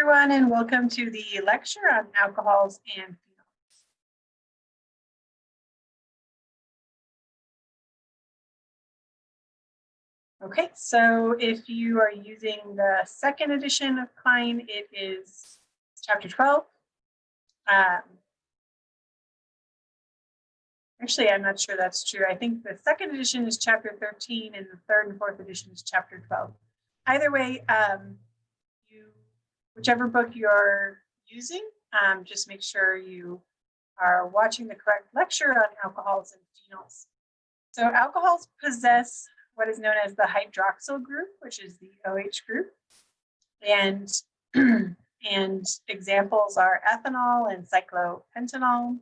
everyone, and welcome to the lecture on alcohols and phenols. Okay, so if you are using the second edition of Klein, it is chapter 12. Actually, I'm not sure that's true. I think the second edition is chapter 13 and the third and fourth edition is chapter 12. Either way, whichever book you're using, just make sure you are watching the correct lecture on alcohols and phenols. So alcohols possess what is known as the hydroxyl group, which is the OH group. And, and examples are ethanol and cyclopentanol.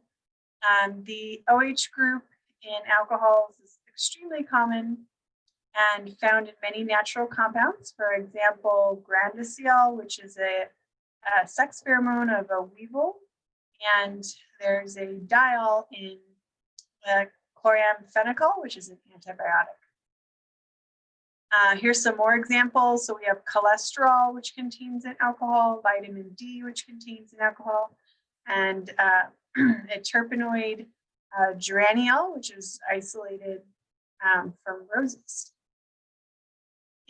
The OH group in alcohols is extremely common and found in many natural compounds. For example, grandiciol, which is a sex pheromone of a weevil, and there's a diol in chloramphenicol, which is an antibiotic. Here's some more examples. So we have cholesterol, which contains an alcohol, vitamin D, which contains an alcohol, and a terpenoid, geraniol, which is isolated from roses.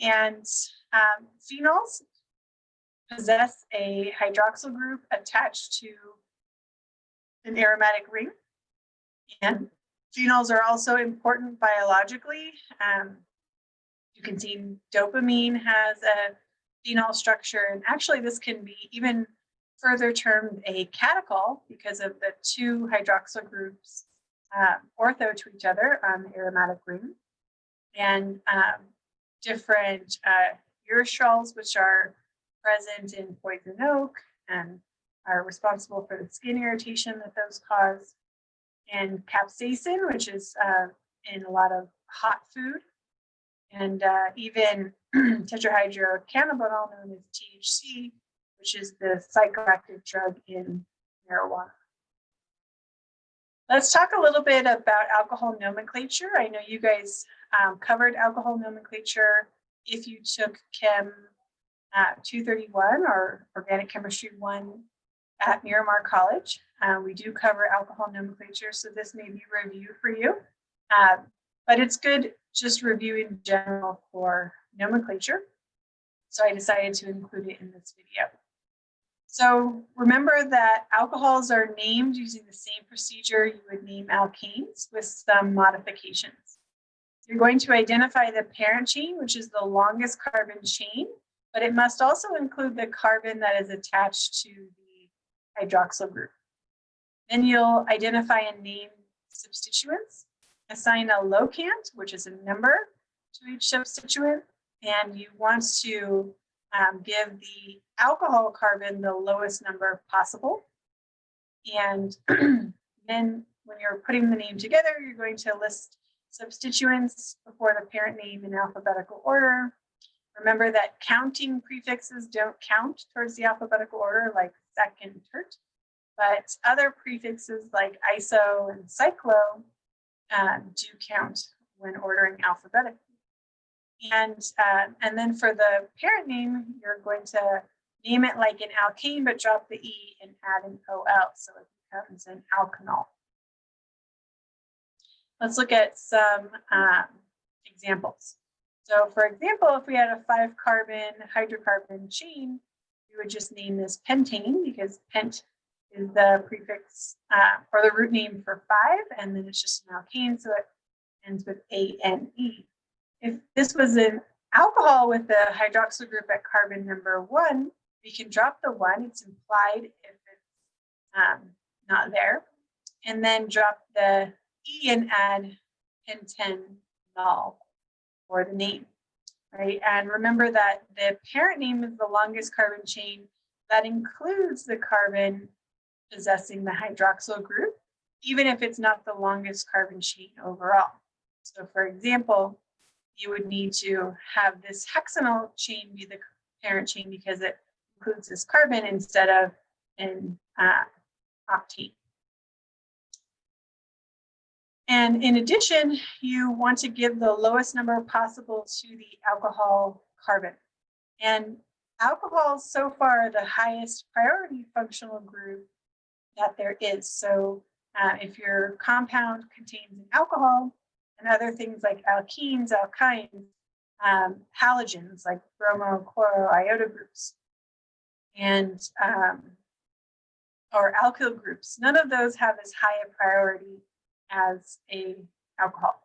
And phenols possess a hydroxyl group attached to an aromatic ring. And phenols are also important biologically. You can see dopamine has a phenol structure, and actually this can be even further termed a catechol because of the two hydroxyl groups ortho to each other on the aromatic ring. And different ursols, which are present in poison oak and are responsible for the skin irritation that those cause. And capsaicin, which is in a lot of hot food. And even tetrahydrocannabinol, known as THC, which is the psychoactive drug in marijuana. Let's talk a little bit about alcohol nomenclature. I know you guys covered alcohol nomenclature if you took Chem 231 or Organic Chemistry 1 at Miramar College. We do cover alcohol nomenclature, so this may be a review for you. But it's good just review in general for nomenclature. So I decided to include it in this video. So remember that alcohols are named using the same procedure you would name alkanes with some modifications. You're going to identify the parent chain, which is the longest carbon chain, but it must also include the carbon that is attached to the hydroxyl group. Then you'll identify and name substituents, assign a locant, which is a number to each substituent, and you want to give the alcohol carbon the lowest number possible. And then when you're putting the name together, you're going to list substituents before the parent name in alphabetical order. Remember that counting prefixes don't count towards the alphabetical order like sec and tert, but other prefixes like iso and cyclo do count when ordering alphabetically. And then for the parent name, you're going to name it like an alkane, but drop the E and add an OL, so it becomes an alkanol. Let's look at some examples. So for example, if we had a 5-carbon hydrocarbon chain, we would just name this pentane because pent is the prefix or the root name for 5, and then it's just an alkane, so it ends with ANE. If this was an alcohol with the hydroxyl group at carbon number 1, we can drop the 1, it's implied if it's not there, and then drop the E and add pentanol for the name, right? And remember that the parent name is the longest carbon chain. That includes the carbon possessing the hydroxyl group, even if it's not the longest carbon chain overall. So for example, you would need to have this hexanyl chain be the parent chain because it includes this carbon instead of an octane. And in addition, you want to give the lowest number possible to the alcohol carbon. And alcohol is so far the highest priority functional group that there is. So if your compound contains an alcohol and other things like alkenes, alkynes, halogens like bromo, chloro, iota groups, and or alkyl groups, none of those have as high a priority as a alcohol.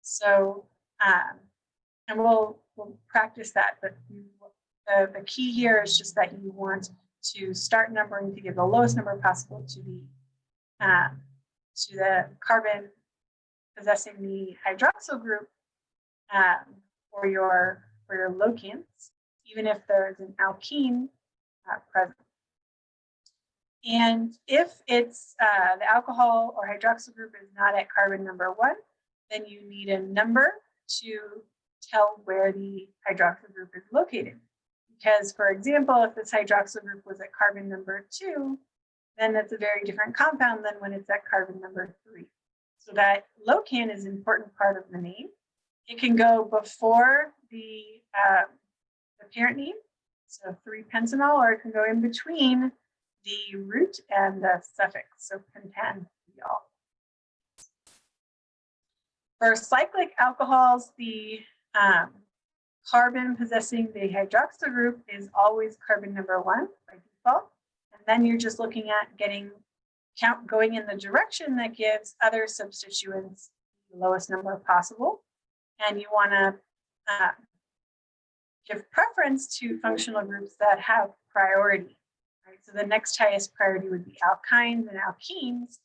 So, and we'll practice that, but the key here is just that you want to start numbering to give the lowest number possible to the carbon possessing the hydroxyl group for your locants, even if there's an alkene present. And if it's the alcohol or hydroxyl group is not at carbon number 1, then you need a number to tell where the hydroxyl group is located. Because, for example, if this hydroxyl group was at carbon number 2, then that's a very different compound than when it's at carbon number 3. So that locant is an important part of the name. It can go before the parent name, so 3-pentanol, or it can go in between the root and the suffix, so pentanol. For cyclic alcohols, the carbon possessing the hydroxyl group is always carbon number 1 by default. And then you're just looking at going in the direction that gives other substituents the lowest number possible. And you want to give preference to functional groups that have priority. Right? So the next highest priority would be alkynes and alkenes.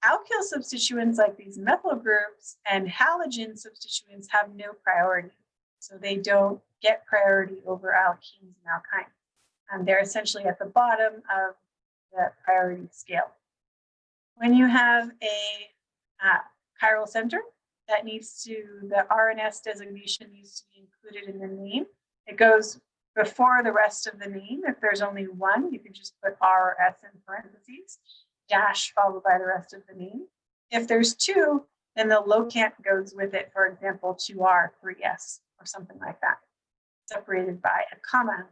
Alkyl substituents like these methyl groups and halogen substituents have no priority. So they don't get priority over alkenes and alkynes. They're essentially at the bottom of the priority scale. When you have a chiral center that the RNS designation needs to be included in the name. It goes before the rest of the name. If there's only one, you can just put R or S in parentheses, dash followed by the rest of the name. If there's 2, then the locant goes with it, for example, 2R, 3S, or something like that, separated by a comma.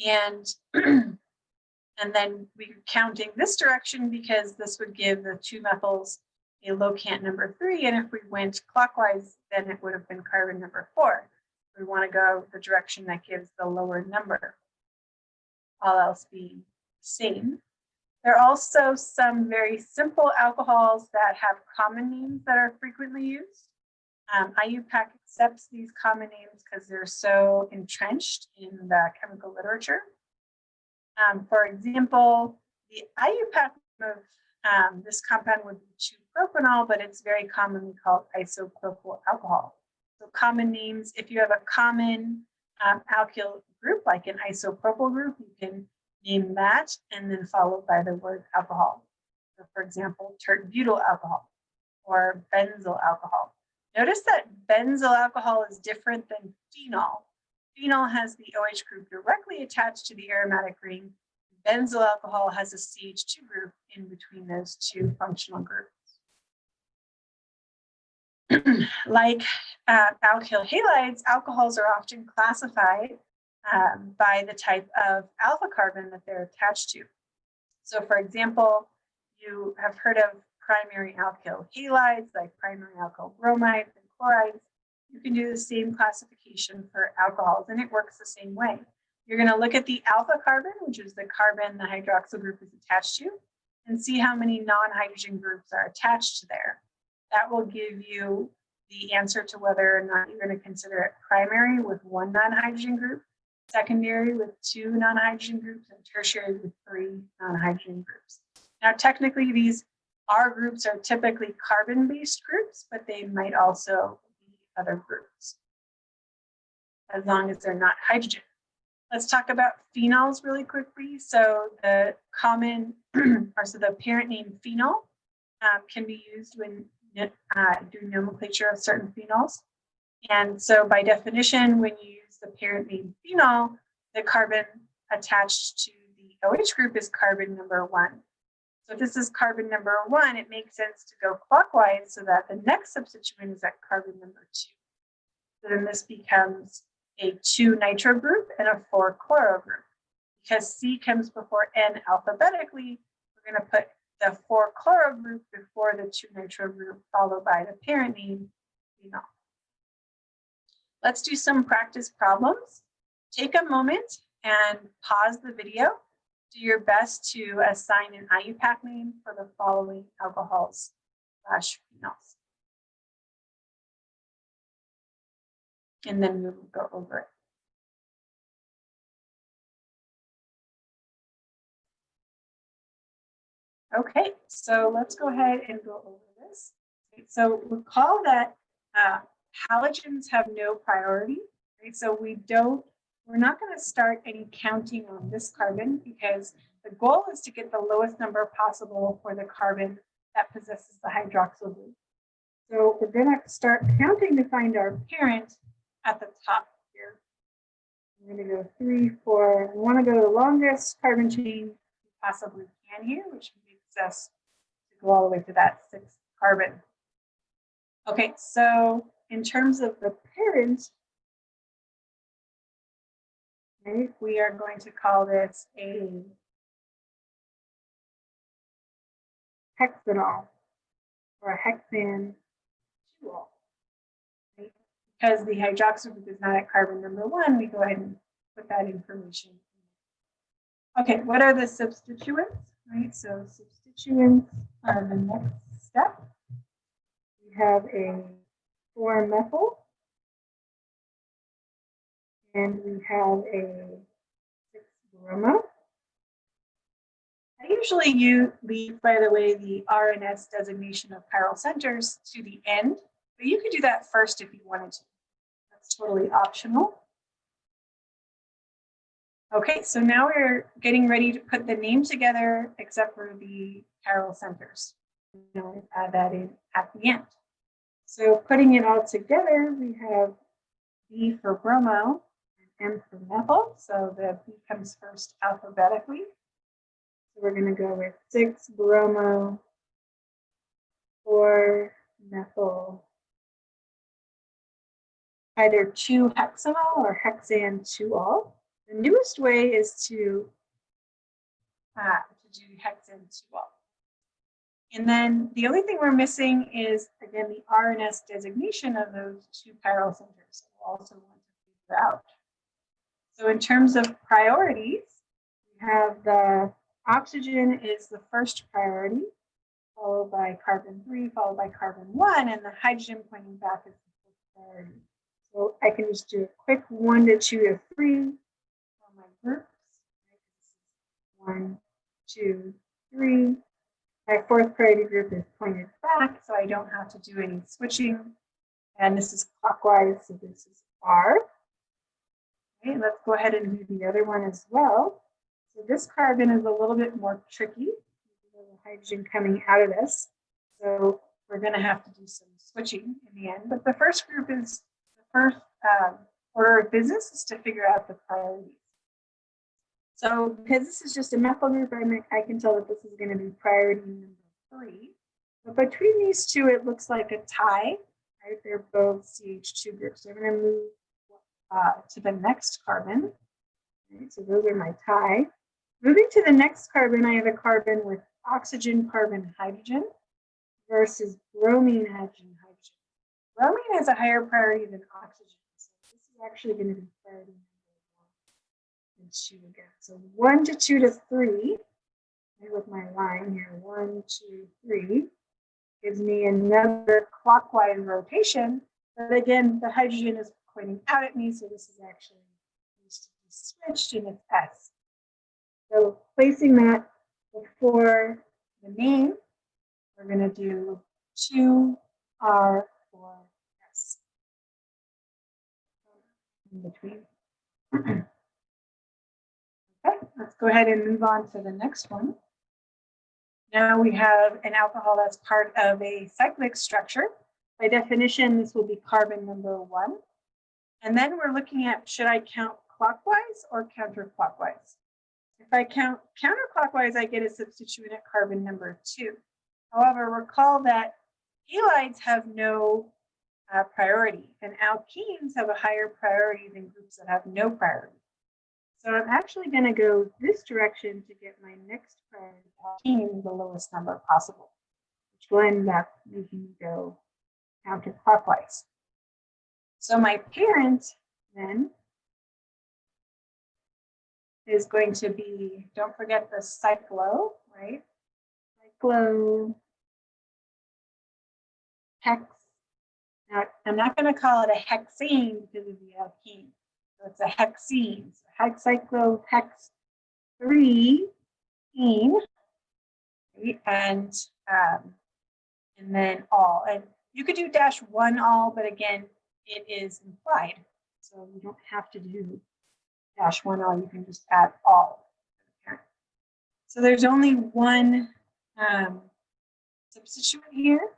And and then we're counting this direction because this would give the 2 methyls a locant number 3. And if we went clockwise, then it would have been carbon number 4. We want to go the direction that gives the lower number, all else being the same. There are also some very simple alcohols that have common names that are frequently used. IUPAC accepts these common names because they're so entrenched in the chemical literature. For example, the IUPAC of this compound would be 2-propanol, but it's very commonly called isopropyl alcohol. So common names, if you have a common alkyl group, like an isopropyl group, you can name that and then followed by the word alcohol. So for example, tert-butyl alcohol or benzyl alcohol. Notice that benzyl alcohol is different than phenol. Phenol has the OH group directly attached to the aromatic ring. Benzyl alcohol has a CH2 group in between those 2 functional groups. Like alkyl halides, alcohols are often classified by the type of alpha carbon that they're attached to. So for example, you have heard of primary alkyl halides like primary alkyl bromides and chlorides. You can do the same classification for alcohols, and it works the same way. You're going to look at the alpha carbon, which is the carbon the hydroxyl group is attached to, and see how many non-hydrogen groups are attached to there. That will give you the answer to whether or not you're going to consider it primary with 1 non-hydrogen group, secondary with 2 non-hydrogen groups, and tertiary with 3 non-hydrogen groups. Now, technically, these R groups are typically carbon-based groups, but they might also be other groups, as long as they're not hydrogen. Let's talk about phenols really quickly. So the common, so the parent name phenol can be used when doing nomenclature of certain phenols. And so by definition, when you use the parent name phenol, the carbon attached to the OH group is carbon number 1. So if this is carbon number 1, it makes sense to go clockwise so that the next substituent is at carbon number 2. So then this becomes a 2 nitro group and a 4 chloro group. Because C comes before N alphabetically, we're going to put the 4 chloro group before the 2 nitro group, followed by the parent name, phenol. Let's do some practice problems. Take a moment and pause the video. Do your best to assign an IUPAC name for the following alcohols / phenols. And then we will go over it. Okay, so let's go ahead and go over this. So recall that halogens have no priority, right? So we're not going to start any counting on this carbon because the goal is to get the lowest number possible for the carbon that possesses the hydroxyl group. So we're going to start counting to find our parent at the top here. I'm going to go 3, 4. We want to go to the longest carbon chain we possibly can here, which makes us go all the way to that 6th carbon. Okay, so in terms of the parent, right, we are going to call this a hexanol or a hexan 2-ol. Right? Because the hydroxyl group is not at carbon number 1, we go ahead and put that information. Okay, what are the substituents? Right, so substituents are the next step. We have a 4-methyl, and we have a 6-bromo. I usually leave, by the way, the RNS designation of chiral centers to the end, but you could do that first if you wanted to. That's totally optional. Okay, so now we're getting ready to put the name together except for the chiral centers. We'll add that in at the end. So putting it all together, we have B for bromo and M for methyl. So the B comes first alphabetically. So we're going to go with 6-bromo, 4-methyl, either 2-hexanol or hexan 2-ol. The newest way is to do hexan 2-ol. And then the only thing we're missing is, again, the RNS designation of those 2 chiral centers. We'll also want to figure out. So in terms of priorities, we have the oxygen is the first priority, followed by carbon 3, followed by carbon 1, and the hydrogen pointing back is the 4th priority. So I can just do a quick 1 to 2 to 3 for my groups. 1, 2, 3. My 4th priority group is pointed back, so I don't have to do any switching. And this is clockwise, so this is R. Okay, let's go ahead and do the other one as well. So this carbon is a little bit more tricky. There's a hydrogen coming out of this. So we're going to have to do some switching in the end. But the first group is, the first order of business is to figure out the priorities. So because this is just a methyl group, I can tell that this is going to be priority number 3. But between these two, it looks like a tie. Right? They're both CH2 groups. So I'm going to move to the next carbon. Right? So those are my tie. Moving to the next carbon, I have a carbon with oxygen, carbon, hydrogen versus bromine, hydrogen, hydrogen. Bromine has a higher priority than oxygen. So this is actually going to be priority number 1 and 2 again. So 1 to 2 to 3, with my line here, 1, 2, 3, gives me another clockwise rotation. But again, the hydrogen is pointing out at me, so this is actually needs to be switched, and it's S. So placing that before the name, we're going to do 2R4S in between. Okay, let's go ahead and move on to the next one. Now we have an alcohol that's part of a cyclic structure. By definition, this will be carbon number 1. And then we're looking at, should I count clockwise or counterclockwise? If I count counterclockwise, I get a substituent at carbon number 2. However, recall that halides have no priority, and alkenes have a higher priority than groups that have no priority. So I'm actually going to go this direction to get my next priority alkene the lowest number possible, which will end up making me go counterclockwise. So my parent then is going to be, don't forget the cyclo, right? Cyclo hex. Now, I'm not going to call it a hexane because of the alkene. So it's a hexene. So hexcyclo hex 3 ene, right? And then all. And you could do -1 all, but again, it is implied. So you don't have to do -1 all. You can just add all. So there's only one substituent here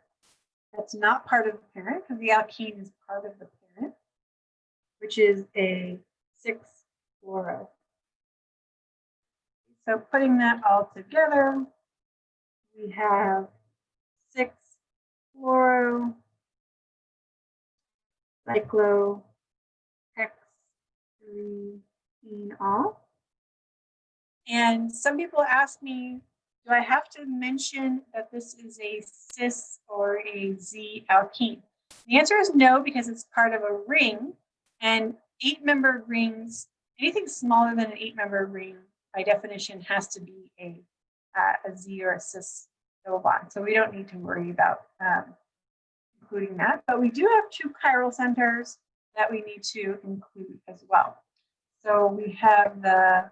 that's not part of the parent, because the alkene is part of the parent, which is a 6-fluoro. So putting that all together, we have 6-fluoro cyclo hex 3 phenol. And some people ask me, do I have to mention that this is a cis or a Z alkene? The answer is no, because it's part of a ring, and 8-membered rings, anything smaller than an 8-membered ring, by definition, has to be a Z or a cis double bond. So we don't need to worry about including that. But we do have 2 chiral centers that we need to include as well. So we have the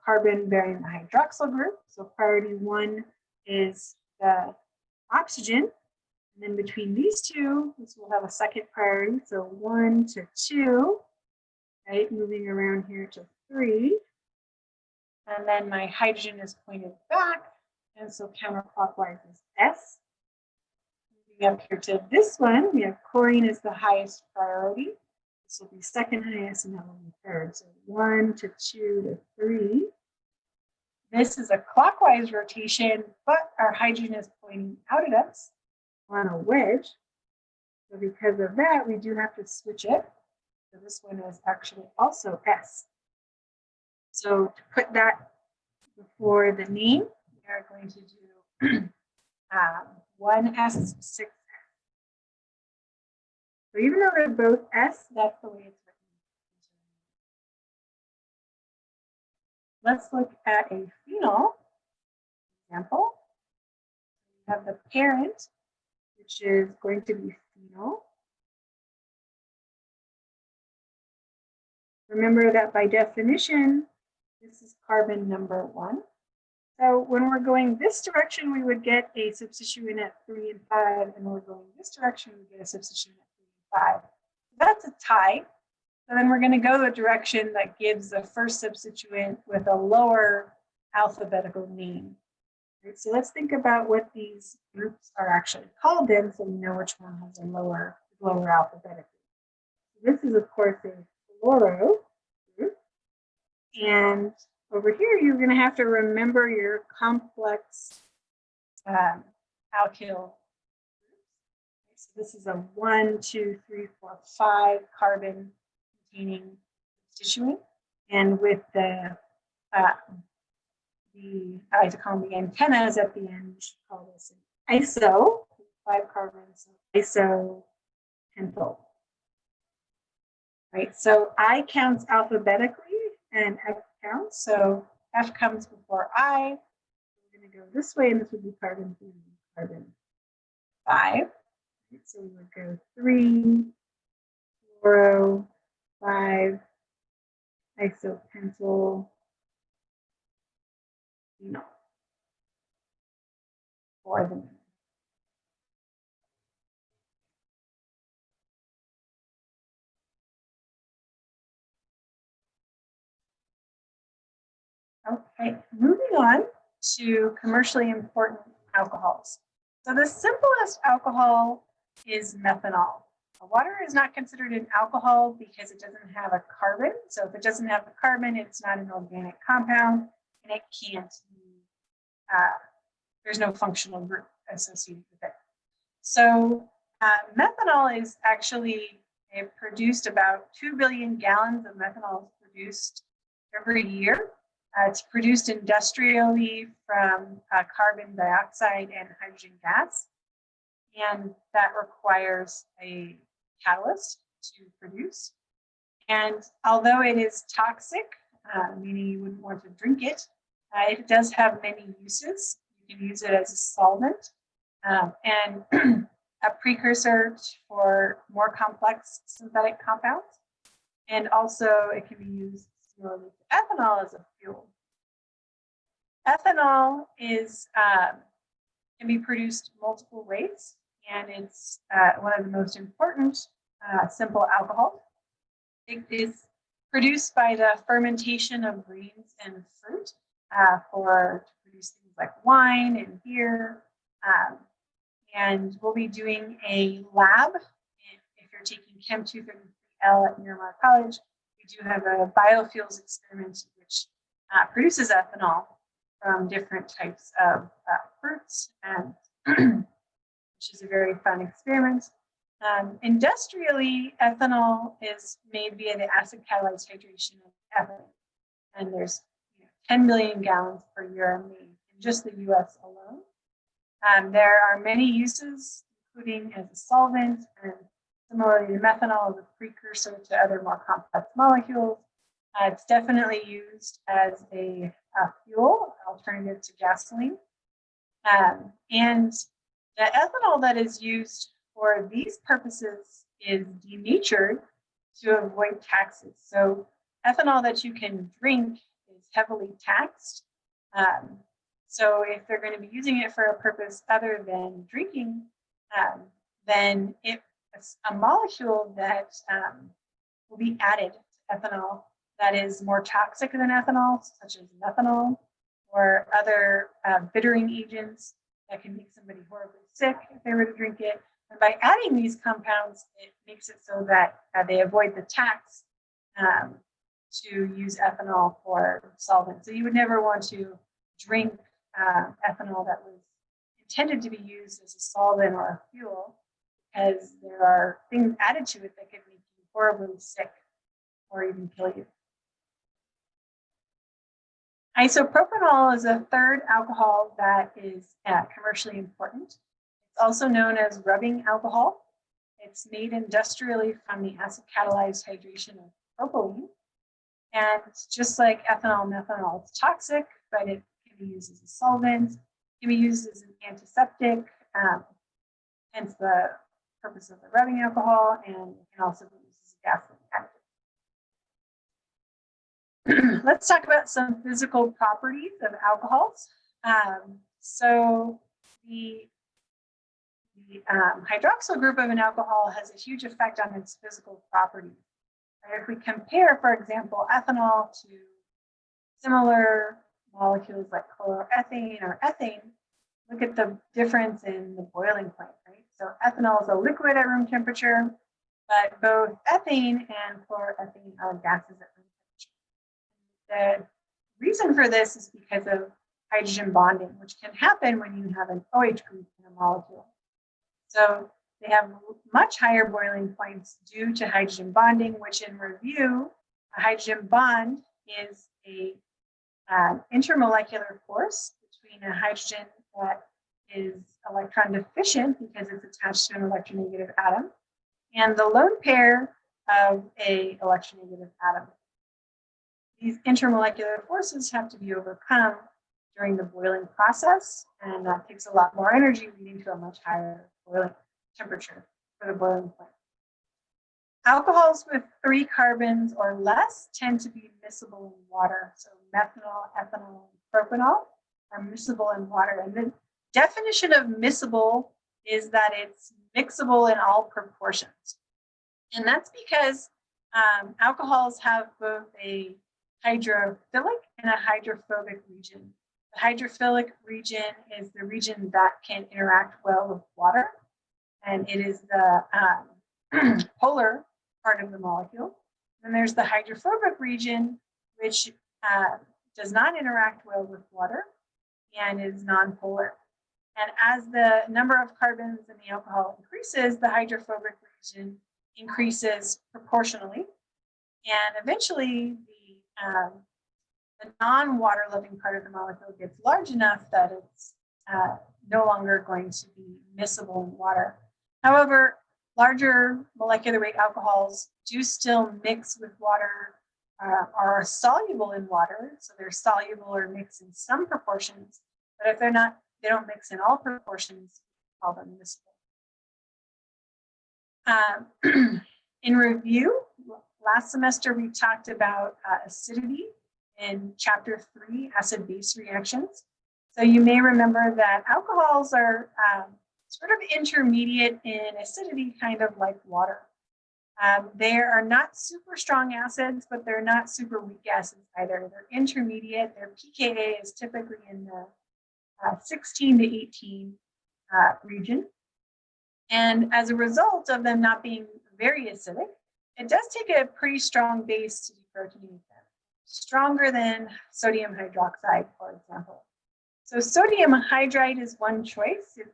carbon bearing the hydroxyl group. So priority 1 is the oxygen. And then between these two, this will have a second priority. So 1 to 2, right? Moving around here to 3. And then my hydrogen is pointed back. And so counterclockwise is S. Moving up here to this one, we have chlorine is the highest priority. This will be second highest, and that will be third. So 1 to 2 to 3. This is a clockwise rotation, but our hydrogen is pointing out at us on a wedge. So because of that, we do have to switch it. So this one is actually also S. So to put that before the name, we are going to do 1S, 6S. So even though they're both S, that's the way it's written. Let's look at a phenol example. We have the parent, which is going to be phenol. Remember that by definition, this is carbon number 1. So when we're going this direction, we would get a substituent at 3 and 5, and when we're going this direction, we get a substituent at 3 and 5. That's a tie. So then we're going to go the direction that gives the first substituent with a lower alphabetical name. Right, so let's think about what these groups are actually called in, so we know which one has a lower alphabetically. So this is, of course, a fluoro group. And over here, you're going to have to remember your complex alkyl groups. So this is a 1, 2, 3, 4, 5 carbon containing substituent. And with the I like to call them the antennas at the end, we should call this an iso, 5 carbons, isopentyl. Right, so I counts alphabetically and F counts. So F comes before I. We're going to go this way, and this would be carbon 3, carbon 5. Right, so we would go 3, fluoro, 5, isopentyl, phenol. For the Okay, moving on to commercially important alcohols. So the simplest alcohol is methanol. Water is not considered an alcohol because it doesn't have a carbon. So if it doesn't have a carbon, it's not an organic compound, and it can't be, there's no functional group associated with it. So Methanol is actually produced about 2 billion gallons of methanol is produced every year. It's produced industrially from carbon dioxide and hydrogen gas, and that requires a catalyst to produce. And although it is toxic, meaning you wouldn't want to drink it, it does have many uses. You can use it as a solvent and a precursor for more complex synthetic compounds. And also it can be used similarly to ethanol as a fuel. Ethanol is can be produced multiple ways, and it's one of the most important simple alcohols. It is produced by the fermentation of grains and fruit to produce things like wine and beer. And we'll be doing a lab. If you're taking Chem 233L at Miramar College, we do have a biofuels experiment which produces ethanol from different types of fruits, and which is a very fun experiment. Industrially, ethanol is made via the acid catalyzed hydration of ethylene, and there's 10 million gallons per year made in just the US alone. There are many uses, including as a solvent, and similarly to methanol as a precursor to other more complex molecules. It's definitely used as a fuel alternative to gasoline. And the ethanol that is used for these purposes is denatured to avoid taxes. So ethanol that you can drink is heavily taxed. So if they're going to be using it for a purpose other than drinking, then it's a molecule that will be added to ethanol that is more toxic than ethanol, such as methanol or other bittering agents that can make somebody horribly sick if they were to drink it. And by adding these compounds, it makes it so that they avoid the tax to use ethanol for solvent. So you would never want to drink ethanol that was intended to be used as a solvent or a fuel, because there are things added to it that could make you horribly sick or even kill you. Isopropanol is a third alcohol that is commercially important. It's also known as rubbing alcohol. It's made industrially from the acid catalyzed hydration of propylene. And just like ethanol, methanol is toxic, but it can be used as a solvent, it can be used as an antiseptic, hence the purpose of the rubbing alcohol, and it can also be used as a gasoline additive. Let's talk about some physical properties of alcohols. So the hydroxyl group of an alcohol has a huge effect on its physical properties. If we compare, for example, ethanol to similar molecules like chloroethane or ethane, look at the difference in the boiling point, right? So ethanol is a liquid at room temperature, but both ethane and chloroethane are gases at room temperature. The reason for this is because of hydrogen bonding, which can happen when you have an OH group in a molecule. So they have much higher boiling points due to hydrogen bonding, which in review, a hydrogen bond is a intermolecular force between a hydrogen that is electron deficient because it's attached to an electronegative atom and the lone pair of a electronegative atom. These intermolecular forces have to be overcome during the boiling process, and that takes a lot more energy, leading to a much higher boiling temperature for the boiling point. Alcohols with 3 carbons or less tend to be miscible in water. So methanol, ethanol, and propanol are miscible in water. And the definition of miscible is that it's mixable in all proportions. And that's because alcohols have both a hydrophilic and a hydrophobic region. The hydrophilic region is the region that can interact well with water, and it is the polar part of the molecule. Then there's the hydrophobic region, which does not interact well with water and is nonpolar. And as the number of carbons in the alcohol increases, the hydrophobic region increases proportionally. And eventually, the non-water loving part of the molecule gets large enough that it's no longer going to be miscible in water. However, larger molecular weight alcohols do still mix with water, are soluble in water. So they're soluble or mix in some proportions. But if they're not, they don't mix in all proportions, we call them miscible. In review, last semester we talked about acidity in chapter 3, acid-base reactions. So you may remember that alcohols are sort of intermediate in acidity, kind of like water. They are not super strong acids, but they're not super weak acids either. They're intermediate. Their pKa is typically in the 16 to 18 region. And as a result of them not being very acidic, it does take a pretty strong base to deprotonate them, stronger than sodium hydroxide, for example. So sodium hydride is one choice. If you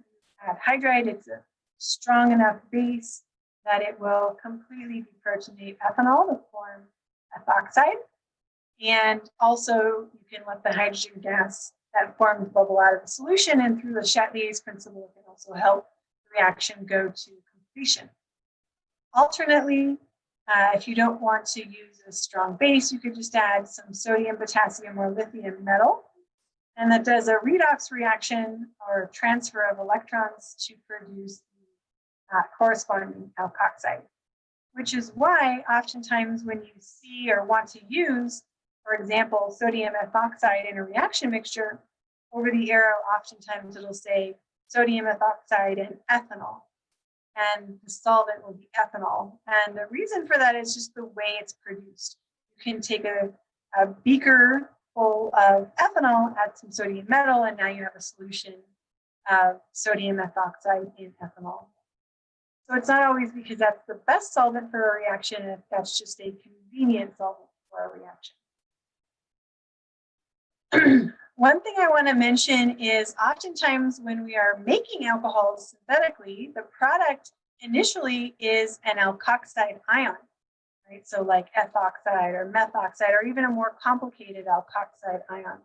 add hydride, it's a strong enough base that it will completely deprotonate ethanol to form ethoxide. And also you can let the hydrogen gas that forms bubble out of the solution, and through the Chatelier's principle, it can also help the reaction go to completion. Alternately, if you don't want to use a strong base, you could just add some sodium, potassium, or lithium metal. And that does a redox reaction or transfer of electrons to produce the corresponding alkoxide, which is why oftentimes when you see or want to use, for example, sodium ethoxide in a reaction mixture, over the arrow, oftentimes it'll say sodium ethoxide and ethanol, and the solvent will be ethanol. And the reason for that is just the way it's produced. You can take a beaker full of ethanol, add some sodium metal, and now you have a solution of sodium ethoxide in ethanol. So it's not always because that's the best solvent for a reaction, if that's just a convenient solvent for a reaction. One thing I want to mention is oftentimes when we are making alcohols synthetically, the product initially is an alkoxide ion, right? So like ethoxide or methoxide, or even a more complicated alkoxide ion.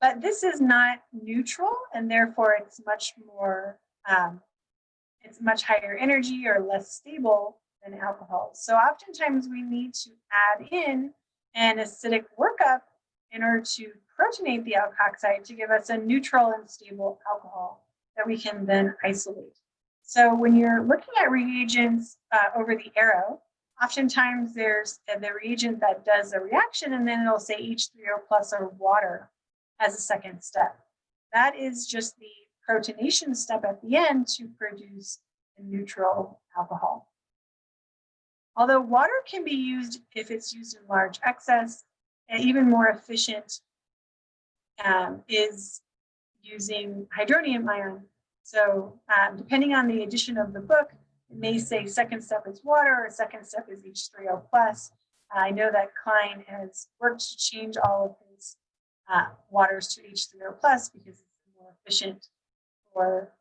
But this is not neutral, and therefore it's much more, it's much higher energy or less stable than alcohols. So oftentimes we need to add in an acidic workup in order to protonate the alkoxide to give us a neutral and stable alcohol that we can then isolate. So when you're looking at reagents over the arrow, oftentimes there's the reagent that does a reaction, and then it'll say H3O plus or water as a second step. That is just the protonation step at the end to produce a neutral alcohol. Although water can be used if it's used in large excess, even more efficient is using hydronium ion. So depending on the edition of the book, it may say second step is water or second step is H3O plus. I know that Klein has worked to change all of his waters to H3O plus because it's more efficient for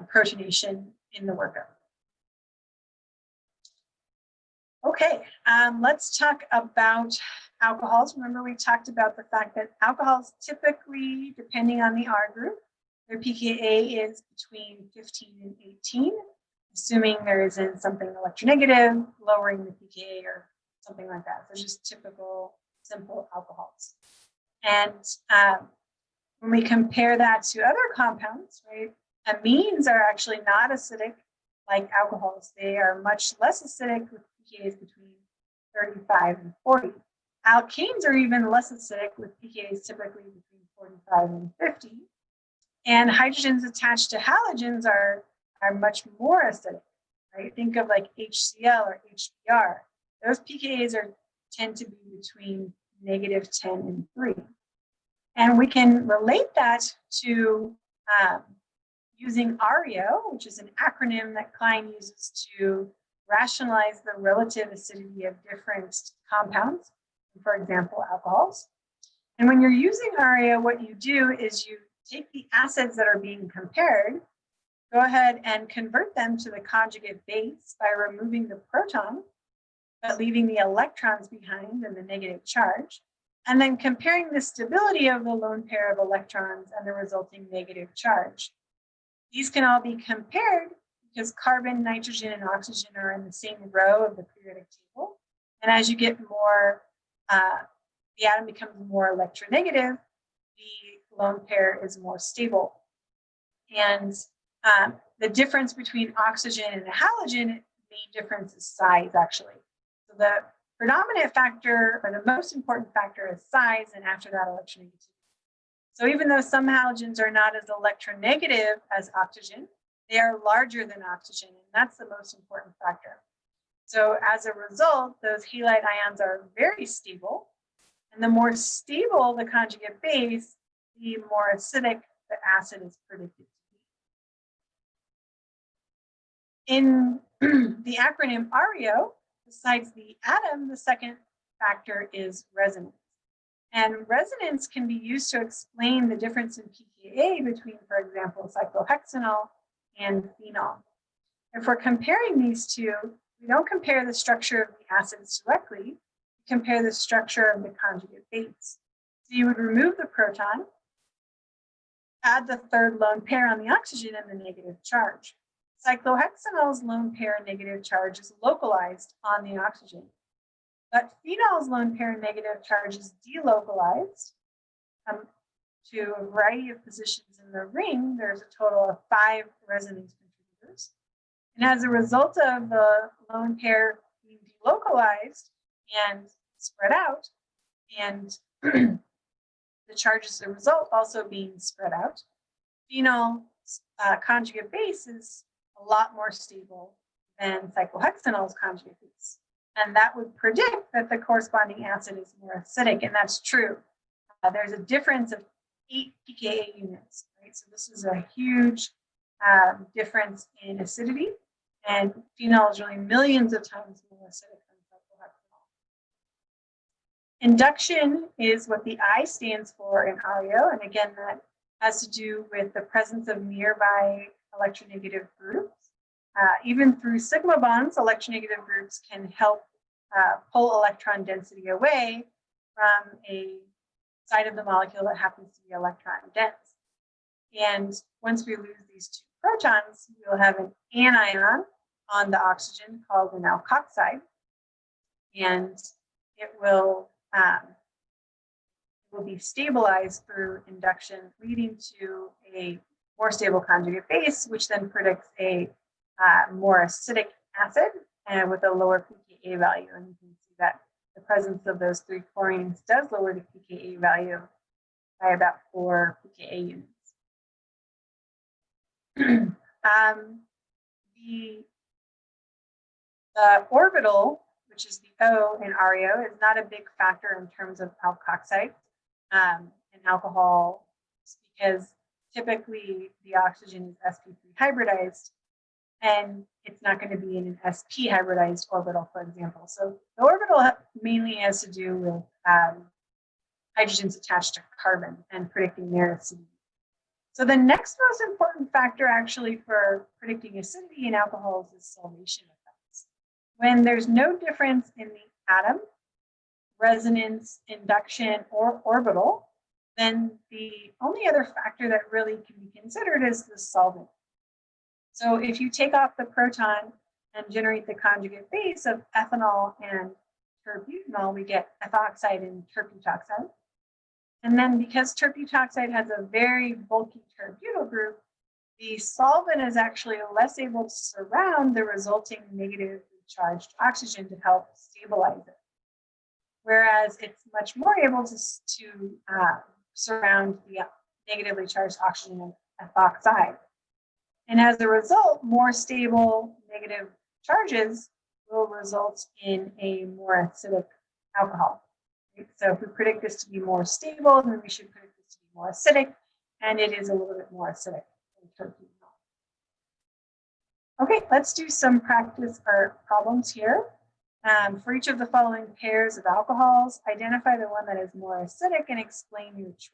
protonation in the workup. Okay, let's talk about alcohols. Remember, we talked about the fact that alcohols typically, depending on the R group, their pKa is between 15 and 18, assuming there isn't something electronegative, lowering the pKa or something like that. So just typical, simple alcohols. And when we compare that to other compounds, right, amines are actually not acidic like alcohols. They are much less acidic with pKa's between 35 and 40. Alkanes are even less acidic with pKa's typically between 45 and 50. And hydrogens attached to halogens are much more acidic, right? Think of like HCl or HBr. Those pKa's tend to be between negative 10 and 3. And we can relate that to using ARIO, which is an acronym that Klein uses to rationalize the relative acidity of different compounds, for example, alcohols. And when you're using ARIO, what you do is you take the acids that are being compared, go ahead and convert them to the conjugate base by removing the proton, but leaving the electrons behind and the negative charge, and then comparing the stability of the lone pair of electrons and the resulting negative charge. These can all be compared because carbon, nitrogen, and oxygen are in the same row of the periodic table. And as you get more, the atom becomes more electronegative, the lone pair is more stable. And the difference between oxygen and a halogen, main difference is size, actually. So the predominant factor, or the most important factor, is size, and after that, electronegativity. So even though some halogens are not as electronegative as oxygen, they are larger than oxygen, and that's the most important factor. So as a result, those halide ions are very stable, and the more stable the conjugate base, the more acidic the acid is predicted to be. In the acronym ARIO, besides the atom, the second factor is resonance. And resonance can be used to explain the difference in pKa between, for example, cyclohexanol and phenol. If we're comparing these two, we don't compare the structure of the acids directly, we compare the structure of the conjugate base. So you would remove the proton, add the third lone pair on the oxygen and the negative charge. Cyclohexanol's lone pair negative charge is localized on the oxygen, but phenol's lone pair negative charge is delocalized to a variety of positions in the ring. There's a total of 5 resonance contributors. And as a result of the lone pair being delocalized and spread out, and the charge as a result also being spread out, phenol conjugate base is a lot more stable than cyclohexanol's conjugate base. And that would predict that the corresponding acid is more acidic, and that's true. There's a difference of 8 pKa units, right? So this is a huge difference in acidity, and phenol is really millions of times more acidic than cyclohexanol. Induction is what the I stands for in ARIO, and again, that has to do with the presence of nearby electronegative groups. Even through sigma bonds, electronegative groups can help pull electron density away from a side of the molecule that happens to be electron dense. And once we lose these 2 protons, we'll have an anion on the oxygen called an alkoxide, and it will be stabilized through induction, leading to a more stable conjugate base, which then predicts a more acidic acid and with a lower pKa value. And you can see that the presence of those 3 chlorines does lower the pKa value by about 4 pKa units. The orbital, which is the O in ARIO, is not a big factor in terms of alkoxide in alcohol, because typically the oxygen is sp3 hybridized, and it's not going to be in an sp hybridized orbital, for example. So the orbital mainly has to do with hydrogens attached to carbon and predicting their acidity. So the next most important factor actually for predicting acidity in alcohols is solvation effects. When there's no difference in the atom, resonance, induction, or orbital, then the only other factor that really can be considered is the solvent. So if you take off the proton and generate the conjugate base of ethanol and terbutanol, we get ethoxide and terbutoxide. And then because terbutoxide has a very bulky terbutyl group, the solvent is actually less able to surround the resulting negatively charged oxygen to help stabilize it. Whereas it's much more able to surround the negatively charged oxygen and ethoxide. And as a result, more stable negative charges will result in a more acidic alcohol. Right? So if we predict this to be more stable, then we should predict this to be more acidic, and it is a little bit more acidic than terbutanol. Okay, let's do some practice or problems here. For each of the following pairs of alcohols, identify the one that is more acidic and explain your choice.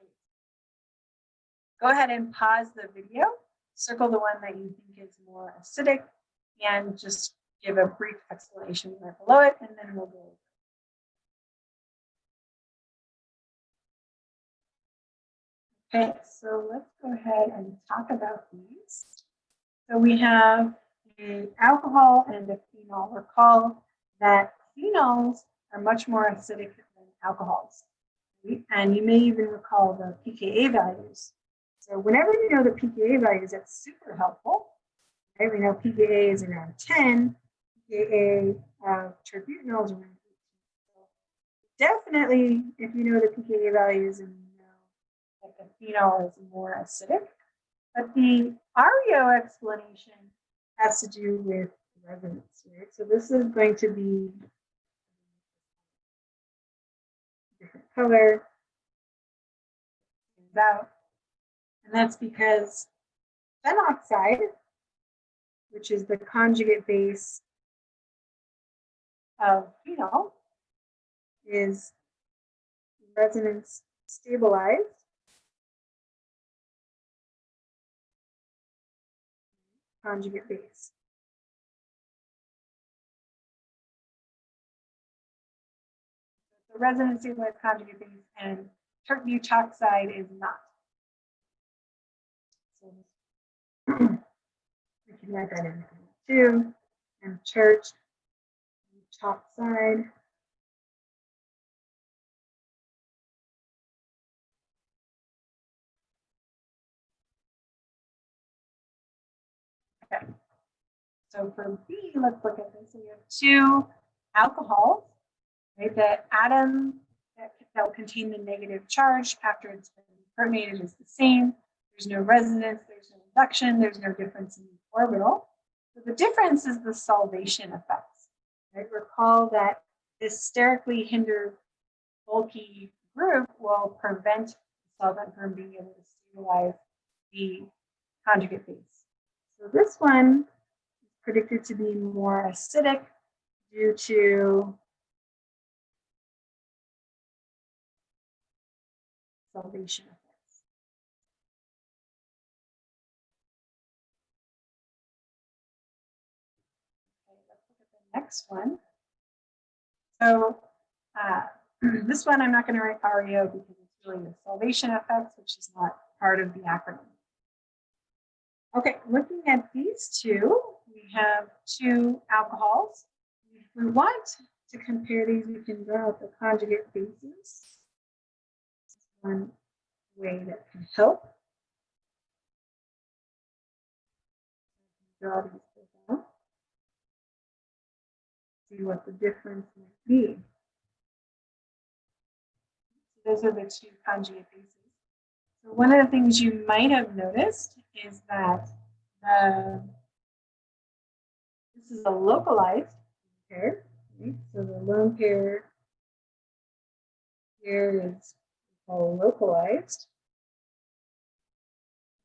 go ahead and pause the video, circle the one that you think is more acidic, and just give a brief explanation right below it, and then we'll go. Okay, so let's go ahead and talk about these. So we have an alcohol and a phenol. Recall that phenols are much more acidic than alcohols. And you may even recall the pKa values. So whenever you know the pKa values, that's super helpful. Right? We know pKa is around 10, pKa of terbutanol is around 18. So definitely, if you know the pKa values and you know that the phenol is more acidic, but the ARIO explanation has to do with resonance, right? So this is going to be a different color, out, and that's because phenoxide, which is the conjugate base of phenol, is resonance stabilized. Conjugate base. The resonance stabilized conjugate base, and tert butoxide is not. So we can write that in too. And tert butoxide okay. So for B, let's look at this. So we have two alcohols, right? The atom that will contain the negative charge after it's been protonated is the same. There's no resonance, there's no induction, there's no difference in the orbital. So the difference is the solvation effects. Right? Recall that this sterically hindered bulky group will prevent the solvent from being able to stabilize the conjugate base. So this one is predicted to be more acidic due to solvation effects. Okay, let's look at the next one. So this one I'm not going to write ARIO because it's really the solvation effects, which is not part of the acronym. Okay, looking at these two, we have two alcohols. If we want to compare these, we can draw out the conjugate bases. One way that can help. Draw these out. See what the difference might be. So those are the two conjugate bases. So one of the things you might have noticed is that this is a localized pair. Right? So the lone pair here is all localized.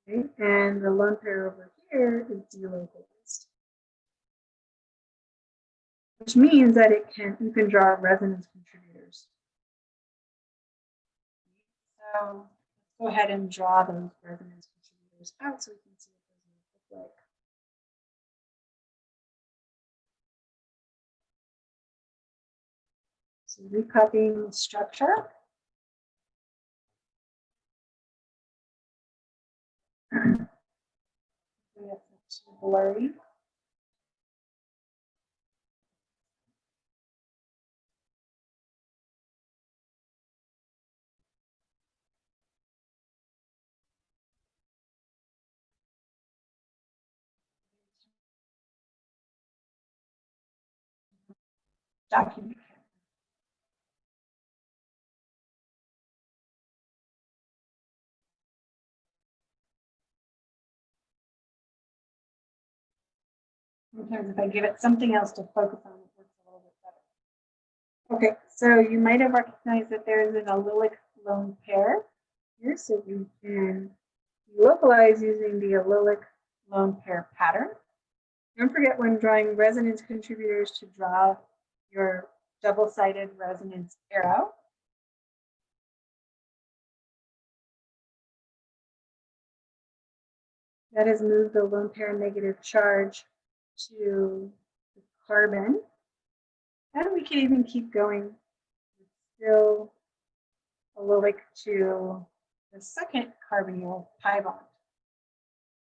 Okay? And the lone pair over here is delocalized. Which means that you can draw resonance contributors. So let's go ahead and draw those resonance contributors out so we can see what those look like. So recopying the structure. We have too blurry. Document. Sometimes if I give it something else to focus on, it works a little bit better. Okay, so you might have recognized that there is an allylic lone pair here, so we can localize using the allylic lone pair pattern. Don't forget when drawing resonance contributors to draw your double-sided resonance arrow. that has moved the lone pair negative charge to the carbon. And we can even keep going. It's still allylic to the second carbonyl pi bond.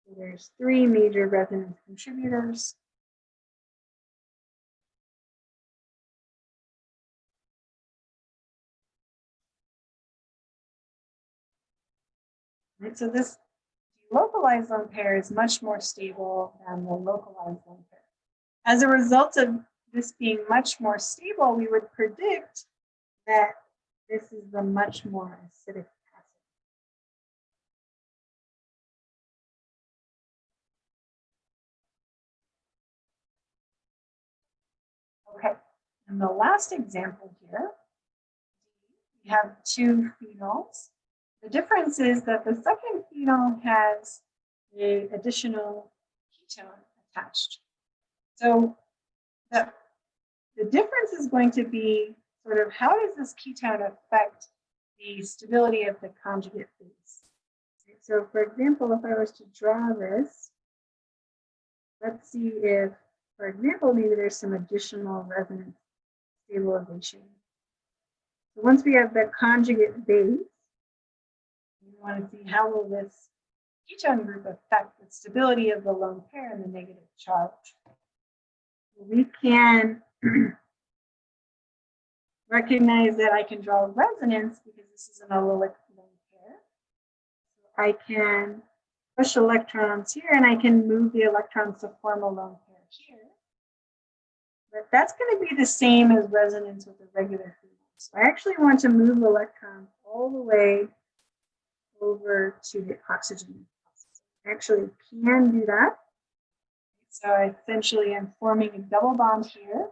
So there's 3 major resonance contributors. Right, so this localized lone pair is much more stable than the localized lone pair. As a result of this being much more stable, we would predict that this is the much more acidic acid. Okay, and the last example here, we have 2 phenols. The difference is that the second phenol has an additional ketone attached. So the difference is going to be sort of how does this ketone affect the stability of the conjugate base? So for example, if I was to draw this, let's see if, for example, maybe there's some additional resonance stabilization. So once we have the conjugate base, we want to see how will this ketone group affect the stability of the lone pair and the negative charge. We can recognize that I can draw resonance because this is an allylic lone pair. So I can push electrons here and I can move the electrons to form a lone pair here. But that's going to be the same as resonance with a regular phenol. So I actually want to move electrons all the way over to the oxygen. I actually can do that. So I essentially am forming a double bond here,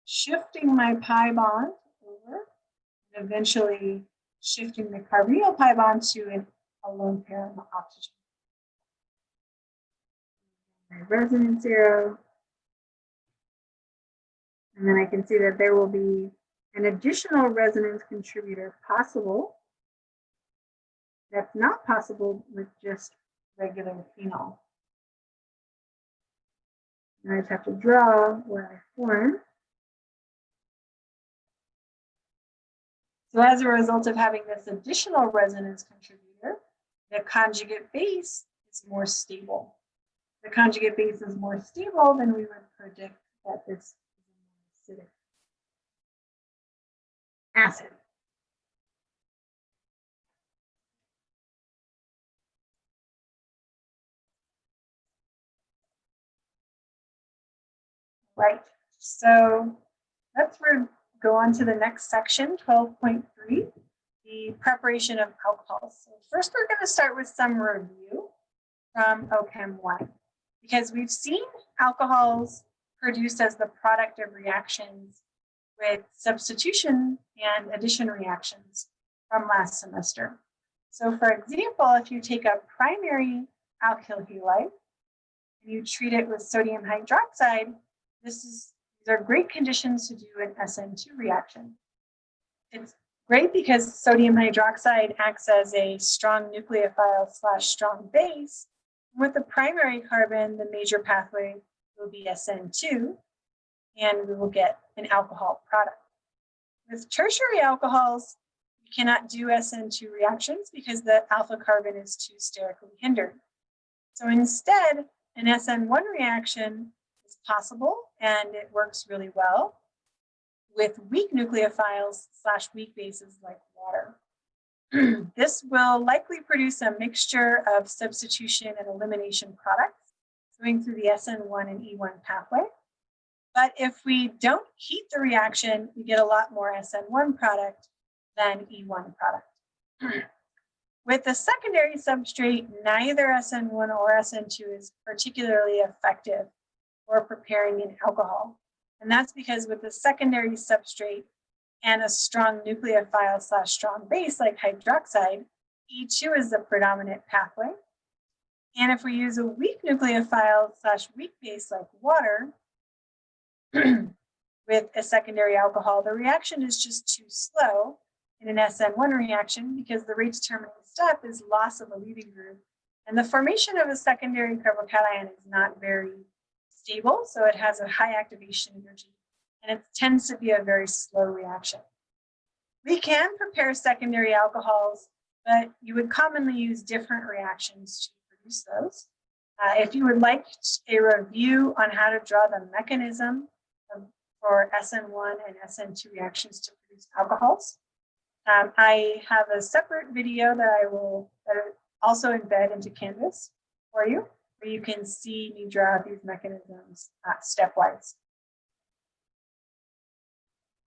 shifting my pi bond over, and eventually shifting the carbonyl pi bond to a lone pair on the oxygen. My resonance arrow. And then I can see that there will be an additional resonance contributor possible. That's not possible with just regular phenol. And I just have to draw where I form. So as a result of having this additional resonance contributor, the conjugate base is more stable. The conjugate base is more stable, then we would predict that this is a more acidic acid. Right, so let's go on to the next section, 12.3, the preparation of alcohols. So first we're going to start with some review from OChem 1, because we've seen alcohols produced as the product of reactions with substitution and addition reactions from last semester. So for example, if you take a primary alkyl halide and you treat it with sodium hydroxide, these are great conditions to do an SN2 reaction. It's great because sodium hydroxide acts as a strong nucleophile / strong base. With the primary carbon, the major pathway will be SN2, and we will get an alcohol product. With tertiary alcohols, we cannot do SN2 reactions because the alpha carbon is too sterically hindered. So instead, an SN1 reaction is possible, and it works really well with weak nucleophiles / weak bases like water. This will likely produce a mixture of substitution and elimination products going through the SN1 and E1 pathway. But if we don't heat the reaction, we get a lot more SN1 product than E1 product. With the secondary substrate, neither SN1 or SN2 is particularly effective for preparing an alcohol. And that's because with the secondary substrate and a strong nucleophile / strong base like hydroxide, E2 is the predominant pathway. And if we use a weak nucleophile / weak base like water with a secondary alcohol, the reaction is just too slow in an SN1 reaction because the rate determining step is loss of a leaving group And the formation of a secondary carbocation is not very stable, so it has a high activation energy, and it tends to be a very slow reaction. We can prepare secondary alcohols, but you would commonly use different reactions to produce those. If you would like a review on how to draw the mechanism for SN1 and SN2 reactions to produce alcohols, I have a separate video that I will also embed into Canvas for you, where you can see me draw these mechanisms stepwise.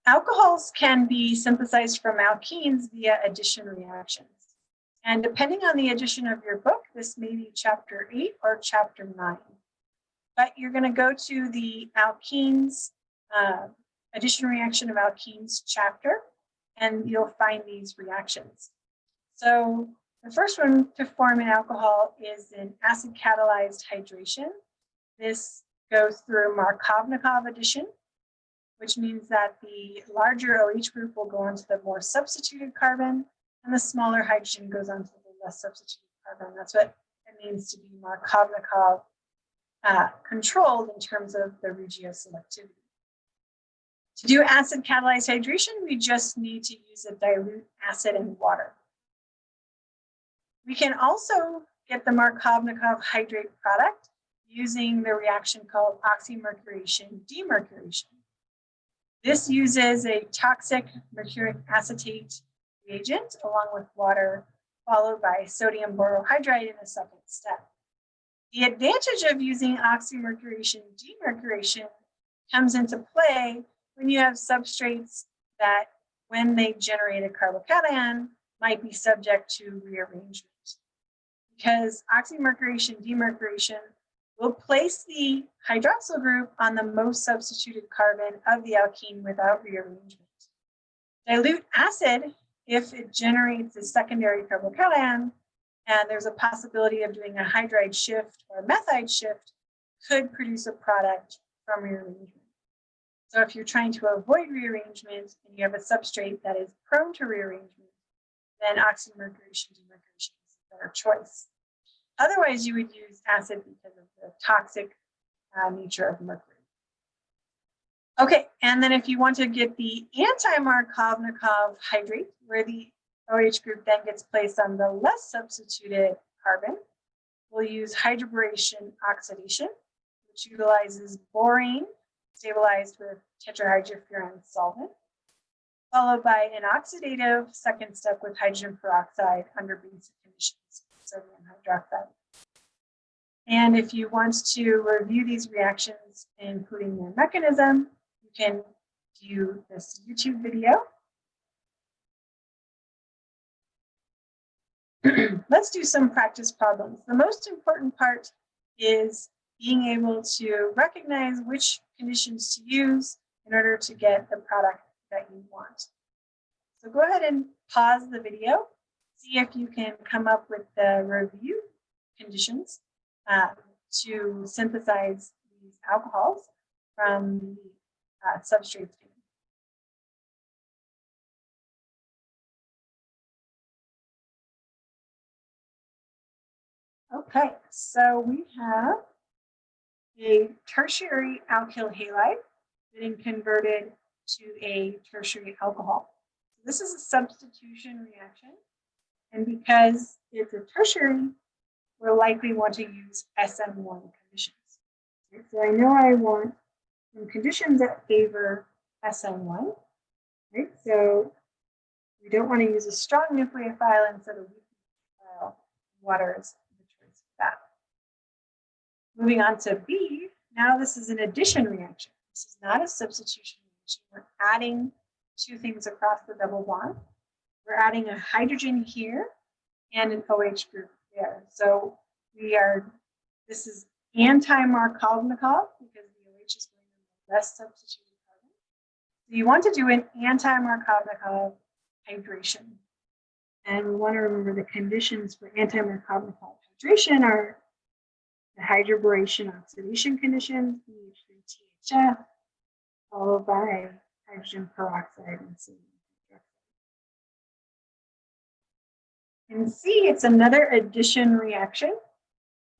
Alcohols can be synthesized from alkenes via addition reactions. And depending on the edition of your book, this may be chapter 8 or chapter 9. But you're going to go to the alkenes, addition reaction of alkenes chapter, and you'll find these reactions. So the first one to form an alcohol is an acid catalyzed hydration. This goes through Markovnikov addition, which means that the larger OH group will go onto the more substituted carbon, and the smaller hydrogen goes onto the less substituted carbon. That's what it means to be Markovnikov controlled in terms of the regioselectivity. To do acid catalyzed hydration, we just need to use a dilute acid and water. We can also get the Markovnikov hydrate product using the reaction called oxymercuration demercuration. This uses a toxic mercuric acetate reagent along with water, followed by sodium borohydride in a second step. The advantage of using oxymercuration demercuration comes into play when you have substrates that, when they generate a carbocation, might be subject to rearrangement. Because oxymercuration demercuration will place the hydroxyl group on the most substituted carbon of the alkene without rearrangement. Dilute acid, if it generates a secondary carbocation, and there's a possibility of doing a hydride shift or a methide shift, could produce a product from rearrangement. So if you're trying to avoid rearrangement and you have a substrate that is prone to rearrangement, then oxymercuration demercuration is a better choice. Otherwise, you would use acid because of the toxic nature of mercury. Okay, and then if you want to get the anti-Markovnikov hydrate, where the OH group then gets placed on the less substituted carbon, we'll use hydroboration oxidation, which utilizes borane stabilized with tetrahydrofuran solvent, followed by an oxidative second step with hydrogen peroxide under basic conditions, sodium hydroxide. And if you want to review these reactions, including their mechanism, you can view this YouTube video. Let's do some practice problems. The most important part is being able to recognize which conditions to use in order to get the product that you want. So go ahead and pause the video, see if you can come up with the review conditions to synthesize these alcohols from the substrates given. Okay, so we have a tertiary alkyl halide getting converted to a tertiary alcohol. So this is a substitution reaction, and because it's a tertiary, we'll likely want to use SN1 conditions. Okay, so I know I want some conditions that favor SN1. Right? So we don't want to use a strong nucleophile instead of weak nucleophile. Water is the choice of that. Moving on to B, now this is an addition reaction. This is not a substitution reaction. We're adding two things across the double bond. We're adding a hydrogen here and an OH group there. So this is anti-Markovnikov because the OH is going to be less substituted carbon. So you want to do an anti-Markovnikov hydration. And we want to remember the conditions for anti-Markovnikov hydration are the hydroboration oxidation conditions, BH3THF, followed by hydrogen peroxide and sodium hydroxide. In C, it's another addition reaction.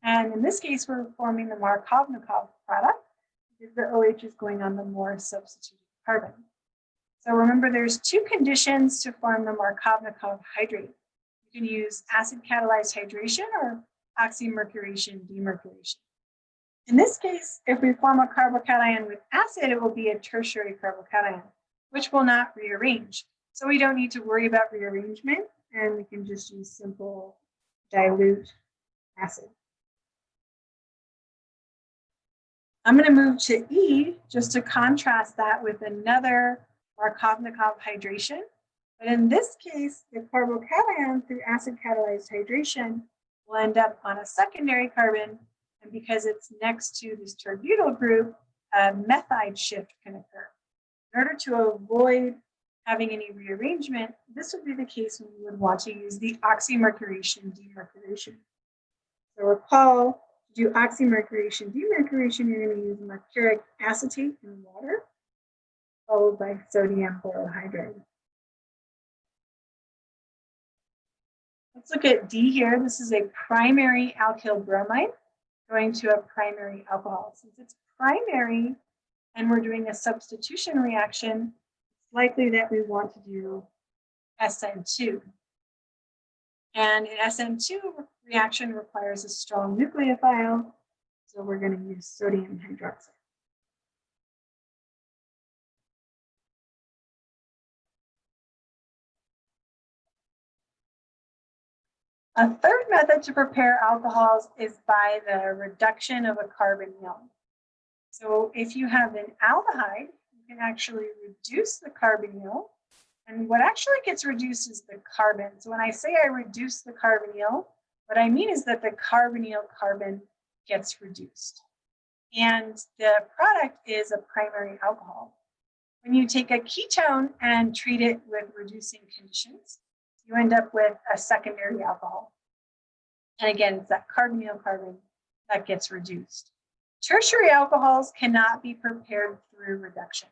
And in this case, we're forming the Markovnikov product because the OH is going on the more substituted carbon. So remember, there's two conditions to form the Markovnikov hydrate. You can use acid catalyzed hydration or oxymercuration demercuration. In this case, if we form a carbocation with acid, it will be a tertiary carbocation, which will not rearrange. So we don't need to worry about rearrangement, and we can just use simple dilute acid. I'm going to move to E just to contrast that with another Markovnikov hydration. But in this case, the carbocation through acid catalyzed hydration will end up on a secondary carbon. And because it's next to this terbutyl group, a methide shift can occur. In order to avoid having any rearrangement, this would be the case when you would want to use the oxymercuration demercuration. So recall, to do oxymercuration demercuration, you're going to use mercuric acetate in water, followed by sodium borohydride. Let's look at D here. This is a primary alkyl bromide going to a primary alcohol. Since it's primary and we're doing a substitution reaction, it's likely that we want to do SN2. And an SN2 reaction requires a strong nucleophile, so we're going to use sodium hydroxide. A third method to prepare alcohols is by the reduction of a carbonyl. So if you have an aldehyde, you can actually reduce the carbonyl. And what actually gets reduced is the carbon. So when I say I reduce the carbonyl, what I mean is that the carbonyl carbon gets reduced. And the product is a primary alcohol. When you take a ketone and treat it with reducing conditions, you end up with a secondary alcohol. And again, it's that carbonyl carbon that gets reduced. Tertiary alcohols cannot be prepared through reduction.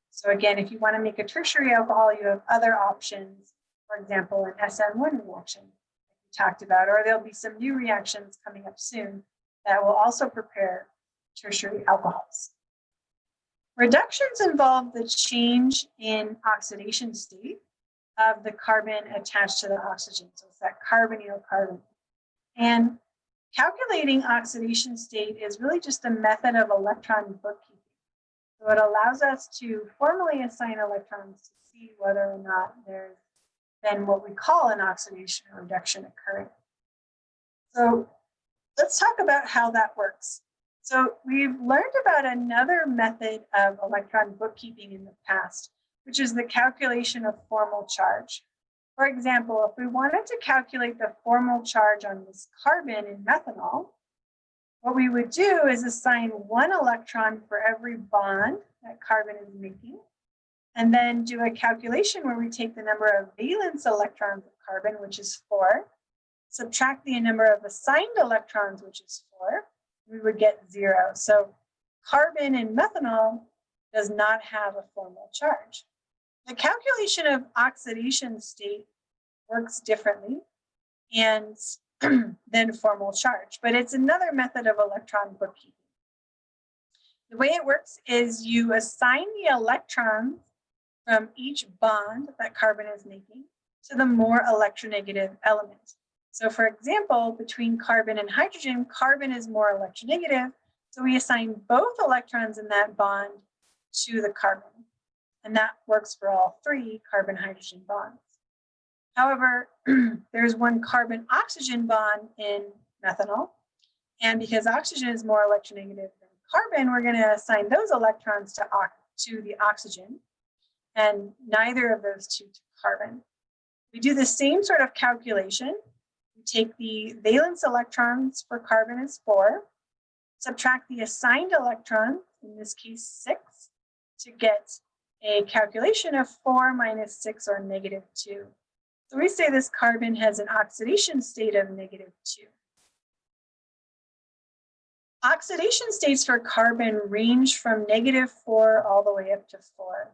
So again, if you want to make a tertiary alcohol, you have other options. For example, an SN1 reaction that we talked about, or there'll be some new reactions coming up soon that will also prepare tertiary alcohols. Reductions involve the change in oxidation state of the carbon attached to the oxygen. So it's that carbonyl carbon. And calculating oxidation state is really just a method of electron bookkeeping. So it allows us to formally assign electrons to see whether or not there's then what we call an oxidation or reduction occurring. So let's talk about how that works. So we've learned about another method of electron bookkeeping in the past, which is the calculation of formal charge. For example, if we wanted to calculate the formal charge on this carbon in methanol, what we would do is assign 1 electron for every bond that carbon is making, and then do a calculation where we take the number of valence electrons of carbon, which is 4, subtract the number of assigned electrons, which is 4, we would get 0. So carbon in methanol does not have a formal charge. The calculation of oxidation state works differently and than formal charge, but it's another method of electron bookkeeping. The way it works is you assign the electrons from each bond that carbon is making to the more electronegative element. So for example, between carbon and hydrogen, carbon is more electronegative, so we assign both electrons in that bond to the carbon. And that works for all 3 carbon-hydrogen bonds. However, there's 1 carbon-oxygen bond in methanol. And because oxygen is more electronegative than carbon, we're going to assign those electrons to the oxygen, and neither of those 2 to carbon. We do the same sort of calculation. We take the valence electrons for carbon as 4, subtract the assigned electron, in this case 6, to get a calculation of 4 minus 6, or negative 2. So we say this carbon has an oxidation state of negative 2. Oxidation states for carbon range from negative 4 all the way up to 4.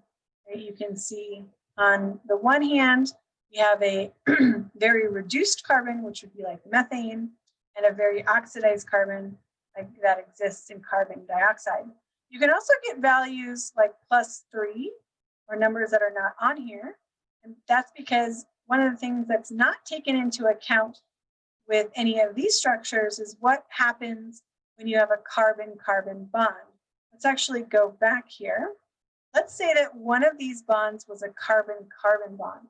Right? You can see on the one hand, we have a very reduced carbon, which would be like methane, and a very oxidized carbon like that exists in carbon dioxide. You can also get values like +3 or numbers that are not on here. And that's because one of the things that's not taken into account with any of these structures is what happens when you have a carbon-carbon bond. Let's actually go back here. Let's say that one of these bonds was a carbon-carbon bond.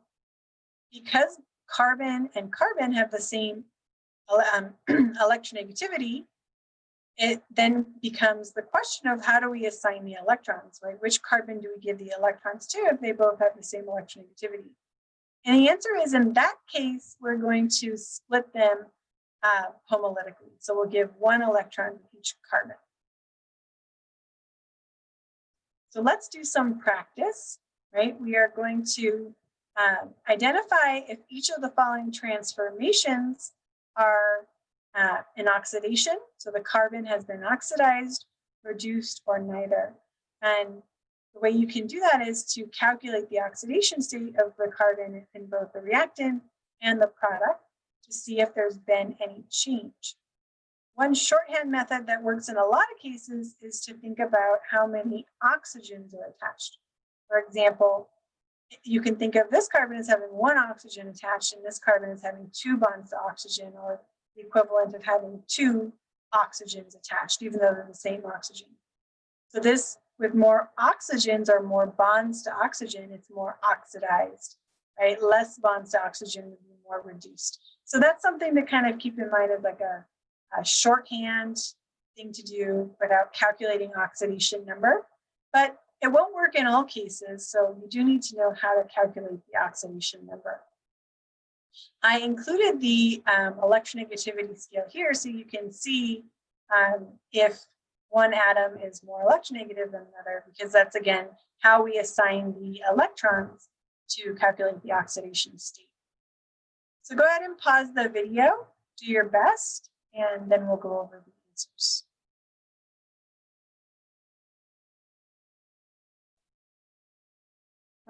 Because carbon and carbon have the same electronegativity, it then becomes the question of how do we assign the electrons, right? Which carbon do we give the electrons to if they both have the same electronegativity? And the answer is, in that case, we're going to split them homolytically. So we'll give one electron to each carbon. So let's do some practice, right? We are going to identify if each of the following transformations are an oxidation. So the carbon has been oxidized, reduced, or neither. And the way you can do that is to calculate the oxidation state of the carbon in both the reactant and the product to see if there's been any change. One shorthand method that works in a lot of cases is to think about how many oxygens are attached. For example, you can think of this carbon as having one oxygen attached and this carbon as having 2 bonds to oxygen, or the equivalent of having 2 oxygens attached, even though they're the same oxygen. So this, with more oxygens or more bonds to oxygen, it's more oxidized, right? Less bonds to oxygen would be more reduced. So that's something to kind of keep in mind as like a shorthand thing to do without calculating oxidation number. But it won't work in all cases, so you do need to know how to calculate the oxidation number. I included the electronegativity scale here so you can see if one atom is more electronegative than another, because that's, again, how we assign the electrons to calculate the oxidation state. So go ahead and pause the video, do your best, and then we'll go over the answers.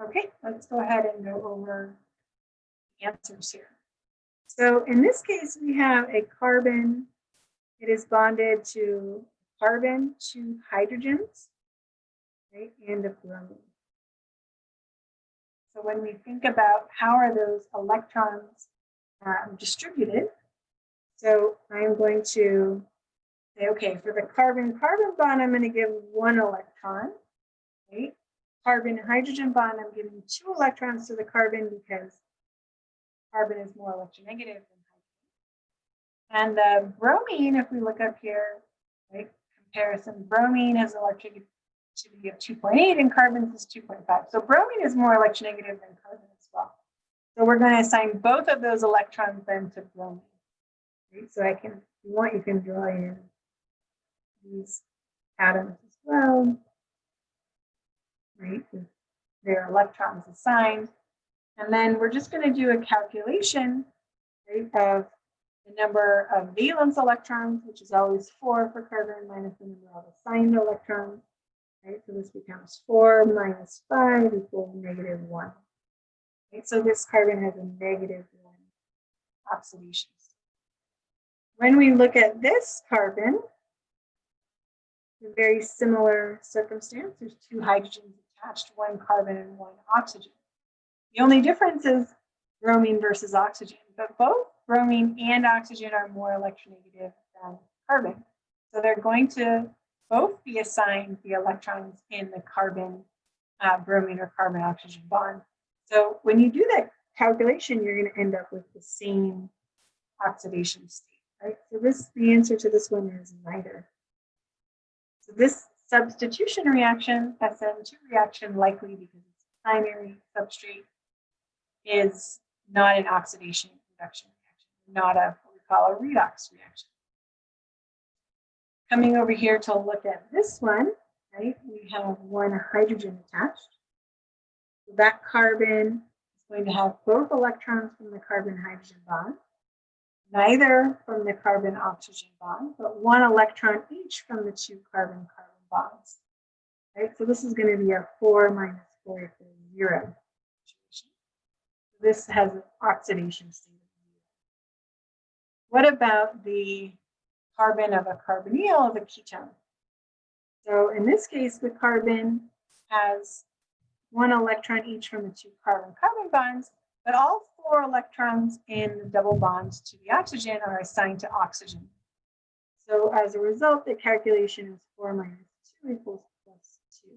Okay, let's go ahead and go over the answers here. So in this case, we have a carbon. It is bonded to carbon, 2 hydrogens, right, and a bromine. So when we think about how are those electrons distributed, so I'm going to say, okay, for the carbon-carbon bond, I'm going to give 1 electron, right? Carbon-hydrogen bond, I'm giving 2 electrons to the carbon because carbon is more electronegative than hydrogen. And the bromine, if we look up here, right, comparison, bromine has an electronegativity of 2.8 and carbon is 2.5. So bromine is more electronegative than carbon as well. So we're going to assign both of those electrons then to bromine. Right? So if you want, you can draw in these atoms as well, right, with their electrons assigned. And then we're just going to do a calculation, right, of the number of valence electrons, which is always 4 for carbon, minus the number of assigned electrons. Right? So this becomes 4 minus 5 equals -1. Right? So this carbon has a -1 oxidation. When we look at this carbon, a very similar circumstance. There's 2 hydrogens attached, 1 carbon and 1 oxygen. The only difference is bromine versus oxygen, but both bromine and oxygen are more electronegative than carbon. So they're going to both be assigned the electrons in the carbon, bromine or carbon oxygen bond. So when you do that calculation, you're going to end up with the same oxidation state. Right? So the answer to this one is neither. So this substitution reaction, SN2 reaction, likely because it's a primary substrate, is not an oxidation reduction reaction, not what we call a redox reaction. Coming over here to look at this one, right? We have 1 hydrogen attached. So that carbon is going to have both electrons from the carbon-hydrogen bond, neither from the carbon-oxygen bond, but 1 electron each from the 2 carbon-carbon bonds. Right? So this is going to be a 4 minus 4 equals 0 situation. This has an oxidation state of 0. What about the carbon of a carbonyl of a ketone? So in this case, the carbon has one electron each from the two carbon-carbon bonds, but all 4 electrons in the double bond to the oxygen are assigned to oxygen. So as a result, the calculation is 4 minus 2 equals plus 2.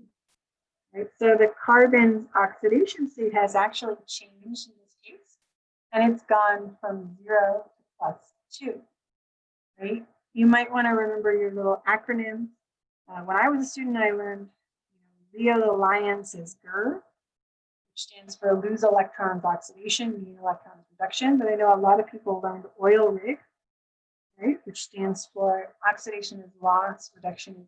Right? So the carbon's oxidation state has actually changed in this case, and it's gone from 0 to plus 2. Right? You might want to remember your little acronym. When I was a student, I learned Leo the lion says GER, which stands for lose electrons oxidation, gain electrons reduction. But I know a lot of people learned oil rig, right, which stands for oxidation is loss, reduction is gain.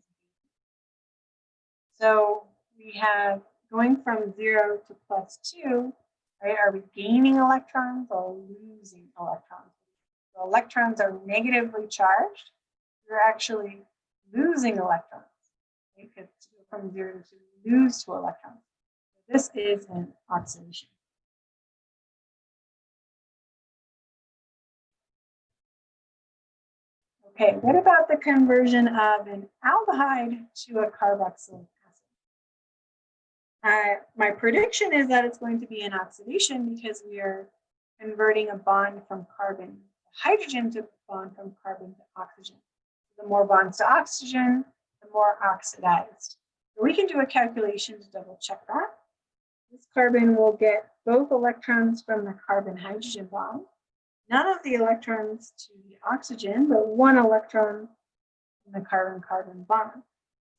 So we have going from 0 to plus 2, right? Are we gaining electrons or losing electrons? So electrons are negatively charged. You're actually losing electrons, right? Because to go from 0 to lose 2 electrons. So this is an oxidation. Okay, what about the conversion of an aldehyde to a carboxylic acid? My prediction is that it's going to be an oxidation because we are converting a bond from carbon to hydrogen to bond from carbon to oxygen. The more bonds to oxygen, the more oxidized. So we can do a calculation to double check that. This carbon will get both electrons from the carbon-hydrogen bond, none of the electrons to the oxygen, but 1 electron from the carbon-carbon bond.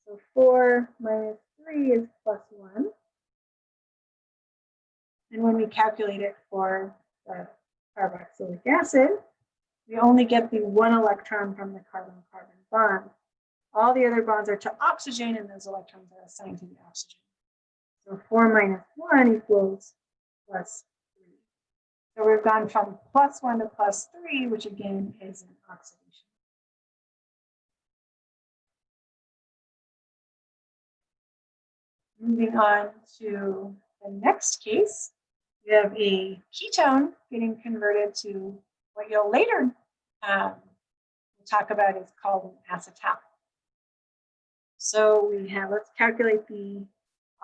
So 4 minus 3 is plus 1. And when we calculate it for the carboxylic acid, we only get the 1 electron from the carbon-carbon bond. All the other bonds are to oxygen, and those electrons are assigned to the oxygen. So 4 minus 1 equals plus 3. So we've gone from plus 1 to plus 3, which again is an oxidation. Moving on to the next case, we have a ketone getting converted to what you'll later talk about is called an acetal. So we have, let's calculate the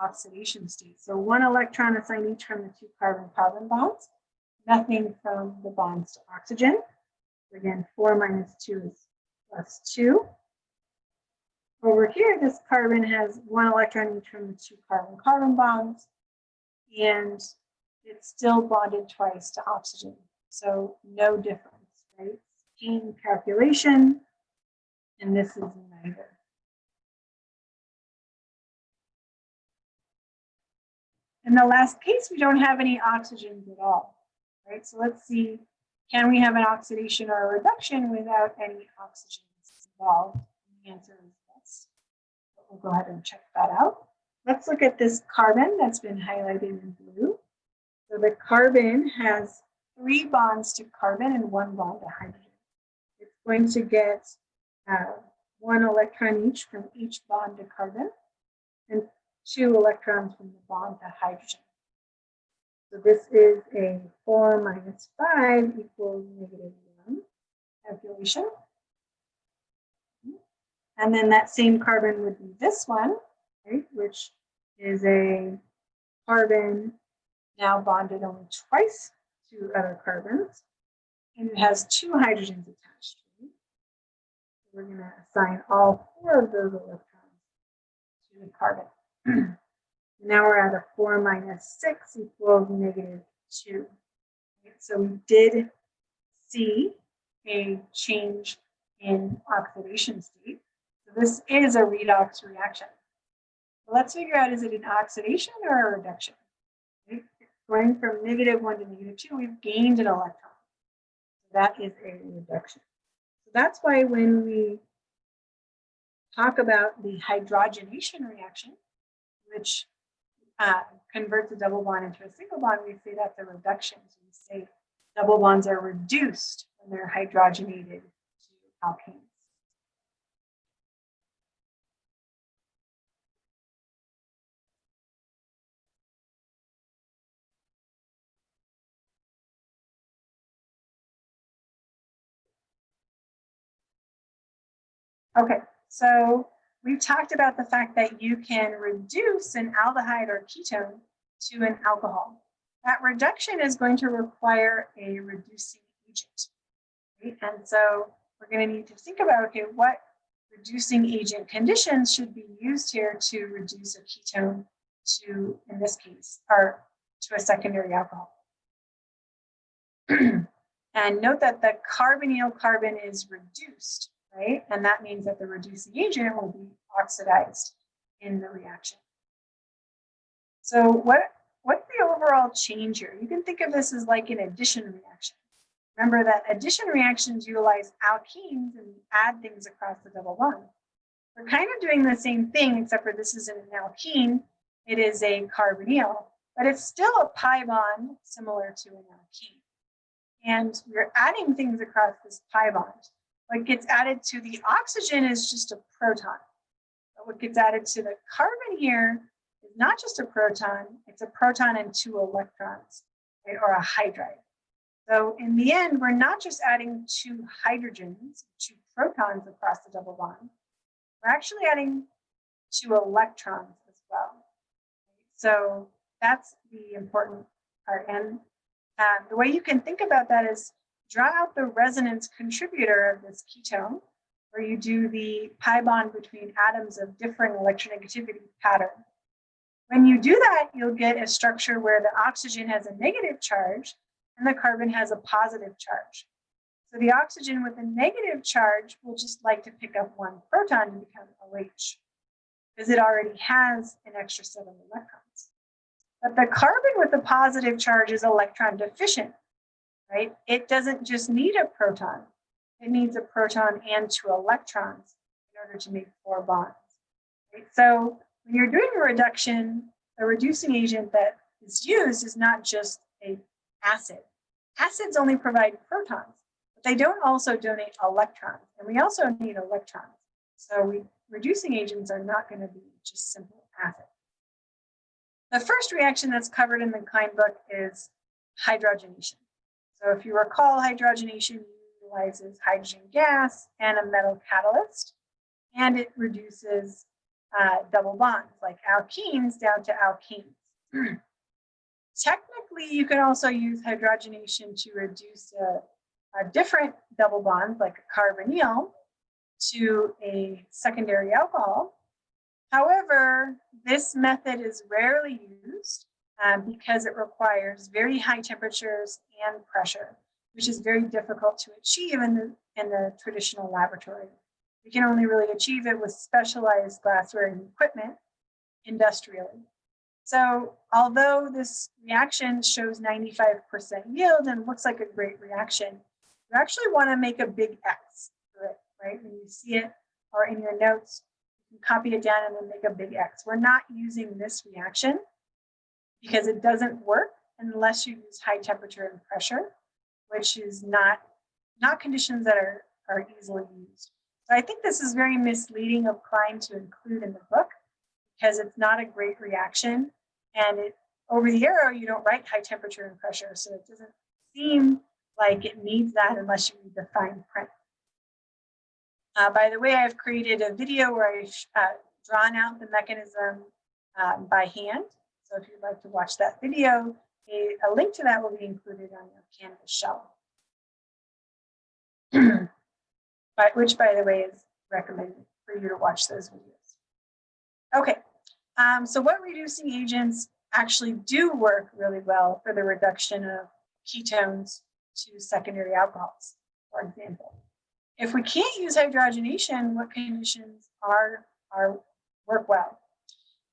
oxidation state. So 1 electron assigned each from the 2 carbon-carbon bonds, nothing from the bonds to oxygen. So again, 4 minus 2 is plus 2. Over here, this carbon has 1 electron each from the 2 carbon-carbon bonds, and it's still bonded twice to oxygen. So no difference, right? Same calculation, and this is neither. In the last case, we don't have any oxygens at all, right? So let's see, can we have an oxidation or a reduction without any oxygens involved? The answer is yes. But we'll go ahead and check that out. Let's look at this carbon that's been highlighted in blue. So the carbon has 3 bonds to carbon and 1 bond to hydrogen. It's going to get 1 electron each from each bond to carbon and 2 electrons from the bond to hydrogen. So this is a 4 minus 5 equals negative 1 calculation. And then that same carbon would be this one, right, which is a carbon now bonded only twice to other carbons, and it has 2 hydrogens attached to it. So we're going to assign all 4 of those electrons to the carbon. Now we're at a 4 minus 6 equals negative 2. Right? So we did see a change in oxidation state. So this is a redox reaction. So let's figure out, is it an oxidation or a reduction? Right? Going from negative 1 to negative 2, we've gained an electron. So that is a reduction. So that's why when we talk about the hydrogenation reaction, which converts a double bond into a single bond, we say that's a reduction. So we say double bonds are reduced when they're hydrogenated to alkanes. Okay, so we've talked about the fact that you can reduce an aldehyde or ketone to an alcohol. That reduction is going to require a reducing agent, right? And so we're going to need to think about, okay, what reducing agent conditions should be used here to reduce a ketone to, in this case, or to a secondary alcohol. And note that the carbonyl carbon is reduced, right? And that means that the reducing agent will be oxidized in the reaction. So what's the overall change here? You can think of this as like an addition reaction. Remember that addition reactions utilize alkenes and add things across the double bond. We're kind of doing the same thing, except for this isn't an alkene, it is a carbonyl, but it's still a pi bond similar to an alkene. And we're adding things across this pi bond. What gets added to the oxygen is just a proton. But what gets added to the carbon here is not just a proton, it's a proton and 2 electrons, right, or a hydride. So in the end, we're not just adding 2 hydrogens, 2 protons across the double bond. We're actually adding 2 electrons as well. So that's the important part. And the way you can think about that is draw out the resonance contributor of this ketone, where you do the pi bond between atoms of differing electronegativity pattern. When you do that, you'll get a structure where the oxygen has a negative charge and the carbon has a positive charge. So the oxygen with a negative charge will just like to pick up 1 proton to become OH, because it already has an extra 7 electrons. But the carbon with the positive charge is electron deficient, right? It doesn't just need a proton. It needs a proton and 2 electrons in order to make 4 bonds, right? So when you're doing a reduction, the reducing agent that is used is not just an acid. Acids only provide protons, but they don't also donate electrons, and we also need electrons. So reducing agents are not going to be just simple acids. The first reaction that's covered in the Klein book is hydrogenation. So if you recall, hydrogenation utilizes hydrogen gas and a metal catalyst, and it reduces double bonds like alkenes down to alkenes. Technically, you can also use hydrogenation to reduce a different double bond like a carbonyl to a secondary alcohol. However, this method is rarely used because it requires very high temperatures and pressure, which is very difficult to achieve in the traditional laboratory. We can only really achieve it with specialized glassware and equipment industrially. So although this reaction shows 95% yield and looks like a great reaction, you actually want to make a big X for it, right? When you see it or in your notes, copy it down and then make a big X. We're not using this reaction because it doesn't work unless you use high temperature and pressure, which is not conditions that are easily used. So I think this is very misleading of Klein to include in the book because it's not a great reaction. And over the arrow, you don't write high temperature and pressure. So it doesn't seem like it needs that unless you read the fine print. By the way, I've created a video where I've drawn out the mechanism by hand. So if you'd like to watch that video, a link to that will be included on your Canvas shell. Which, by the way, is recommended for you to watch those videos. Okay, so what reducing agents actually do work really well for the reduction of ketones to secondary alcohols, for example? If we can't use hydrogenation, what conditions work well?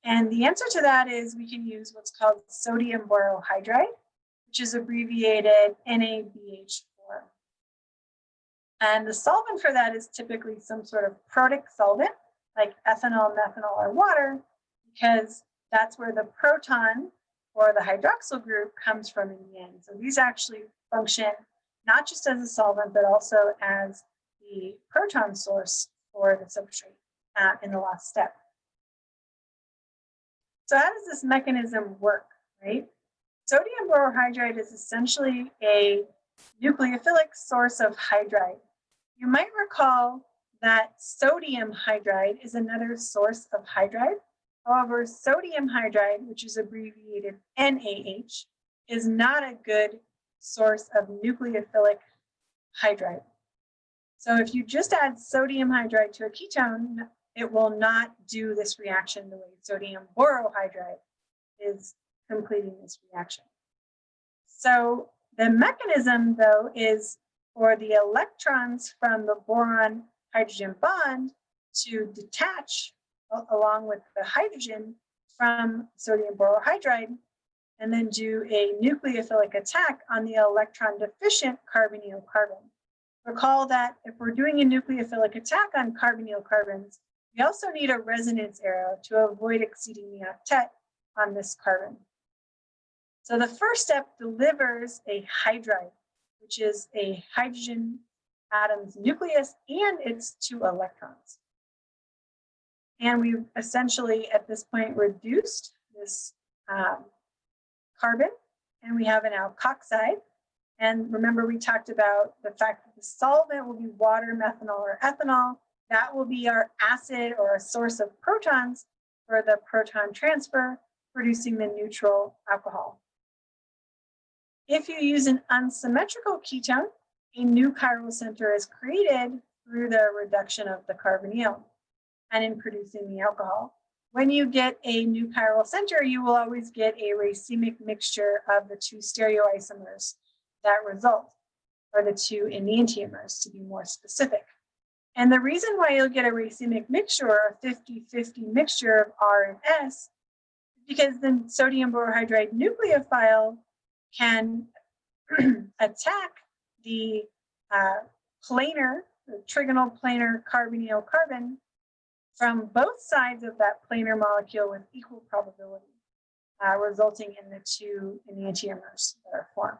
And the answer to that is we can use what's called sodium borohydride, which is abbreviated NaBH4. And the solvent for that is typically some sort of protic solvent, like ethanol, methanol, or water, because that's where the proton or the hydroxyl group comes from in the end. So these actually function not just as a solvent, but also as the proton source for the substrate in the last step. So how does this mechanism work, right? Sodium borohydride is essentially a nucleophilic source of hydride. You might recall that sodium hydride is another source of hydride. However, sodium hydride, which is abbreviated NaH, is not a good source of nucleophilic hydride. So if you just add sodium hydride to a ketone, it will not do this reaction the way sodium borohydride is completing this reaction. So the mechanism, though, is for the electrons from the boron hydrogen bond to detach along with the hydrogen from sodium borohydride and then do a nucleophilic attack on the electron deficient carbonyl carbon. Recall that if we're doing a nucleophilic attack on carbonyl carbons, we also need a resonance arrow to avoid exceeding the octet on this carbon. So the first step delivers a hydride, which is a hydrogen atom's nucleus and its 2 electrons. And we've essentially, at this point, reduced this carbon, and we have an alkoxide. And remember, we talked about the fact that the solvent will be water, methanol, or ethanol. That will be our acid or a source of protons for the proton transfer, producing the neutral alcohol. If you use an unsymmetrical ketone, a new chiral center is created through the reduction of the carbonyl and in producing the alcohol. When you get a new chiral center, you will always get a racemic mixture of the 2 stereoisomers that result, or the 2 enantiomers to be more specific. And the reason why you'll get a racemic mixture, or a 50-50 mixture of R and S, because the sodium borohydride nucleophile can attack the planar, the trigonal planar carbonyl carbon from both sides of that planar molecule with equal probability, resulting in the 2 enantiomers that are formed.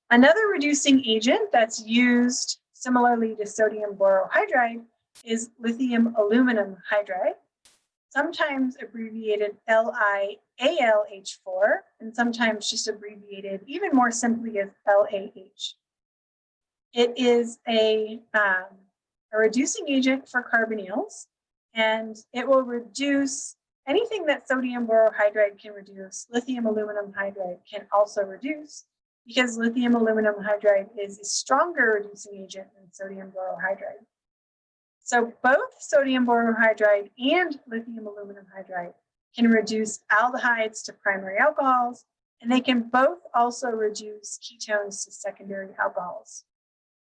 Another reducing agent that's used similarly to sodium borohydride is lithium aluminum hydride, sometimes abbreviated LiAlH4, and sometimes just abbreviated even more simply as LAH. It is a reducing agent for carbonyls, and it will reduce anything that sodium borohydride can reduce. Lithium aluminum hydride can also reduce, because lithium aluminum hydride is a stronger reducing agent than sodium borohydride. So both sodium borohydride and lithium aluminum hydride can reduce aldehydes to primary alcohols, and they can both also reduce ketones to secondary alcohols.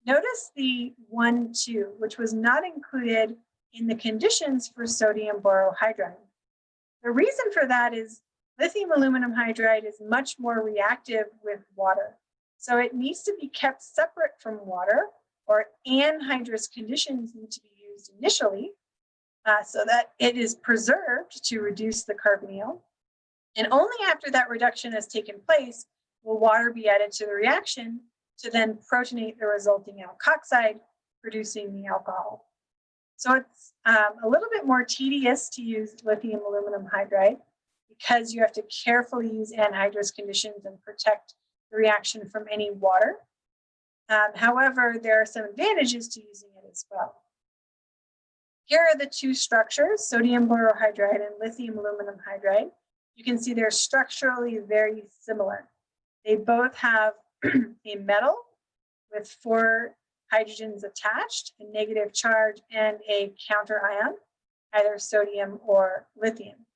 Notice the 1,2, which was not included in the conditions for sodium borohydride. The reason for that is lithium aluminum hydride is much more reactive with water. So it needs to be kept separate from water, or anhydrous conditions need to be used initially so that it is preserved to reduce the carbonyl. And only after that reduction has taken place will water be added to the reaction to then protonate the resulting alkoxide, producing the alcohol. So it's a little bit more tedious to use lithium aluminum hydride because you have to carefully use anhydrous conditions and protect the reaction from any water. However, there are some advantages to using it as well. Here are the 2 structures, sodium borohydride and lithium aluminum hydride. You can see they're structurally very similar. They both have a metal with 4 hydrogens attached, a negative charge, and a counter ion, either sodium or lithium.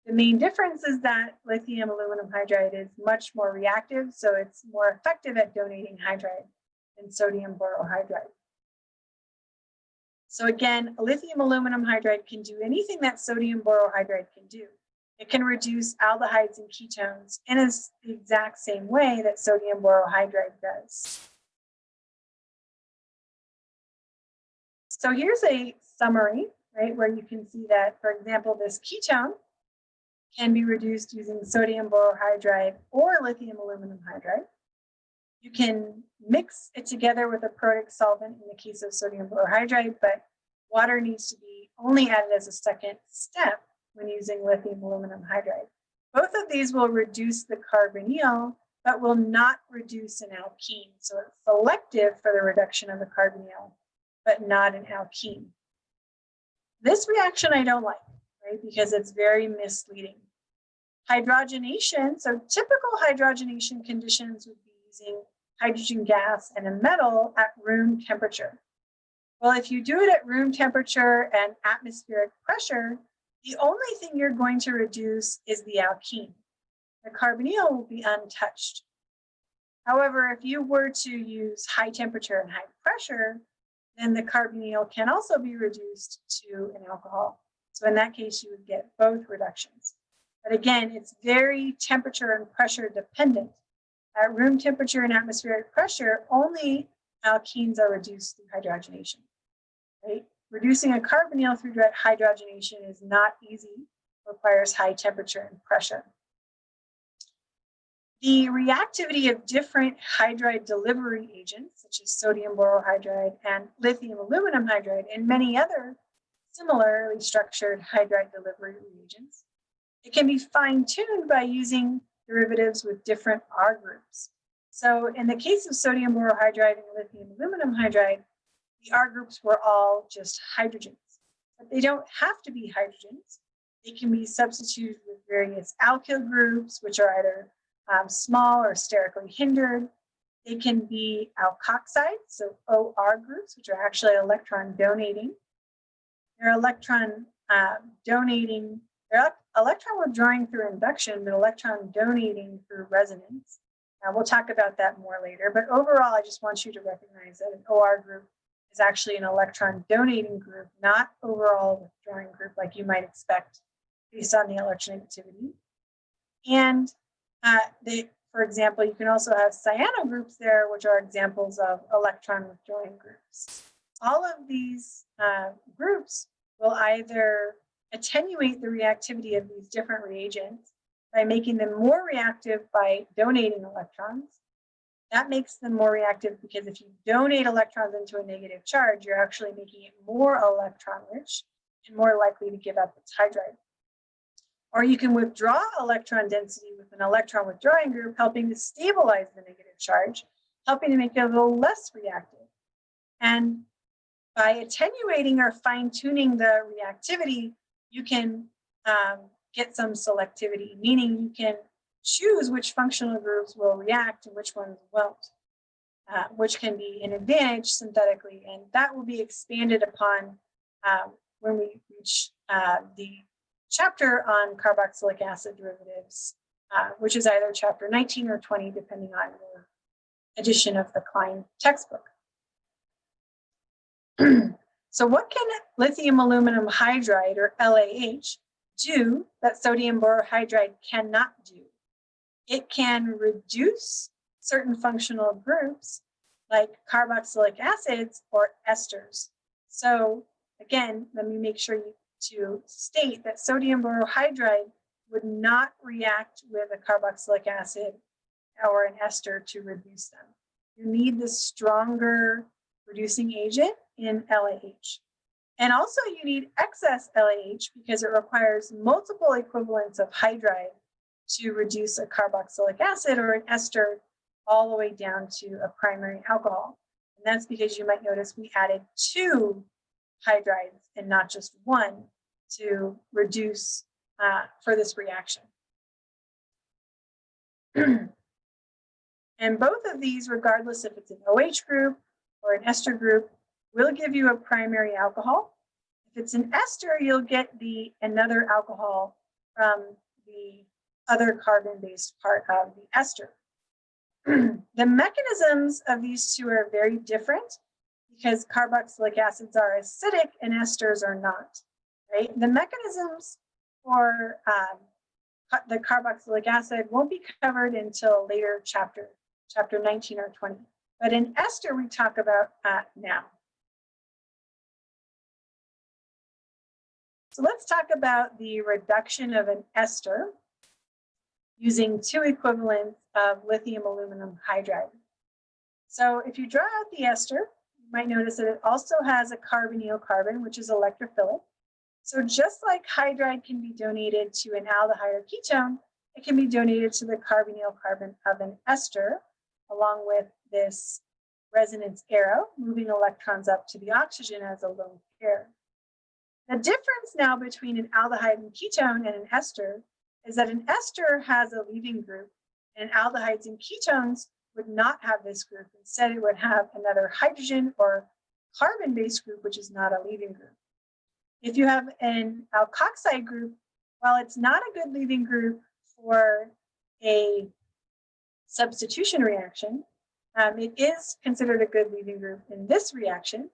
The main difference is that lithium aluminum hydride is much more reactive, so it's more effective at donating hydride than sodium borohydride. So again, lithium aluminum hydride can do anything that sodium borohydride can do. It can reduce aldehydes and ketones in the exact same way that sodium borohydride does. So here's a summary, right, where you can see that, for example, this ketone can be reduced using sodium borohydride or lithium aluminum hydride. You can mix it together with a protic solvent in the case of sodium borohydride, but water needs to be only added as a second step when using lithium aluminum hydride. Both of these will reduce the carbonyl, but will not reduce an alkene. So it's selective for the reduction of the carbonyl, but not an alkene. This reaction I don't like, right? Because it's very misleading. Hydrogenation, so typical hydrogenation conditions would be using hydrogen gas and a metal at room temperature. Well, if you do it at room temperature and atmospheric pressure, the only thing you're going to reduce is the alkene. The carbonyl will be untouched. However, if you were to use high temperature and high pressure, then the carbonyl can also be reduced to an alcohol. So in that case, you would get both reductions. But again, it's very temperature and pressure dependent. At room temperature and atmospheric pressure, only alkenes are reduced through hydrogenation. Right? Reducing a carbonyl through hydrogenation is not easy, requires high temperature and pressure. The reactivity of different hydride delivery agents, such as sodium borohydride and lithium aluminum hydride, and many other similarly structured hydride delivery reagents, it can be fine-tuned by using derivatives with different R groups. So in the case of sodium borohydride and lithium aluminum hydride, the R groups were all just hydrogens. But they don't have to be hydrogens. They can be substituted with various alkyl groups, which are either small or sterically hindered. They can be alkoxides, so OR groups, which are actually electron donating. They're electron donating, they're electron withdrawing through induction, but electron donating through resonance. We'll talk about that more later, but overall, I just want you to recognize that an OR group is actually an electron donating group, not overall withdrawing group like you might expect based on the electronegativity. And for example, you can also have cyano groups there, which are examples of electron withdrawing groups. All of these groups will either attenuate the reactivity of these different reagents by making them more reactive by donating electrons. That makes them more reactive because if you donate electrons into a negative charge, you're actually making it more electron rich and more likely to give up its hydride. Or you can withdraw electron density with an electron withdrawing group, helping to stabilize the negative charge, helping to make it a little less reactive. And by attenuating or fine-tuning the reactivity, you can get some selectivity, meaning you can choose which functional groups will react and which ones won't, which can be an advantage synthetically. And that will be expanded upon when we reach the chapter on carboxylic acid derivatives, which is either chapter 19 or 20, depending on your edition of the Klein textbook. So what can lithium aluminum hydride, or LAH, do that sodium borohydride cannot do? It can reduce certain functional groups like carboxylic acids or esters. So again, let me make sure to state that sodium borohydride would not react with a carboxylic acid or an ester to reduce them. You need the stronger reducing agent in LAH. And also you need excess LAH because it requires multiple equivalents of hydride to reduce a carboxylic acid or an ester all the way down to a primary alcohol. And that's because you might notice we added 2 hydrides and not just 1 to reduce for this reaction. And both of these, regardless if it's an OH group or an ester group, will give you a primary alcohol. If it's an ester, you'll get another alcohol from the other carbon-based part of the ester. The mechanisms of these two are very different because carboxylic acids are acidic and esters are not, right? The mechanisms for the carboxylic acid won't be covered until later chapter 19 or 20. But in ester, we talk about now. So let's talk about the reduction of an ester using 2 equivalents of lithium aluminum hydride. So if you draw out the ester, you might notice that it also has a carbonyl carbon, which is electrophilic. So just like hydride can be donated to an aldehyde or ketone, it can be donated to the carbonyl carbon of an ester, along with this resonance arrow, moving electrons up to the oxygen as a lone pair. The difference now between an aldehyde and ketone and an ester is that an ester has a leaving group, and aldehydes and ketones would not have this group. Instead, it would have another hydrogen or carbon-based group, which is not a leaving group. If you have an alkoxide group, while it's not a good leaving group for a substitution reaction, it is considered a good leaving group in this reaction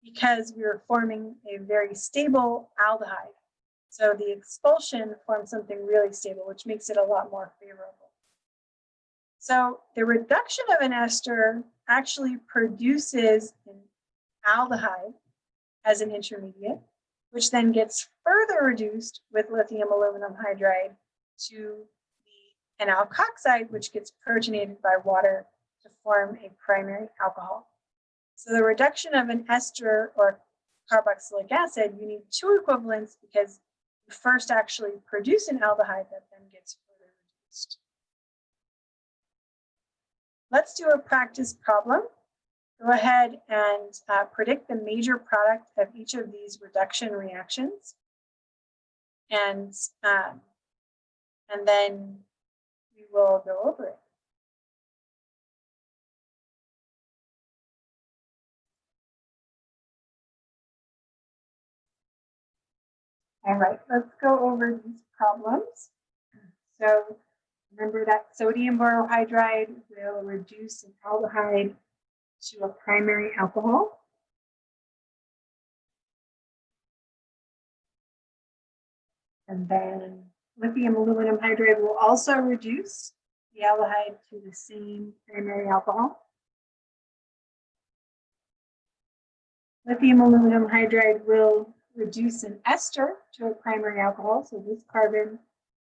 because we're forming a very stable aldehyde. So the expulsion forms something really stable, which makes it a lot more favorable. So the reduction of an ester actually produces an aldehyde as an intermediate, which then gets further reduced with lithium aluminum hydride to an alkoxide, which gets protonated by water to form a primary alcohol. So the reduction of an ester or carboxylic acid, you need two equivalents because you first actually produce an aldehyde that then gets further reduced. Let's do a practice problem. Go ahead and predict the major product of each of these reduction reactions. And then we will go over it. All right, let's go over these problems. So remember that sodium borohydride will reduce an aldehyde to a primary alcohol. And then lithium aluminum hydride will also reduce the aldehyde to the same primary alcohol. Lithium aluminum hydride will reduce an ester to a primary alcohol. So this carbon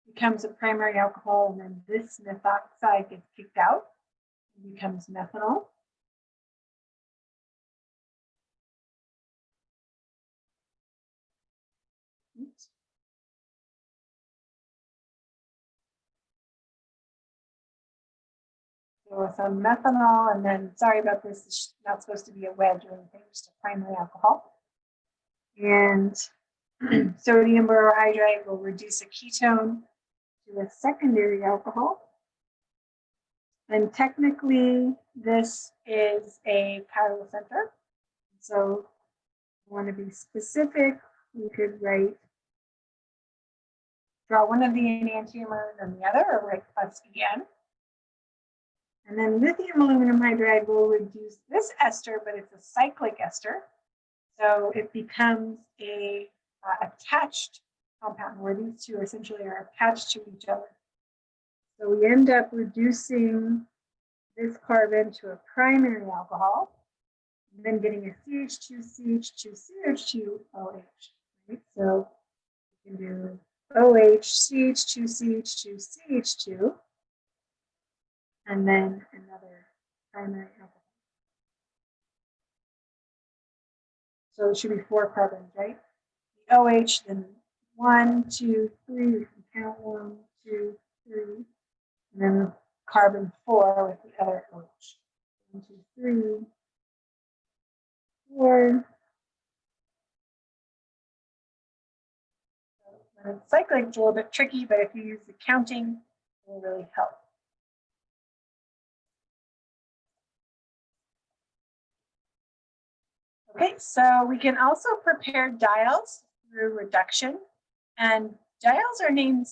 becomes a primary alcohol, and then this methoxide gets kicked out and becomes methanol. Oops. So some methanol, and then, sorry about this, it's not supposed to be a wedge or anything, just a primary alcohol. And sodium borohydride will reduce a ketone to a secondary alcohol. And technically, this is a chiral center. So if we want to be specific, we could draw one of the enantiomers and the other, or write +En. And then lithium aluminum hydride will reduce this ester, but it's a cyclic ester. So it becomes a attached compound where these two essentially are attached to each other. So we end up reducing this carbon to a primary alcohol, and then getting a CH2, CH2, CH2, OH. Right? So we can do OH, CH2, CH2, CH2, and then another primary alcohol. So it should be 4 carbons, right? The OH, then 1, 2, 3, we can count 1, 2, 3, and then carbon 4 with the other OH. 1, 2, 3, 4. So when it's cyclic, it's a little bit tricky, but if you use the counting, it will really help. Okay, so we can also prepare diols through reduction, and diols are named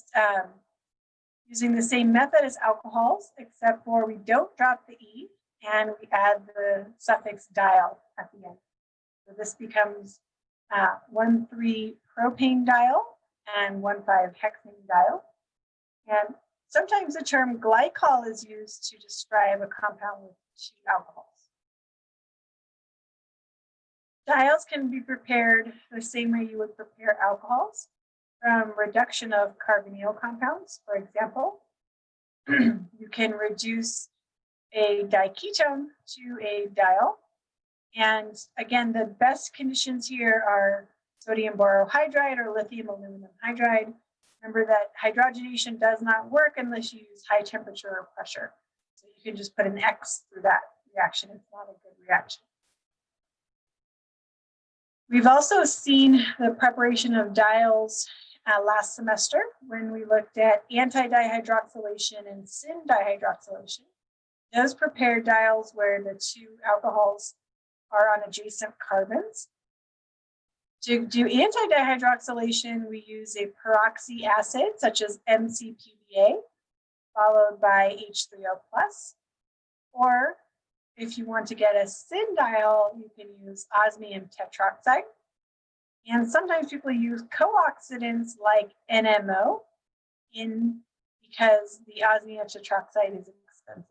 using the same method as alcohols, except for we don't drop the E and we add the suffix diol at the end. So this becomes 1,3-propane diol and 1,5-hexane diol. And sometimes the term glycol is used to describe a compound with 2 alcohols. Diols can be prepared the same way you would prepare alcohols, from reduction of carbonyl compounds. For example, you can reduce a diketone to a diol. And again, the best conditions here are sodium borohydride or lithium aluminum hydride. Remember that hydrogenation does not work unless you use high temperature or pressure. So you can just put an X through that. reaction. It's not a good reaction. We've also seen the preparation of diols last semester when we looked at anti-dihydroxylation and syn dihydroxylation. Those prepare diols where the two alcohols are on adjacent carbons. To do anti-dihydroxylation, we use a peroxy acid such as MCPBA, followed by H3O+. Or if you want to get a syn diol, you can use osmium tetroxide. And sometimes people use co-oxidants like NMO because the osmium tetroxide is expensive.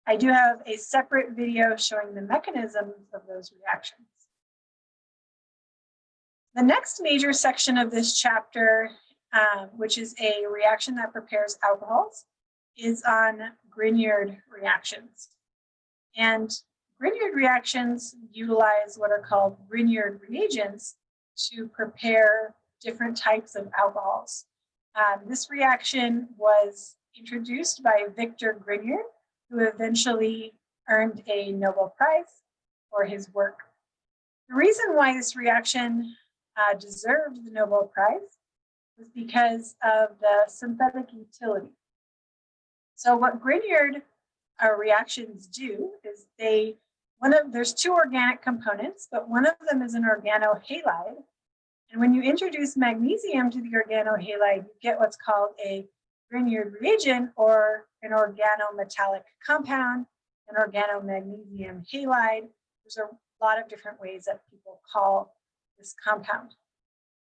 I do have a separate video showing the mechanisms of those reactions. The next major section of this chapter, which is a reaction that prepares alcohols, is on Grignard reactions. And Grignard reactions utilize what are called Grignard reagents to prepare different types of alcohols. This reaction was introduced by Victor Grignard, who eventually earned a Nobel Prize for his work. The reason why this reaction deserved the Nobel Prize was because of the synthetic utility. So what Grignard reactions do is there's two organic components, but one of them is an organohalide. And when you introduce magnesium to the organohalide, you get what's called a Grignard reagent or an organometallic compound, an organomagnesium halide. There's a lot of different ways that people call this compound.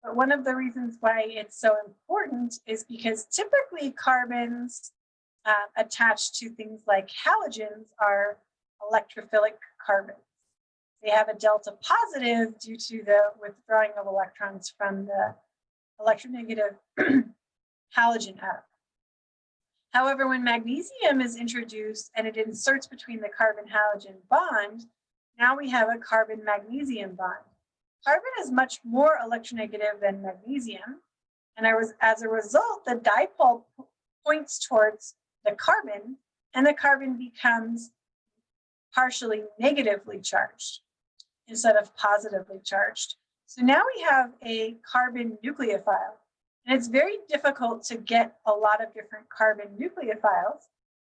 But one of the reasons why it's so important is because typically carbons attached to things like halogens are electrophilic carbons. They have a delta positive due to the withdrawing of electrons from the electronegative halogen atom. However, when magnesium is introduced and it inserts between the carbon-halogen bond, now we have a carbon-magnesium bond. Carbon is much more electronegative than magnesium, and as a result, the dipole points towards the carbon, and the carbon becomes partially negatively charged instead of positively charged. So now we have a carbon nucleophile, and it's very difficult to get a lot of different carbon nucleophiles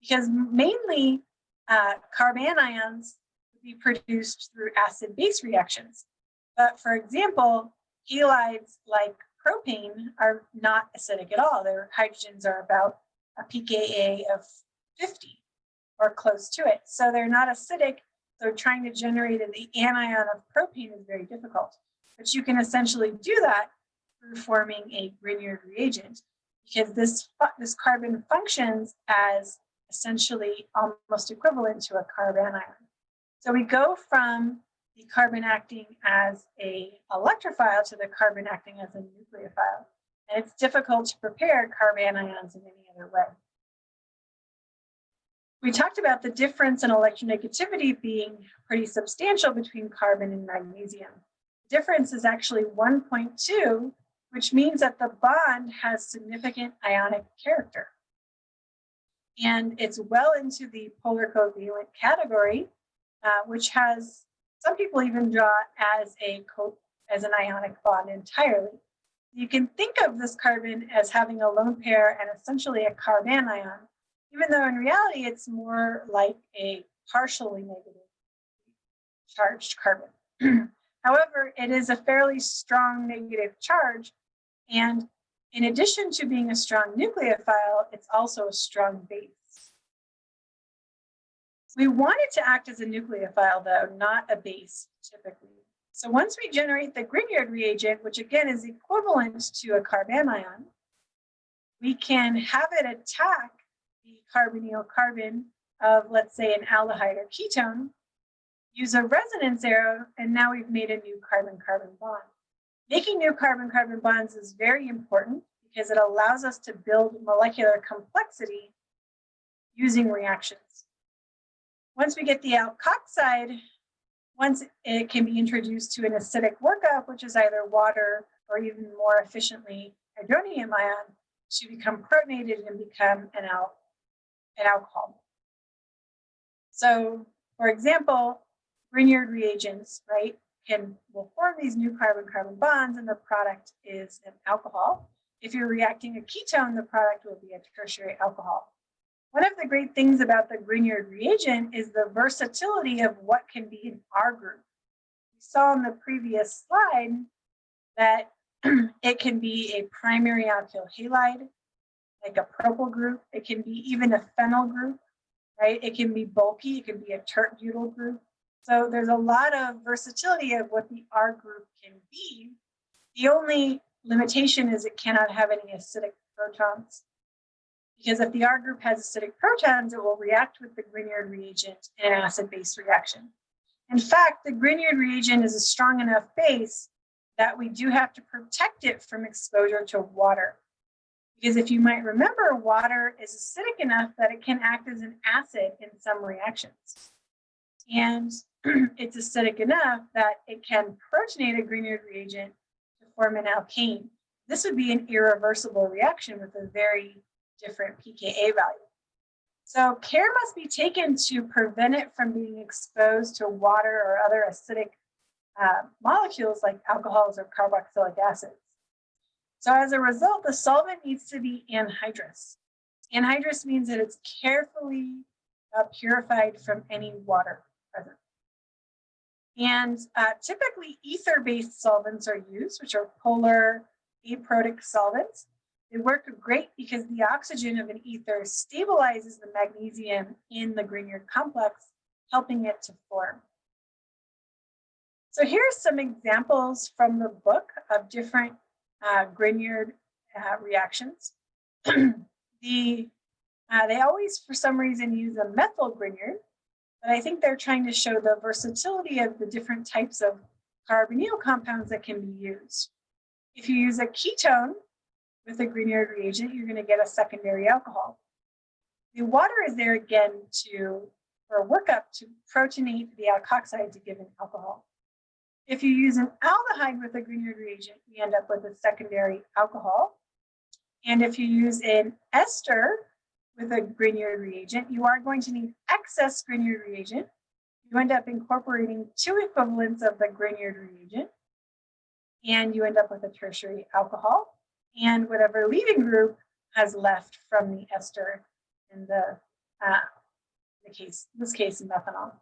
because mainly carbanions would be produced through acid-base reactions. But for example, halides like propane are not acidic at all. Their hydrogens are about a pKa of 50 or close to it. So they're not acidic. So trying to generate an anion of propane is very difficult. But you can essentially do that through forming a Grignard reagent because this carbon functions as essentially almost equivalent to a carbanion. So we go from the carbon acting as an electrophile to the carbon acting as a nucleophile. And it's difficult to prepare carbanions in any other way. We talked about the difference in electronegativity being pretty substantial between carbon and magnesium. The difference is actually 1.2, which means that the bond has significant ionic character. And it's well into the polar covalent category, which has some people even draw as an ionic bond entirely. You can think of this carbon as having a lone pair and essentially a carbanion, even though in reality it's more like a partially negative charged carbon. However, it is a fairly strong negative charge, and in addition to being a strong nucleophile, it's also a strong base. We want it to act as a nucleophile, though, not a base, typically. So once we generate the Grignard reagent, which again is equivalent to a carbanion, we can have it attack the carbonyl carbon of, let's say, an aldehyde or ketone, use a resonance arrow, and now we've made a new carbon-carbon bond. Making new carbon-carbon bonds is very important because it allows us to build molecular complexity using reactions. Once we get the alkoxide, once it can be introduced to an acidic workup, which is either water or even more efficiently hydronium ion, to become protonated and become an alcohol. So, for example, Grignard reagents, right, will form these new carbon-carbon bonds, and the product is an alcohol. If you're reacting a ketone, the product will be a tertiary alcohol. One of the great things about the Grignard reagent is the versatility of what can be in our group. We saw in the previous slide that it can be a primary alkyl halide, like a propyl group. It can be even a phenyl group, right? It can be bulky. It can be a tert butyl group. So there's a lot of versatility of what the R group can be. The only limitation is it cannot have any acidic protons. Because if the R group has acidic protons, it will react with the Grignard reagent in an acid-base reaction. In fact, the Grignard reagent is a strong enough base that we do have to protect it from exposure to water. Because if you might remember, water is acidic enough that it can act as an acid in some reactions. And it's acidic enough that it can protonate a Grignard reagent to form an alkane. This would be an irreversible reaction with a very different pKa value. So care must be taken to prevent it from being exposed to water or other acidic molecules like alcohols or carboxylic acids. So as a result, the solvent needs to be anhydrous. Anhydrous means that it's carefully purified from any water present. And typically ether-based solvents are used, which are polar aprotic solvents. They work great because the oxygen of an ether stabilizes the magnesium in the Grignard complex, helping it to form. So here's some examples from the book of different Grignard reactions. They always, for some reason, use a methyl Grignard, but I think they're trying to show the versatility of the different types of carbonyl compounds that can be used. If you use a ketone with a Grignard reagent, you're going to get a secondary alcohol. The water is there again for a workup to protonate the alkoxide to give an alcohol. If you use an aldehyde with a Grignard reagent, you end up with a secondary alcohol. And if you use an ester with a Grignard reagent, you are going to need excess Grignard reagent. You end up incorporating 2 equivalents of the Grignard reagent, and you end up with a tertiary alcohol and whatever leaving group has left from the ester in this case, methanol.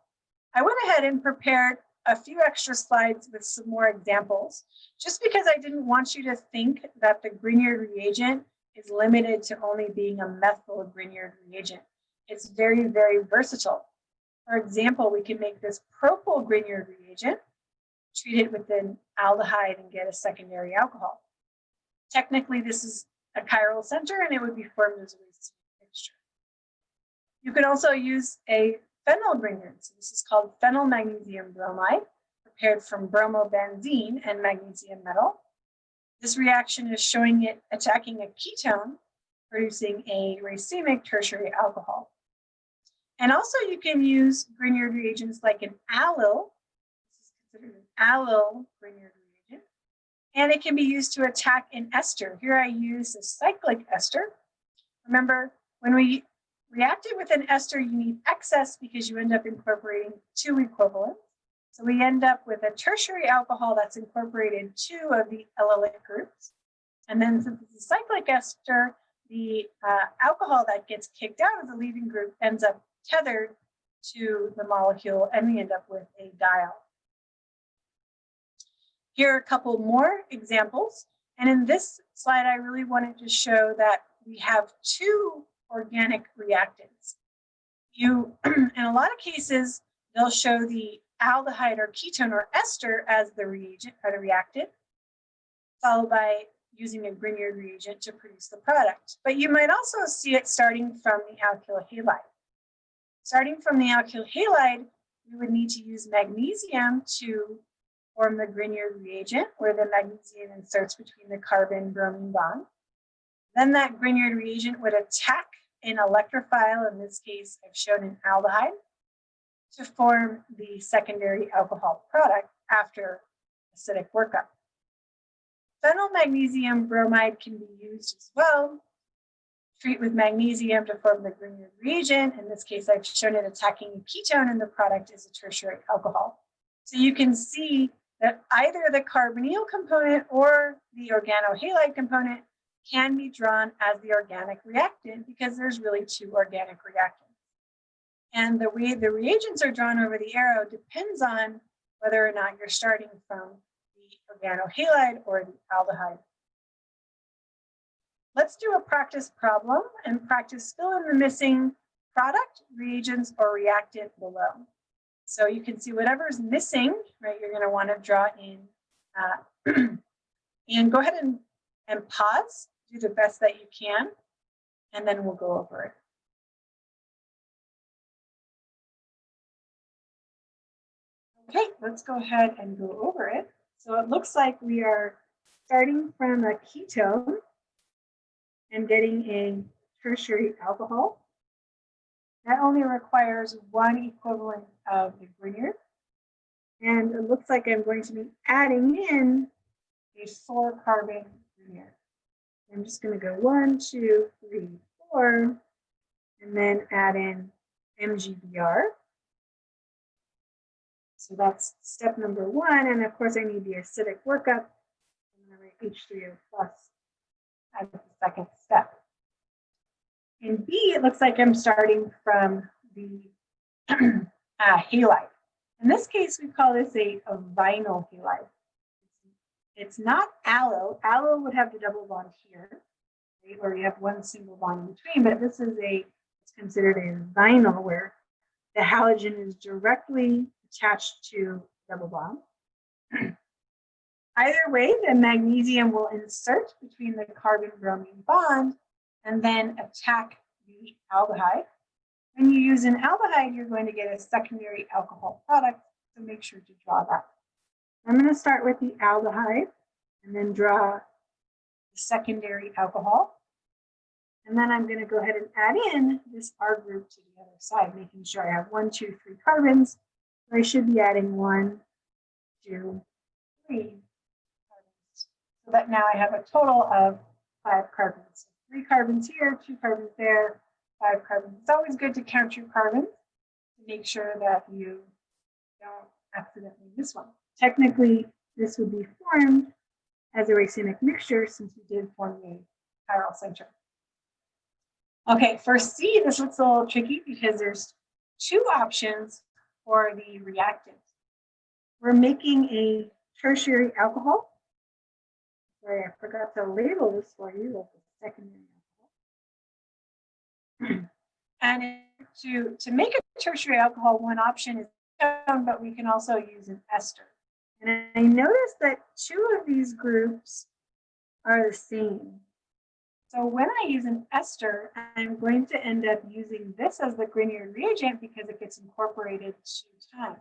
I went ahead and prepared a few extra slides with some more examples, just because I didn't want you to think that the Grignard reagent is limited to only being a methyl Grignard reagent. It's very, very versatile. For example, we can make this propyl Grignard reagent, treat it with an aldehyde and get a secondary alcohol. Technically, this is a chiral center and it would be formed as a racemic mixture. You could also use a phenyl Grignard. So this is called phenyl magnesium bromide, prepared from bromobenzene and magnesium metal. This reaction is showing it attacking a ketone, producing a racemic tertiary alcohol. And also you can use Grignard reagents like an allyl. This is considered an allyl Grignard reagent. And it can be used to attack an ester. Here I use a cyclic ester. Remember, when we react it with an ester, you need excess because you end up incorporating 2 equivalents. So we end up with a tertiary alcohol that's incorporated 2 of the allylic groups. And then since it's a cyclic ester, the alcohol that gets kicked out of the leaving group ends up tethered to the molecule, and we end up with a diol. Here are a couple more examples. And in this slide, I really wanted to show that we have 2 organic reactants. In a lot of cases, they'll show the aldehyde or ketone or ester as the reagent or the reactant, followed by using a Grignard reagent to produce the product. But you might also see it starting from the alkyl halide. Starting from the alkyl halide, we would need to use magnesium to form the Grignard reagent, where the magnesium inserts between the carbon-bromine bond. Then that Grignard reagent would attack an electrophile, in this case, I've shown an aldehyde, to form the secondary alcohol product after acidic workup. Phenyl magnesium bromide can be used as well treat with magnesium to form the Grignard reagent. In this case, I've shown it attacking a ketone, and the product is a tertiary alcohol. So you can see that either the carbonyl component or the organohalide component can be drawn as the organic reactant because there's really two organic reactants. And the way the reagents are drawn over the arrow depends on whether or not you're starting from the organohalide or the aldehyde. Let's do a practice problem and practice fill in the missing product, reagents, or reactant below. So you can see whatever's missing, right, you're going to want to draw in. And go ahead and pause, do the best that you can, and then we'll go over it. Okay, let's go ahead and go over it. So it looks like we are starting from a ketone and getting a tertiary alcohol. That only requires one equivalent of the Grignard. And it looks like I'm going to be adding in a 4-carbon Grignard. I'm just going to go 1, 2, 3, 4, and then add in MgBr. So that's step number 1. And of course, I need the acidic workup. I'm going to write H3O plus as the second step. In B, it looks like I'm starting from the halide. In this case, we call this a vinyl halide. It's not aloe. Aloe would have the double bond here, right, where you have one single bond in between, but this is it's considered a vinyl where the halogen is directly attached to double bond. Either way, the magnesium will insert between the carbon-bromine bond and then attack the aldehyde. When you use an aldehyde, you're going to get a secondary alcohol product, so make sure to draw that. I'm going to start with the aldehyde and then draw the secondary alcohol. And then I'm going to go ahead and add in this R group to the other side, making sure I have 1, 2, 3 carbons. So I should be adding 1, 2, 3 carbons. So that now I have a total of 5 carbons. So 3 carbons here, 2 carbons there, 5 carbons. It's always good to count your carbons to make sure that you don't accidentally miss one. Technically, this would be formed as a racemic mixture since we did form a chiral center. Okay, for C, this looks a little tricky because there's 2 options for the reactant. We're making a tertiary alcohol. Sorry, I forgot to label this for you as a secondary alcohol. And to make a tertiary alcohol, one option is ketone, but we can also use an ester. And I noticed that 2 of these groups are the same. So when I use an ester, I'm going to end up using this as the Grignard reagent because it gets incorporated 2 times.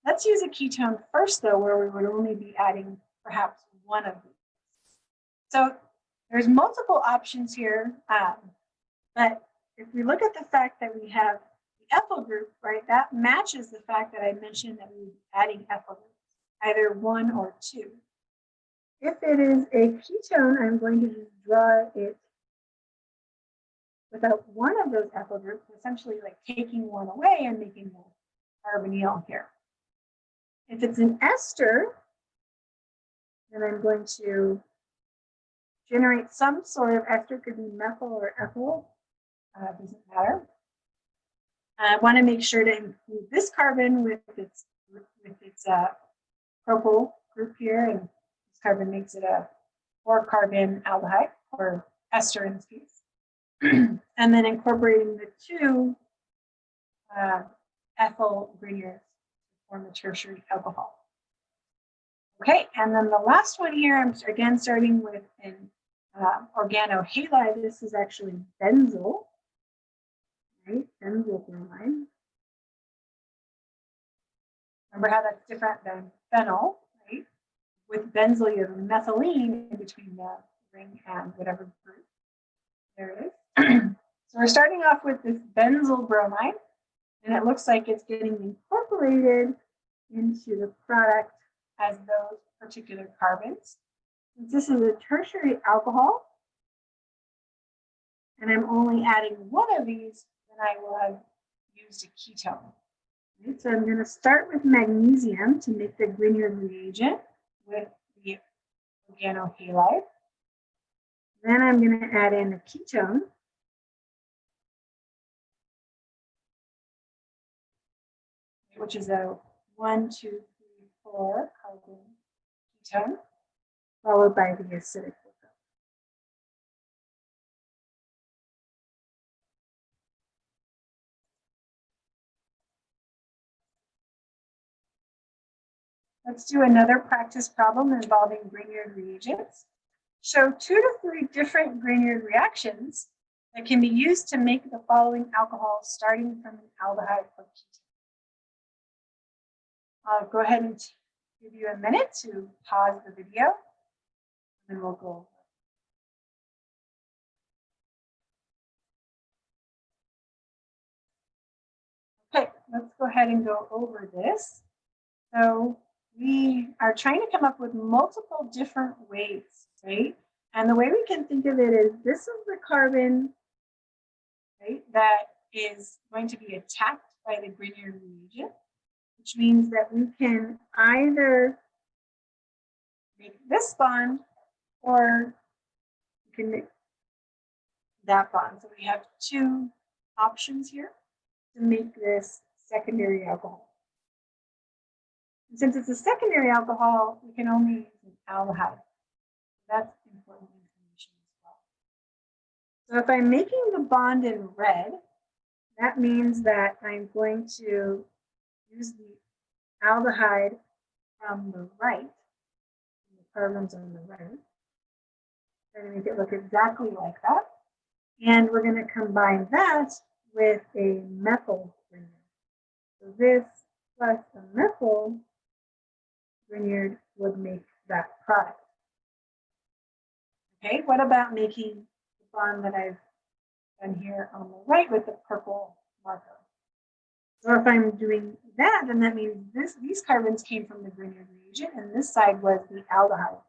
Let's use a ketone first, though, where we would only be adding perhaps 1 of these. So there's multiple options here, but if we look at the fact that we have the ethyl group, right, that matches the fact that I mentioned that we would be adding ethyl groups, either 1 or 2. If it is a ketone, I'm going to just draw it without 1 of those ethyl groups, essentially like taking 1 away and making a carbonyl here. If it's an ester, then I'm going to generate some sort of ester, could be methyl or ethyl, doesn't matter. I want to make sure to include this carbon with its propyl group here, and this carbon makes it a 4-carbon aldehyde, or ester in this case. And then incorporating the 2 ethyl Grignards to form the tertiary alcohol. Okay, and then the last one here, I'm again starting with an organohalide. This is actually benzyl, right? Benzyl bromide. Remember how that's different than phenol, right? With benzyl, you have methylene in between the ring and whatever group. There it is. So we're starting off with this benzyl bromide, and it looks like it's getting incorporated into the product as those particular carbons. Since this is a tertiary alcohol, and I'm only adding one of these, then I will have used a ketone. Right, so I'm going to start with magnesium to make the Grignard reagent with the organohalide. Then I'm going to add in a ketone. Which is a 1, 2, 3, 4 carbon ketone, followed by the acidic glucose. Let's do another practice problem involving Grignard reagents. Show 2 to 3 different Grignard reactions that can be used to make the following alcohols starting from an aldehyde or ketone. I'll go ahead and give you a minute to pause the video, and we'll go. Okay, let's go ahead and go over this. So we are trying to come up with multiple different ways, right? And the way we can think of it is this is the carbon, right, that is going to be attacked by the Grignard reagent, which means that we can either make this bond or we can make that bond. So we have 2 options here to make this secondary alcohol. And since it's a secondary alcohol, we can only use an aldehyde. That's important information as well. So if I'm making the bond in red, that means that I'm going to use the aldehyde from the right, the carbons on the right. We're going to make it look exactly like that. And we're going to combine that with a methyl Grignard. So this plus a methyl Grignard would make that product. Okay, what about making the bond that I've done here on the right with the purple marker? So if I'm doing that, then that means these carbons came from the Grignard reagent, and this side was the aldehyde.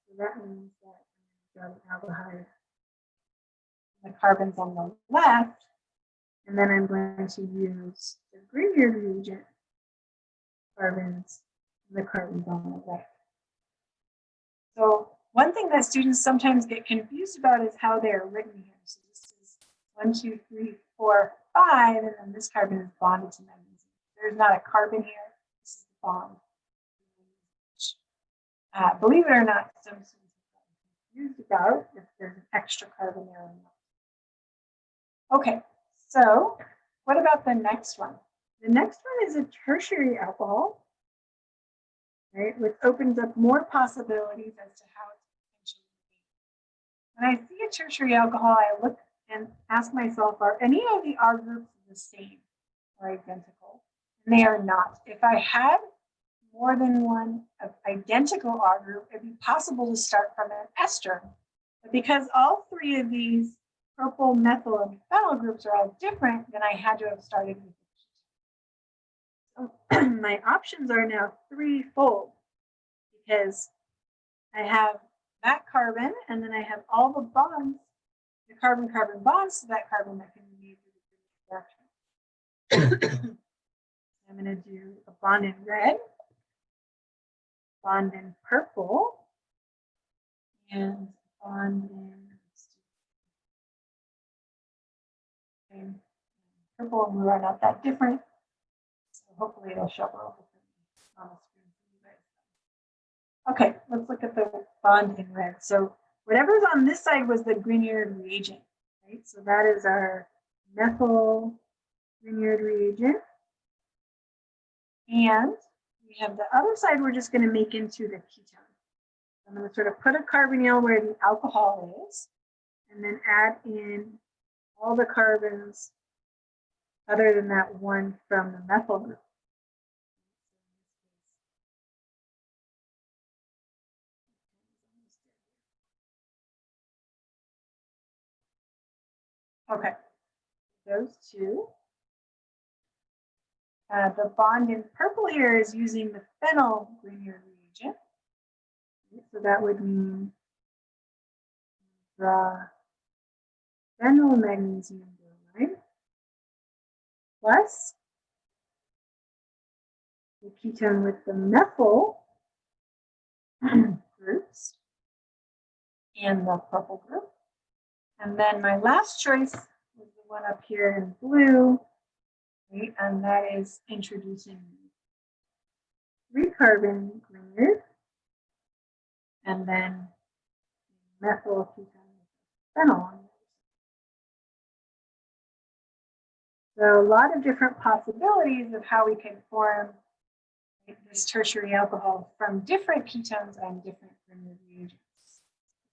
So that means that I'm going to draw the aldehyde, the carbons on the left, and then I'm going to use the Grignard reagent carbons, and the carbons on the right. So one thing that students sometimes get confused about is how they're written here. So this is 1, 2, 3, 4, 5, and then this carbon is bonded to magnesium. There's not a carbon here. This is the bond. Believe it or not, some students are confused about if there's an extra carbon there or not. Okay, so what about the next one? The next one is a tertiary alcohol, right, which opens up more possibilities as to how it's potentially made. When I see a tertiary alcohol, I look and ask myself, are any of the R groups the same or identical? And they are not. If I had more than one identical R group, it'd be possible to start from an ester. But because all 3 of these propyl, methyl, and phenyl groups are all different, then I had to have started with the ketone. So my options are now threefold because I have that carbon, and then I have all the bonds, the carbon-carbon bonds to that carbon that can be made through the reaction. I'm going to do a bond in red, bond in purple, and bond in purple and blue are not that different, so hopefully it'll show up a little different on the screen for you guys. Okay, let's look at the bond in red. So whatever's on this side was the Grignard reagent, right? So that is our methyl Grignard reagent. And we have the other side we're just going to make into the ketone. I'm going to sort of put a carbonyl where the alcohol is, and then add in all the carbons other than that one from the methyl group. Okay, those 2. The bond in purple here is using the phenyl Grignard reagent. So that would mean draw phenyl magnesium bromide plus the ketone with the methyl groups and the purple group. And then my last choice is the one up here in blue, right? And that is introducing 3-carbon Grignard and then methyl ketone phenyl. So a lot of different possibilities of how we can form this tertiary alcohol from different ketones and different Grignard reagents,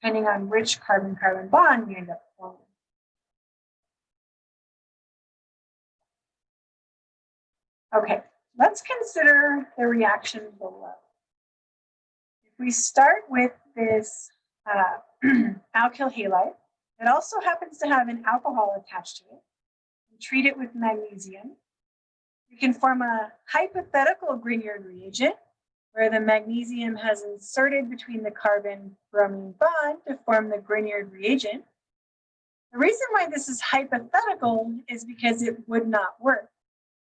depending on which carbon-carbon bond we end up forming. Okay, let's consider the reaction below. If we start with this alkyl halide, it also happens to have an alcohol attached to it, and treat it with magnesium. We can form a hypothetical Grignard reagent where the magnesium has inserted between the carbon-bromine bond to form the Grignard reagent. The reason why this is hypothetical is because it would not work.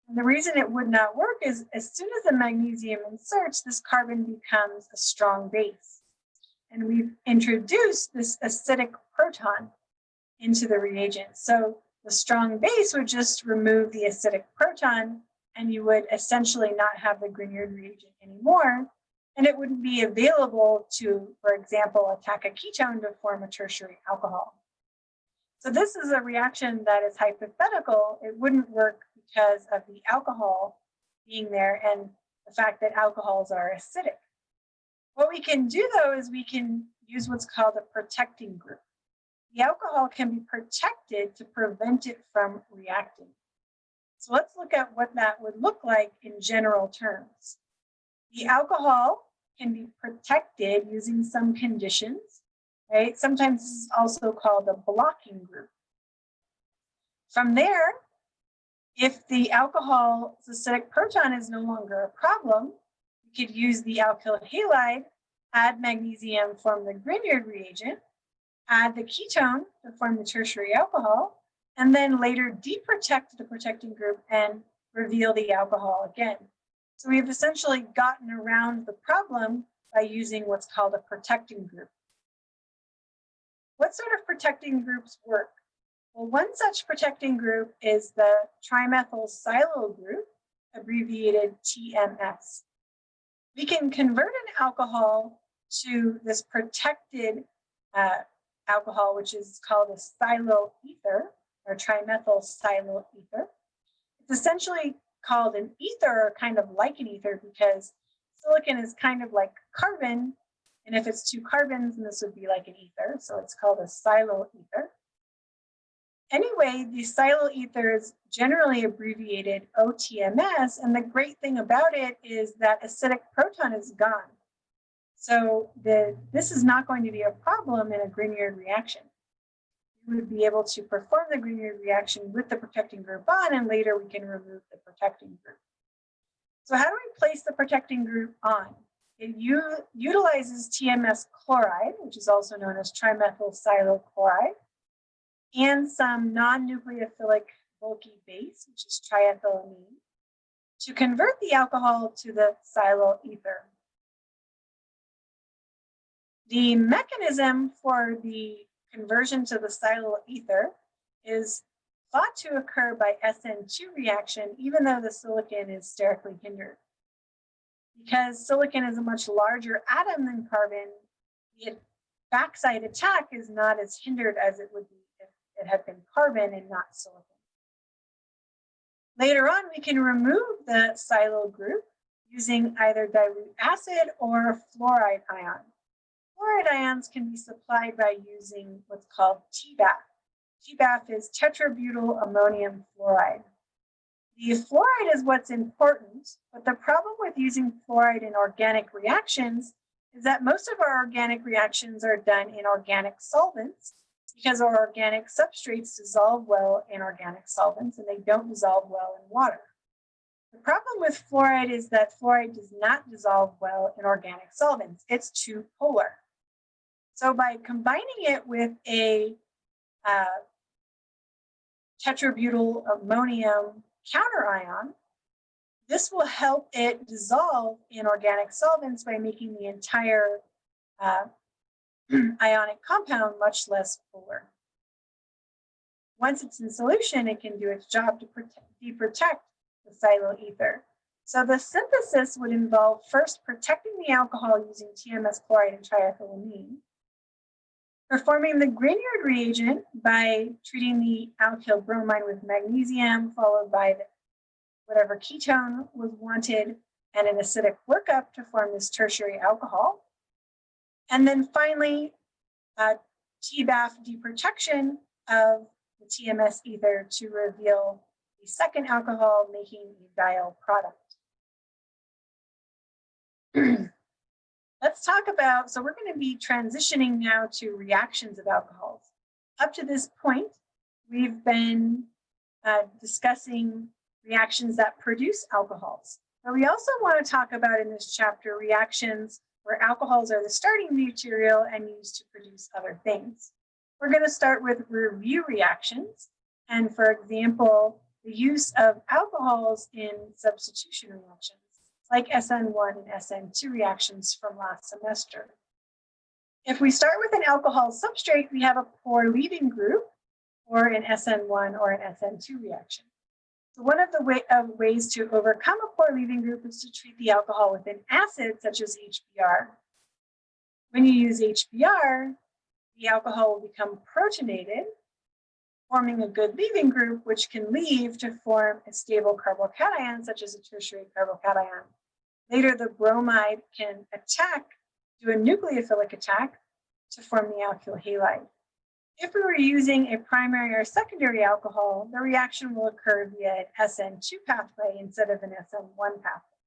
And the reason it would not work is as soon as the magnesium inserts, this carbon becomes a strong base. And we've introduced this acidic proton into the reagent. So the strong base would just remove the acidic proton, and you would essentially not have the Grignard reagent anymore. And it wouldn't be available to, for example, attack a ketone to form a tertiary alcohol. So this is a reaction that is hypothetical. It wouldn't work because of the alcohol being there and the fact that alcohols are acidic. What we can do, though, is we can use what's called a protecting group. The alcohol can be protected to prevent it from reacting. So let's look at what that would look like in general terms. The alcohol can be protected using some conditions, right? Sometimes this is also called a blocking group. From there, if the alcohol's acidic proton is no longer a problem, we could use the alkyl halide, add magnesium, form the Grignard reagent, add the ketone to form the tertiary alcohol, and then later deprotect the protecting group and reveal the alcohol again. So we've essentially gotten around the problem by using what's called a protecting group. What sort of protecting groups work? Well, one such protecting group is the trimethyl silyl group, abbreviated TMS. We can convert an alcohol to this protected alcohol, which is called a silyl ether, or trimethyl silyl ether. It's essentially called an ether, or kind of like an ether, because silicon is kind of like carbon, and if it's 2 carbons, then this would be like an ether, so it's called a silyl ether. Anyway, the silyl ether is generally abbreviated OTMS, and the great thing about it is that acidic proton is gone. So this is not going to be a problem in a Grignard reaction. We would be able to perform the Grignard reaction with the protecting group on, and later we can remove the protecting group. So how do we place the protecting group on? It utilizes TMS chloride, which is also known as trimethyl silyl chloride, and some non-nucleophilic bulky base, which is triethylamine, to convert the alcohol to the silyl ether. The mechanism for the conversion to the silyl ether is thought to occur by SN2 reaction, even though the silicon is sterically hindered. Because silicon is a much larger atom than carbon, the backside attack is not as hindered as it would be if it had been carbon and not silicon. Later on, we can remove the silyl group using either dilute acid or a fluoride ion. Fluoride ions can be supplied by using what's called TBAF. TBAF is tetrabutyl ammonium fluoride. The fluoride is what's important, but the problem with using fluoride in organic reactions is that most of our organic reactions are done in organic solvents because our organic substrates dissolve well in organic solvents and they don't dissolve well in water. The problem with fluoride is that fluoride does not dissolve well in organic solvents. It's too polar. So by combining it with a tetrabutyl ammonium counterion. This will help it dissolve in organic solvents by making the entire ionic compound much less polar. Once it's in solution, it can do its job to deprotect the silyl ether. So the synthesis would involve first protecting the alcohol using TMS chloride and triethylamine, performing the Grignard reagent by treating the alkyl bromide with magnesium, followed by whatever ketone was wanted, and an acidic workup to form this tertiary alcohol. And then finally, TBAF deprotection of the TMS ether to reveal the second alcohol, making a diol product. Let's talk about, so we're going to be transitioning now to reactions of alcohols. Up to this point, we've been discussing reactions that produce alcohols. But we also want to talk about in this chapter reactions where alcohols are the starting material and used to produce other things. We're going to start with review reactions. And for example, the use of alcohols in substitution reactions, like SN1 and SN2 reactions from last semester. If we start with an alcohol substrate, we have a poor leaving group, or an SN1 or an SN2 reaction. So one of the ways to overcome a poor leaving group is to treat the alcohol with an acid, such as HBr. When you use HBr, the alcohol will become protonated, forming a good leaving group, which can leave to form a stable carbocation, such as a tertiary carbocation. Later, the bromide can do a nucleophilic attack to form the alkyl halide. If we were using a primary or secondary alcohol, the reaction will occur via an SN2 pathway instead of an SN1 pathway.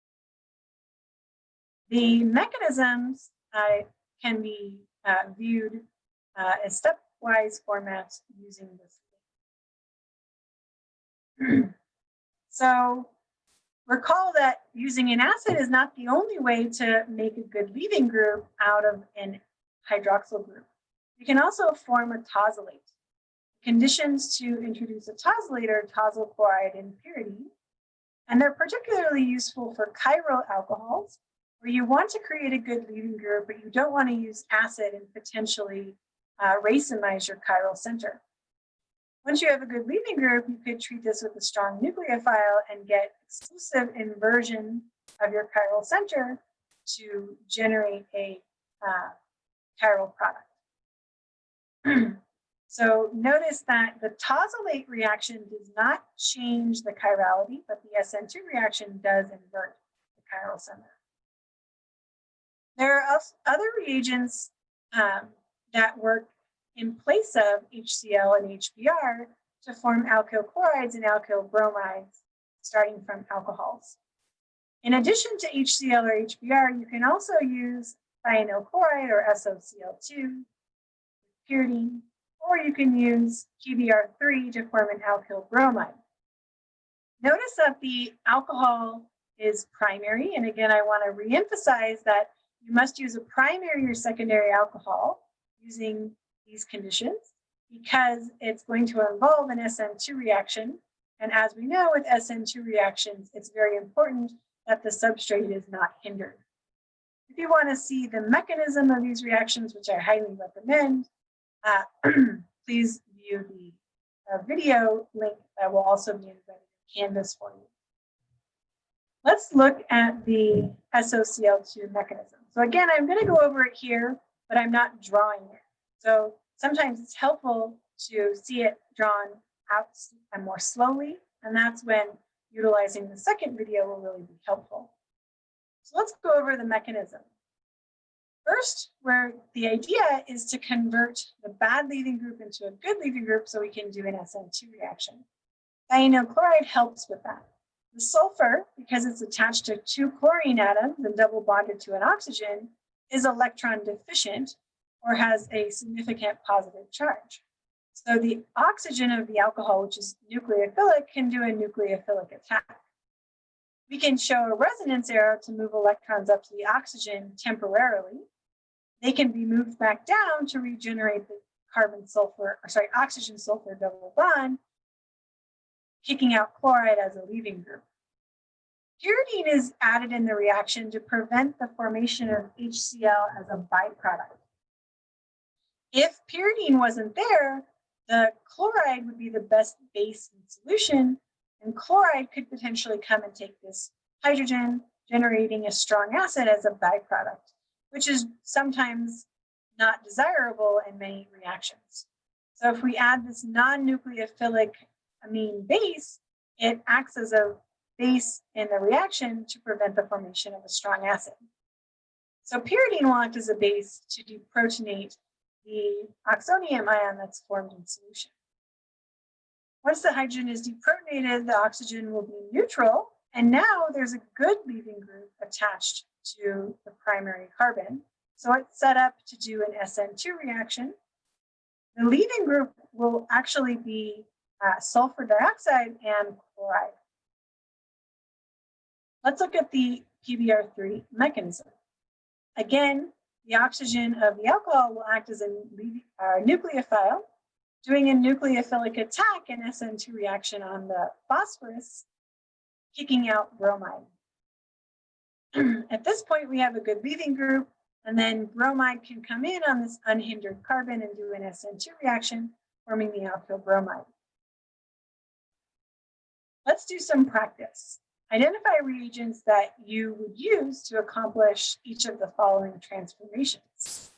The mechanisms can be viewed as stepwise formats using this. So recall that using an acid is not the only way to make a good leaving group out of an hydroxyl group. You can also form a tosylate. Conditions to introduce a tosylate are tosyl chloride and pyridine, and they're particularly useful for chiral alcohols, where you want to create a good leaving group, but you don't want to use acid and potentially racemize your chiral center. Once you have a good leaving group, you could treat this with a strong nucleophile and get exclusive inversion of your chiral center to generate a chiral product. So notice that the tosylate reaction does not change the chirality, but the SN2 reaction does invert the chiral center. There are other reagents that work in place of HCl and HBr to form alkyl chlorides and alkyl bromides, starting from alcohols. In addition to HCl or HBr, you can also use thionyl chloride or SOCl2, pyridine, or you can use QBr3 to form an alkyl bromide. Notice that the alcohol is primary, and again, I want to reemphasize that you must use a primary or secondary alcohol using these conditions because it's going to involve an SN2 reaction. And as we know with SN2 reactions, it's very important that the substrate is not hindered. If you want to see the mechanism of these reactions, which I highly recommend, please view the video link that will also be embedded in Canvas for you. Let's look at the SOCl2 mechanism. So again, I'm going to go over it here, but I'm not drawing it. So sometimes it's helpful to see it drawn out and more slowly, and that's when utilizing the second video will really be helpful. So let's go over the mechanism. First, where the idea is to convert the bad leaving group into a good leaving group so we can do an SN2 reaction. Thionyl chloride helps with that. The sulfur, because it's attached to 2 chlorine atoms and double bonded to an oxygen, is electron deficient or has a significant positive charge. So the oxygen of the alcohol, which is nucleophilic, can do a nucleophilic attack. We can show a resonance arrow to move electrons up to the oxygen temporarily. They can be moved back down to regenerate the oxygen sulfur double bond, kicking out chloride as a leaving group. Pyridine is added in the reaction to prevent the formation of HCl as a byproduct. If pyridine wasn't there, the chloride would be the best base in solution, and chloride could potentially come and take this hydrogen, generating a strong acid as a byproduct, which is sometimes not desirable in many reactions. So if we add this non-nucleophilic amine base, it acts as a base in the reaction to prevent the formation of a strong acid. So pyridine will act as a base to deprotonate the oxonium ion that's formed in solution. Once the hydrogen is deprotonated, the oxygen will be neutral, and now there's a good leaving group attached to the primary carbon. So it's set up to do an SN2 reaction. The leaving group will actually be sulfur dioxide and chloride. Let's look at the PBr3 mechanism. Again, the oxygen of the alcohol will act as a nucleophile, doing a nucleophilic attack in SN2 reaction on the phosphorus, kicking out bromide. At this point, we have a good leaving group, and then bromide can come in on this unhindered carbon and do an SN2 reaction, forming the alkyl bromide. Let's do some practice. Identify reagents that you would use to accomplish each of the following transformations.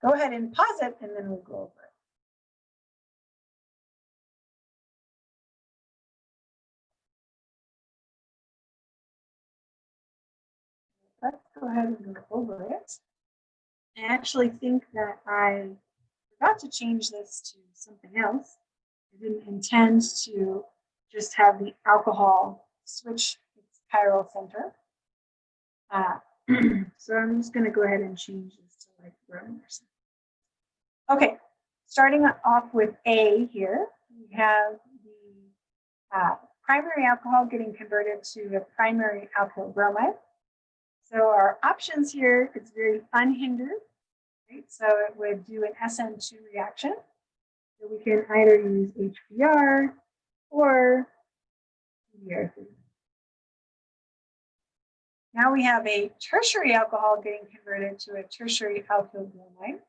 Go ahead and pause it, and then we'll go over it. Let's go ahead and go over it. I actually think that I forgot to change this to something else. I didn't intend to just have the alcohol switch its chiral center. So I'm just going to go ahead and change this to like bromine or something. Okay, starting off with A here, we have the primary alcohol getting converted to a primary alkyl bromide. So our options here, it's very unhindered, right? So it would do an SN2 reaction. So we can either use HBr or PBr3. Now we have a tertiary alcohol getting converted to a tertiary alkyl bromide.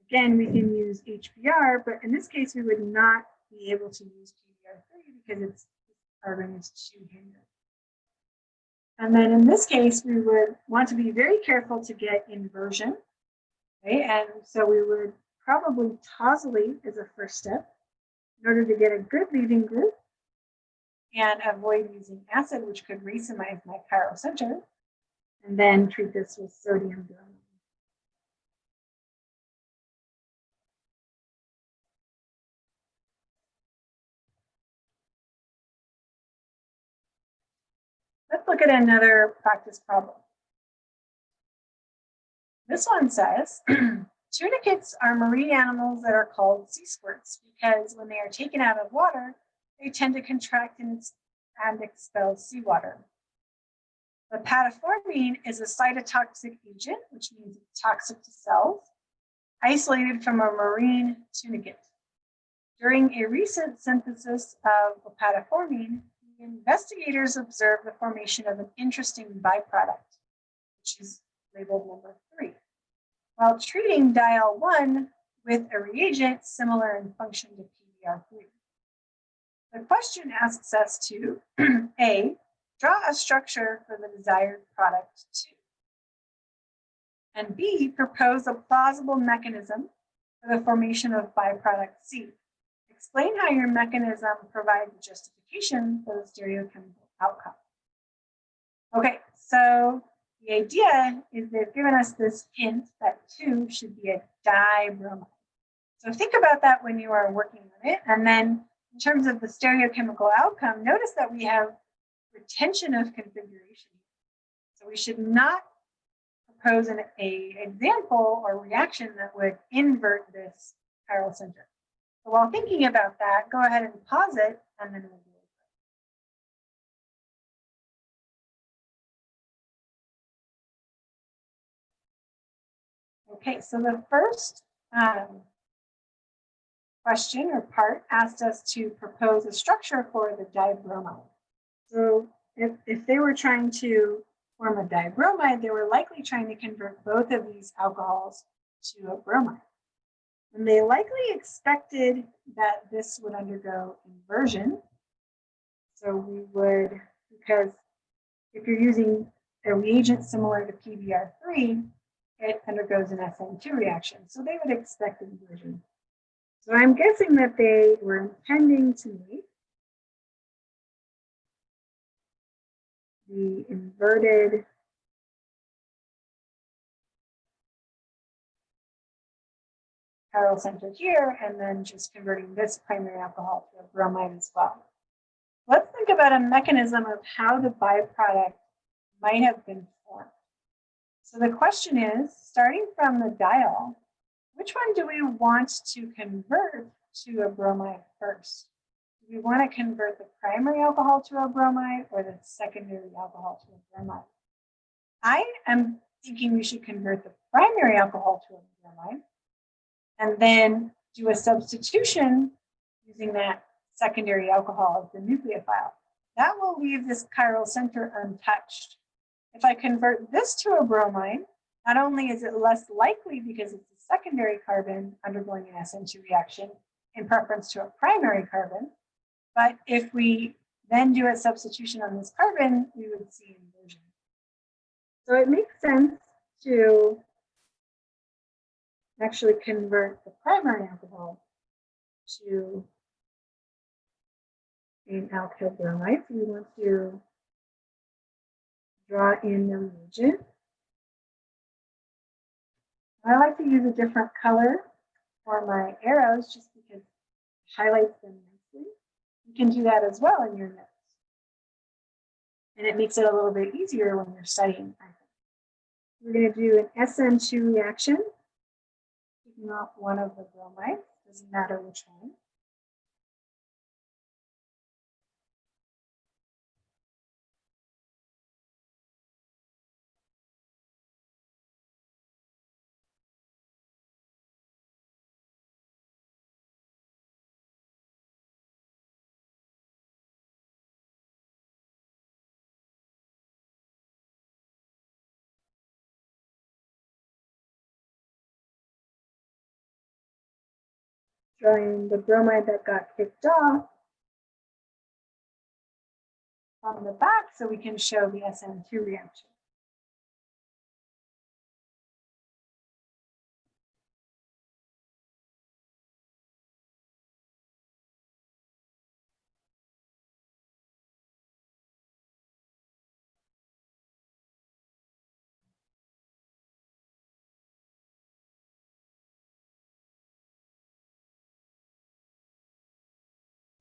Again, we can use HBr, but in this case, we would not be able to use PBr3 because its carbon is too hindered. And then in this case, we would want to be very careful to get inversion, right? And so we would probably tosylate as a first step in order to get a good leaving group and avoid using acid, which could racemize my chiral center, and then treat this with sodium bromide. Let's look at another practice problem. This one says, tunicates are marine animals that are called sea squirts because when they are taken out of water, they tend to contract and expel seawater. The pataformine is a cytotoxic agent, which means it's toxic to cells, isolated from a marine tunicate. During a recent synthesis of pataformine, investigators observed the formation of an interesting byproduct, which is labeled number 3. While treating diol-1 with a reagent similar in function to PBr3. The question asks us to A, draw a structure for the desired product 2, and B, propose a plausible mechanism for the formation of byproduct C. Explain how your mechanism provides justification for the stereochemical outcome. Okay, so the idea is they've given us this hint that 2 should be a dibromide. So think about that when you are working on it. And then in terms of the stereochemical outcome, notice that we have retention of configuration. So we should not propose an example or reaction that would invert this chiral center. So while thinking about that, go ahead and pause it, and then we'll do it. Okay, so the first question or part asked us to propose a structure for the dibromide. So if they were trying to form a dibromide, they were likely trying to convert both of these alcohols to a bromide. And they likely expected that this would undergo inversion. So we would, because if you're using a reagent similar to PBr3, it undergoes an SN2 reaction. So they would expect inversion. So I'm guessing that they were intending to make the inverted chiral center here, and then just converting this primary alcohol to a bromide as well. Let's think about a mechanism of how the byproduct might have been formed. So the question is, starting from the diol, which one do we want to convert to a bromide first? Do we want to convert the primary alcohol to a bromide or the secondary alcohol to a bromide? I am thinking we should convert the primary alcohol to a bromide and then do a substitution using that secondary alcohol as the nucleophile. That will leave this chiral center untouched. If I convert this to a bromide, not only is it less likely because it's a secondary carbon undergoing an SN2 reaction in preference to a primary carbon, but if we then do a substitution on this carbon, we would see inversion. So it makes sense to actually convert the primary alcohol to an alkyl bromide. So we want to draw in the reagent. I like to use a different color for my arrows just because it highlights them nicely. You can do that as well in your notes. And it makes it a little bit easier when you're studying. We're going to do an SN2 reaction, taking off one of the bromides, doesn't matter which one. Drawing the bromide that got kicked off on the back so we can show the SN2 reaction.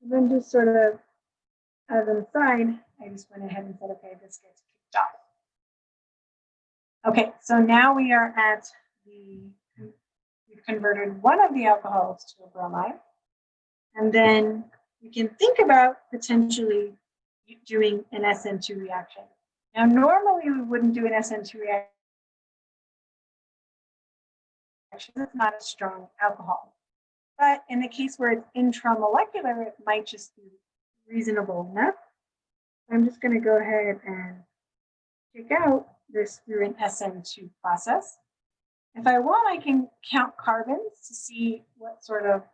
And then just sort of as an aside, I just went ahead and said, okay, this gets kicked off. Okay, so now we are at we've converted one of the alcohols to a bromide. And then we can think about potentially doing an SN2 reaction. Now, normally we wouldn't do an SN2 reaction. It's not a strong alcohol. But in the case where it's intramolecular, it might just be reasonable enough. I'm just going to go ahead and take out this through an SN2 process. If I want, I can count carbons to see what sort of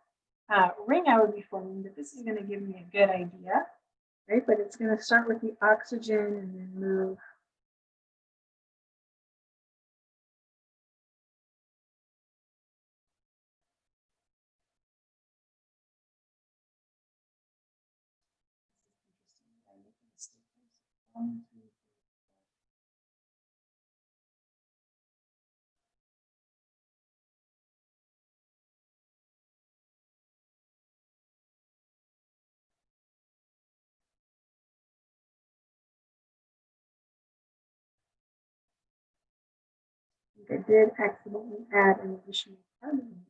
ring I would be forming, but this is going to give me a good idea, right? But it's going to start with the oxygen and then move I did accidentally add an additional carbon.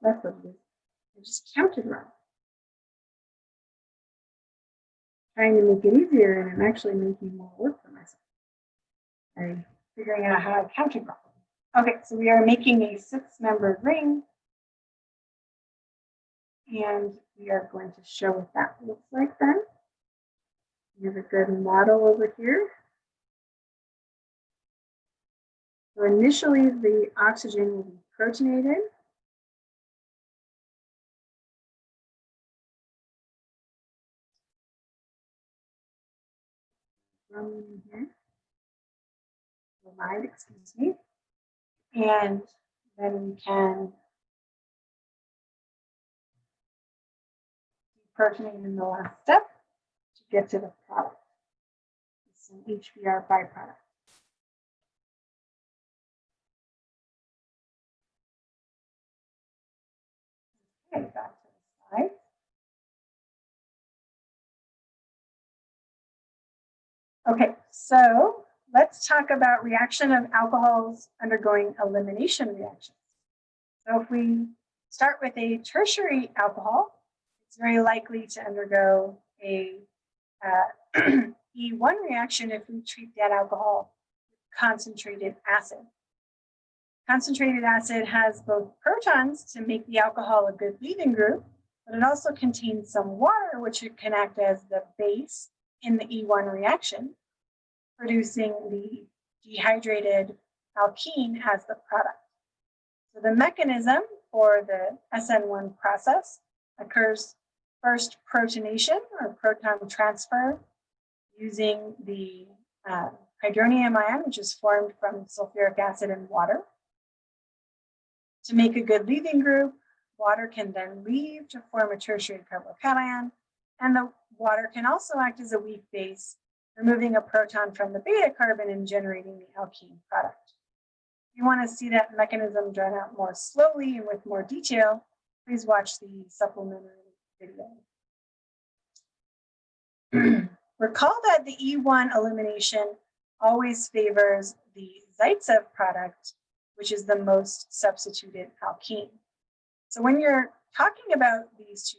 that's what it is. I just counted wrong. Trying to make it easier, and I'm actually making more work for myself. I'm figuring out how I counted wrong. Okay, so we are making a 6-membered ring, and we are going to show what that looks like then. We have a good model over here. So initially, the oxygen will be protonated. From here, bromide, excuse me. And then we can deprotonate in the last step to get to the product. It's an HBr byproduct. Okay, back to the slide. Okay, so let's talk about reaction of alcohols undergoing elimination reactions. So if we start with a tertiary alcohol, it's very likely to undergo a E1 reaction if we treat that alcohol with concentrated acid. Concentrated acid has both protons to make the alcohol a good leaving group, but it also contains some water, which would connect as the base in the E1 reaction, producing the dehydrated alkene as the product. So the mechanism for the SN1 process occurs first protonation or proton transfer using the hydronium ion, which is formed from sulfuric acid and water. To make a good leaving group, water can then leave to form a tertiary carbocation, and the water can also act as a weak base, removing a proton from the beta carbon and generating the alkene product. If you want to see that mechanism drawn out more slowly and with more detail, please watch the supplementary video. Recall that the E1 elimination always favors the Zaitsev product, which is the most substituted alkene. So when you're talking about these two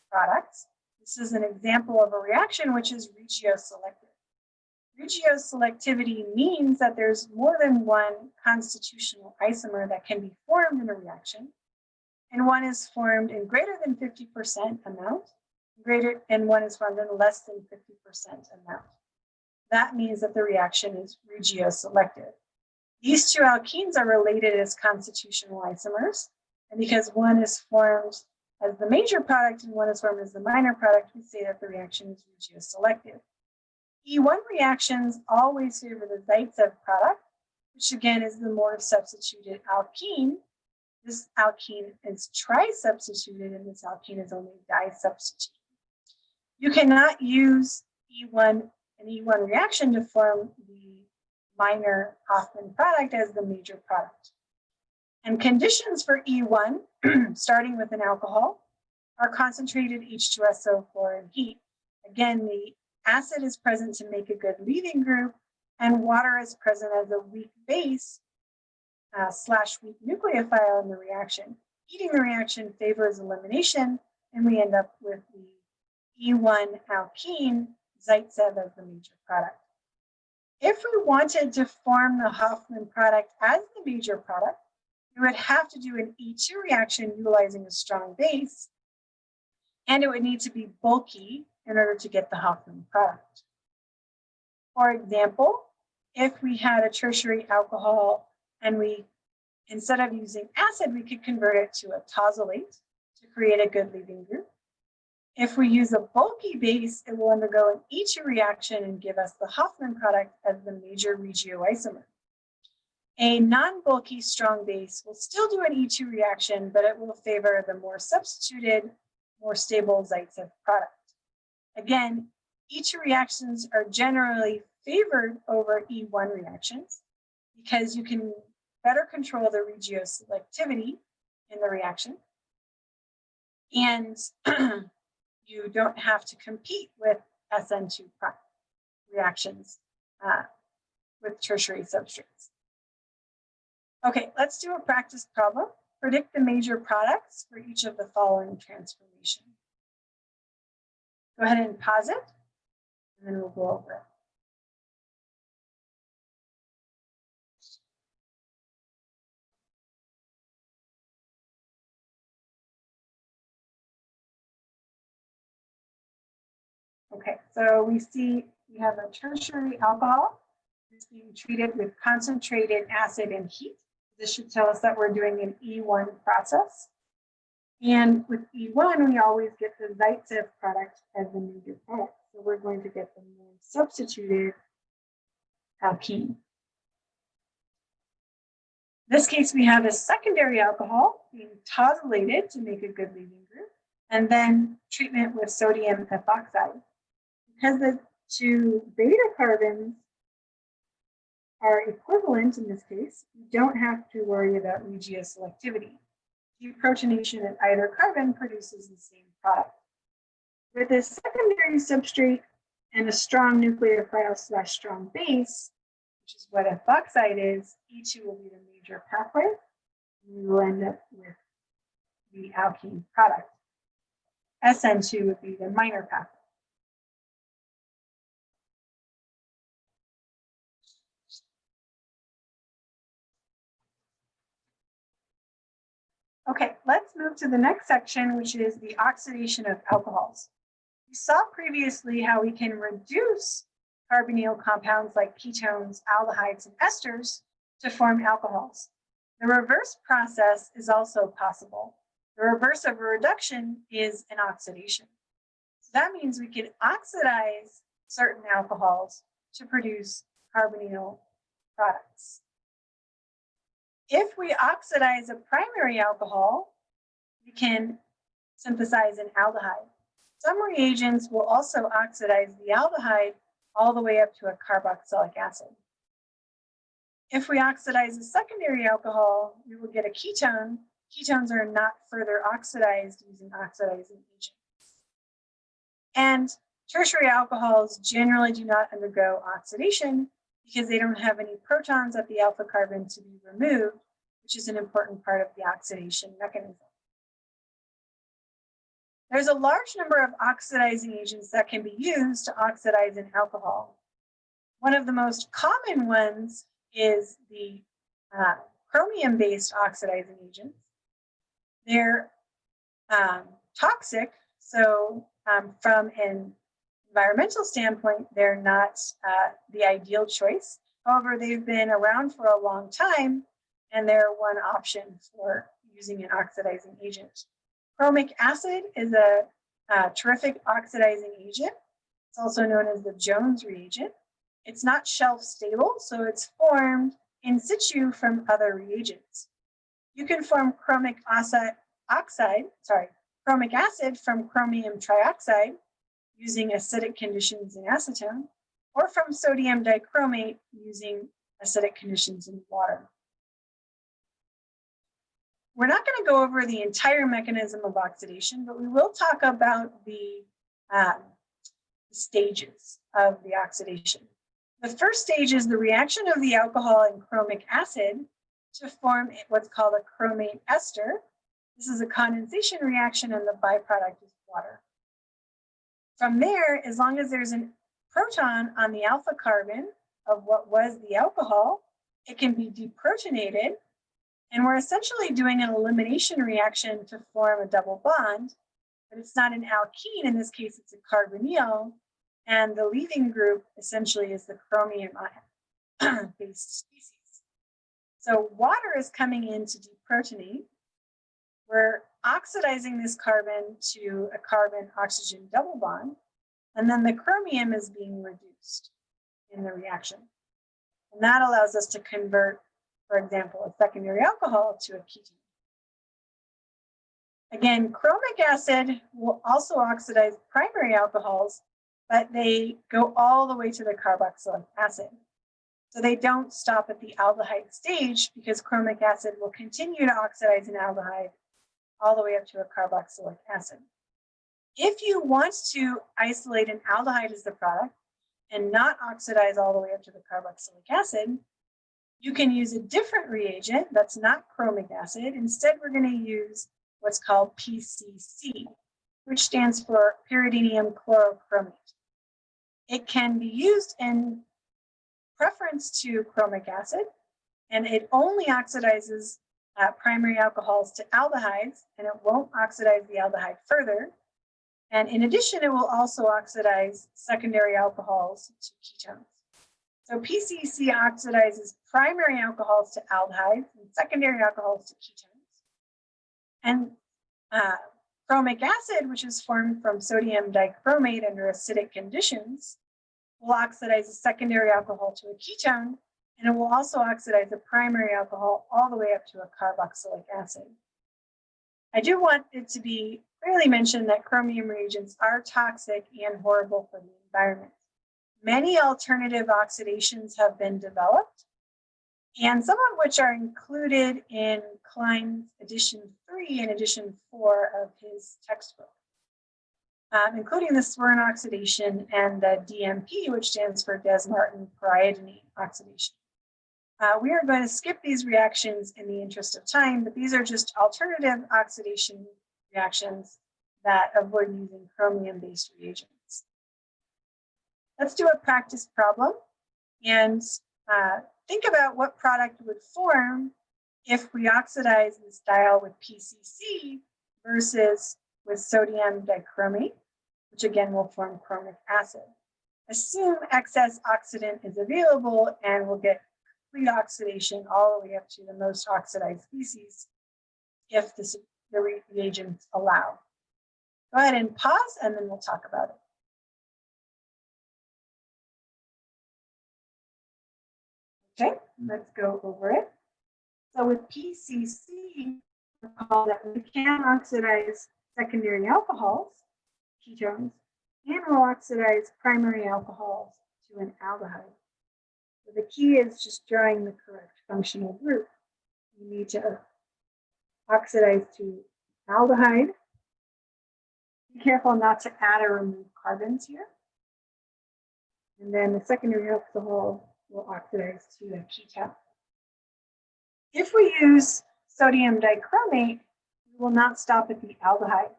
products, this is an example of a reaction which is regioselective. Regioselectivity means that there's more than one constitutional isomer that can be formed in a reaction, and one is formed in greater than 50% amount, and one is formed in less than 50% amount. That means that the reaction is regioselective. These two alkenes are related as constitutional isomers, and because one is formed as the major product and one is formed as the minor product, we say that the reaction is regioselective. E1 reactions always favor the Zaitsev product, which again is the more substituted alkene. This alkene is tri-substituted, and this alkene is only di-substituted. You cannot use an E1 reaction to form the minor Hofmann product as the major product. And conditions for E1, starting with an alcohol, are concentrated H2SO4 and heat. Again, the acid is present to make a good leaving group, and water is present as a weak base / weak nucleophile in the reaction. Heating the reaction favors elimination, and we end up with the E1 alkene, Zaitsev, as the major product. If we wanted to form the Hofmann product as the major product, we would have to do an E2 reaction utilizing a strong base, and it would need to be bulky in order to get the Hofmann product. For example, if we had a tertiary alcohol and we, instead of using acid, we could convert it to a tosylate to create a good leaving group. If we use a bulky base, it will undergo an E2 reaction and give us the Hofmann product as the major regioisomer. A non-bulky strong base will still do an E2 reaction, but it will favor the more substituted, more stable Zaitsev product. Again, E2 reactions are generally favored over E1 reactions because you can better control the regioselectivity in the reaction, and you don't have to compete with SN2 reactions with tertiary substrates. Okay, let's do a practice problem predict the major products for each of the following transformations. Go ahead and pause it, and then we'll go over it. Okay, so we see we have a tertiary alcohol. It's being treated with concentrated acid and heat. This should tell us that we're doing an E1 process. And with E1, we always get the Zaitsev product as the major product. So we're going to get the more substituted alkene. In this case, we have a secondary alcohol being tosylated to make a good leaving group, and then treatment with sodium ethoxide. Because the two beta carbons are equivalent in this case, you don't have to worry about regioselectivity. Deprotonation at either carbon produces the same product. With a secondary substrate and a strong nucleophile / strong base, which is what ethoxide is, E2 will be the major pathway, and we will end up with the alkene product. SN2 would be the minor pathway. Okay, let's move to the next section, which is the oxidation of alcohols. We saw previously how we can reduce carbonyl compounds like ketones, aldehydes, and esters to form alcohols. The reverse process is also possible. The reverse of a reduction is an oxidation. So that means we can oxidize certain alcohols to produce carbonyl products. If we oxidize a primary alcohol, we can synthesize an aldehyde. Some reagents will also oxidize the aldehyde all the way up to a carboxylic acid. If we oxidize a secondary alcohol, we will get a ketone. Ketones are not further oxidized using oxidizing agents. And tertiary alcohols generally do not undergo oxidation because they don't have any protons at the alpha carbon to be removed, which is an important part of the oxidation mechanism. There's a large number of oxidizing agents that can be used to oxidize an alcohol. One of the most common ones is the chromium-based oxidizing agents. They're toxic, so from an environmental standpoint, they're not the ideal choice. However, they've been around for a long time, and they're one option for using an oxidizing agent. Chromic acid is a terrific oxidizing agent. It's also known as the Jones reagent. It's not shelf stable, so it's formed in situ from other reagents. You can form chromic acid from chromium trioxide using acidic conditions in acetone, or from sodium dichromate using acidic conditions in water. We're not going to go over the entire mechanism of oxidation, but we will talk about the stages of the oxidation. The first stage is the reaction of the alcohol and chromic acid to form what's called a chromate ester. This is a condensation reaction, and the byproduct is water. From there, as long as there's a proton on the alpha carbon of what was the alcohol, it can be deprotonated, and we're essentially doing an elimination reaction to form a double bond, but it's not an alkene. In this case, it's a carbonyl, and the leaving group essentially is the chromium-based species. So water is coming in to deprotonate. We're oxidizing this carbon to a carbon-oxygen double bond, and then the chromium is being reduced in the reaction. And that allows us to convert, for example, a secondary alcohol to a ketone. Again, chromic acid will also oxidize primary alcohols, but they go all the way to the carboxylic acid. So they don't stop at the aldehyde stage, because chromic acid will continue to oxidize an aldehyde all the way up to a carboxylic acid. If you want to isolate an aldehyde as the product and not oxidize all the way up to the carboxylic acid, You can use a different reagent that's not chromic acid. Instead, we're going to use what's called PCC, which stands for pyridinium chlorochromate. It can be used in preference to chromic acid, and it only oxidizes primary alcohols to aldehydes, and it won't oxidize the aldehyde further. And in addition, it will also oxidize secondary alcohols to ketones. So PCC oxidizes primary alcohols to aldehydes and secondary alcohols to ketones. And chromic acid, which is formed from sodium dichromate under acidic conditions, will oxidize a secondary alcohol to a ketone, and it will also oxidize a primary alcohol all the way up to a carboxylic acid. I do want it to be clearly mentioned that chromium reagents are toxic and horrible for the environment. Many alternative oxidations have been developed, and some of which are included in Klein's edition 3 and edition 4 of his textbook, including the Swern oxidation and the DMP, which stands for Des-Martin pyridinate oxidation. We are going to skip these reactions in the interest of time, but these are just alternative oxidation reactions that avoid using chromium-based reagents. Let's do a practice problem and think about what product would form if we oxidize this diol with PCC versus with sodium dichromate, which again will form chromic acid. Assume excess oxidant is available and we'll get complete oxidation all the way up to the most oxidized species if the reagents allow. Go ahead and pause and then we'll talk about it. Okay, let's go over it. So with PCC, recall that we can oxidize secondary alcohols, ketones, and we'll oxidize primary alcohols to an aldehyde. So the key is just drawing the correct functional group. You need to oxidize to aldehyde. Be careful not to add or remove carbons here. And then the secondary alcohol will oxidize to a ketone. If we use sodium dichromate, we will not stop at the aldehyde.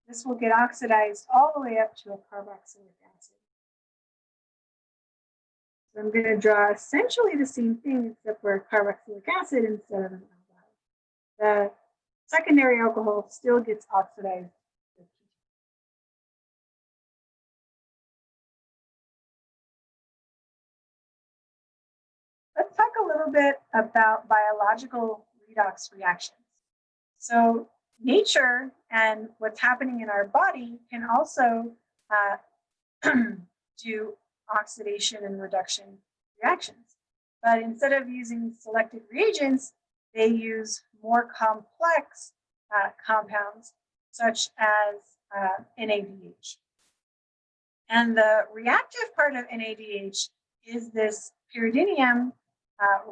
This will get oxidized all the way up to a carboxylic acid. So I'm going to draw essentially the same thing except for a carboxylic acid instead of an aldehyde. The secondary alcohol still gets oxidized. Let's talk a little bit about biological redox reactions. So nature and what's happening in our body can also do oxidation and reduction reactions. But instead of using selected reagents, they use more complex compounds such as NADH. And the reactive part of NADH is this pyridinium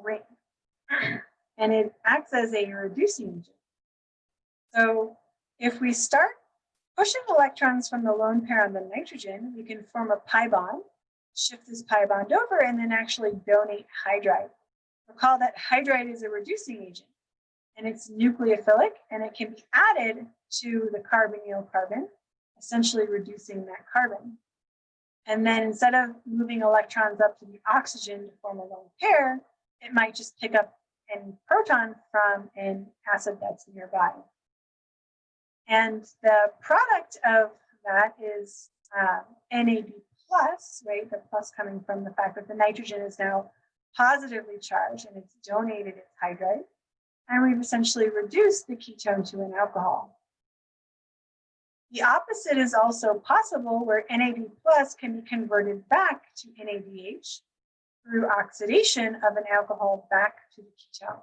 ring, and it acts as a reducing agent. So if we start pushing electrons from the lone pair on the nitrogen, we can form a pi bond, shift this pi bond over, and then actually donate hydride. Recall that hydride is a reducing agent, and it's nucleophilic, and it can be added to the carbonyl carbon, essentially reducing that carbon. And then instead of moving electrons up to the oxygen to form a lone pair, it might just pick up a proton from an acid that's nearby. And the product of that is NAD+, right? The plus coming from the fact that the nitrogen is now positively charged and it's donated its hydride. And we've essentially reduced the ketone to an alcohol. The opposite is also possible, where NAD+ can be converted back to NADH through oxidation of an alcohol back to the ketone.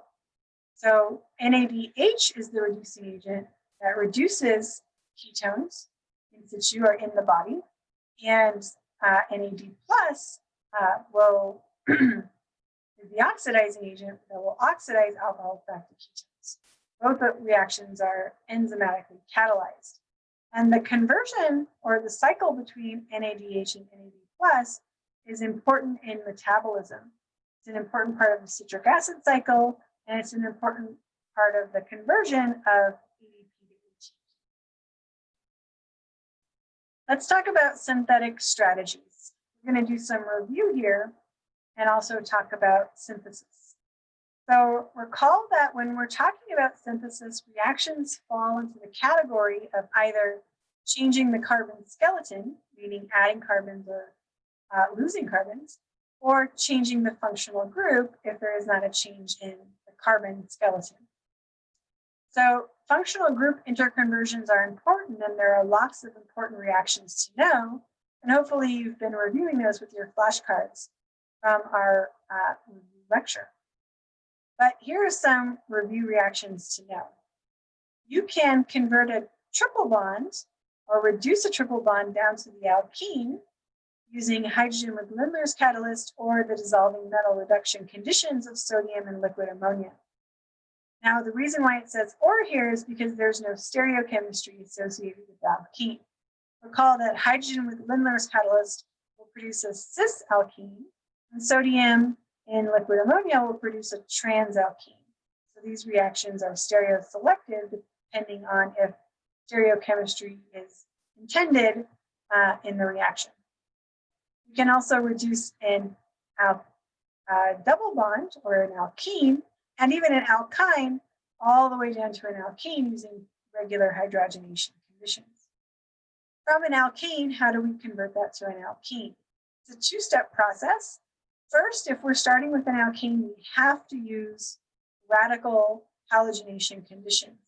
So NADH is the reducing agent that reduces ketones in situ or in the body, and NAD+ will is the oxidizing agent that will oxidize alcohols back to ketones. Both reactions are enzymatically catalyzed. And the conversion or the cycle between NADH and NAD+ is important in metabolism. It's an important part of the citric acid cycle, and it's an important part of the conversion of ADP to ATP. Let's talk about synthetic strategies. We're going to do some review here and also talk about synthesis. So recall that when we're talking about synthesis, reactions fall into the category of either changing the carbon skeleton, meaning adding carbons or losing carbons, or changing the functional group if there is not a change in the carbon skeleton. So functional group interconversions are important, and there are lots of important reactions to know. And hopefully you've been reviewing those with your flashcards from our lecture. But here are some review reactions to know. You can convert a triple bond or reduce a triple bond down to the alkene using hydrogen with Lindlar's catalyst or the dissolving metal reduction conditions of sodium and liquid ammonia. Now, the reason why it says or here is because there's no stereochemistry associated with the alkene. Recall that hydrogen with Lindlar's catalyst will produce a cis alkene, and sodium in liquid ammonia will produce a trans alkene. So these reactions are stereoselective depending on if stereochemistry is intended in the reaction. You can also reduce an double bond or an alkene and even an alkyne all the way down to an alkene using regular hydrogenation conditions. From an alkene, how do we convert that to an alkene? It's a two-step process. First, if we're starting with an alkene, we have to use radical halogenation conditions.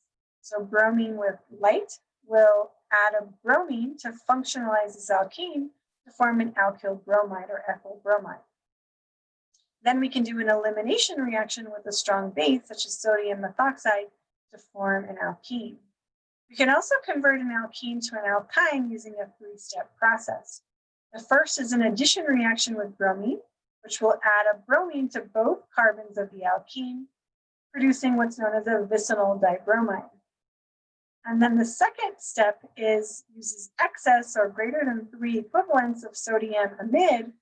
So bromine with light will add a bromine to functionalize this alkene to form an alkyl bromide or ethyl bromide. Then we can do an elimination reaction with a strong base, such as sodium methoxide, to form an alkene. We can also convert an alkene to an alkyne using a three-step process. The first is an addition reaction with bromine, which will add a bromine to both carbons of the alkene, producing what's known as a vicinal dibromide. And then the second step uses excess or greater than 3 equivalents of sodium amide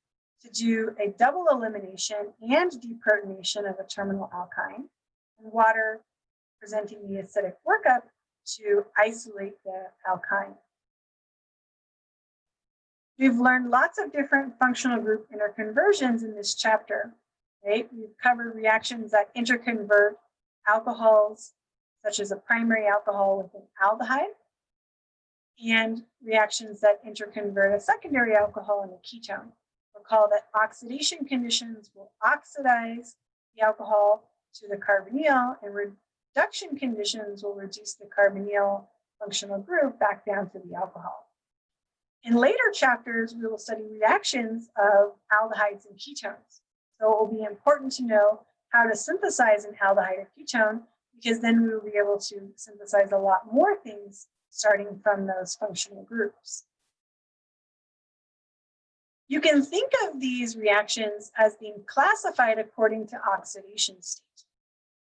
to do a double elimination and deprotonation of a terminal alkyne, and water presenting the acidic workup to isolate the alkyne. We've learned lots of different functional group interconversions in this chapter, right? We've covered reactions that interconvert alcohols, such as a primary alcohol with an aldehyde, and reactions that interconvert a secondary alcohol and a ketone. Recall that oxidation conditions will oxidize the alcohol to the carbonyl, and reduction conditions will reduce the carbonyl functional group back down to the alcohol. In later chapters, we will study reactions of aldehydes and ketones. So it will be important to know how to synthesize an aldehyde or ketone, because then we will be able to synthesize a lot more things starting from those functional groups. You can think of these reactions as being classified according to oxidation state,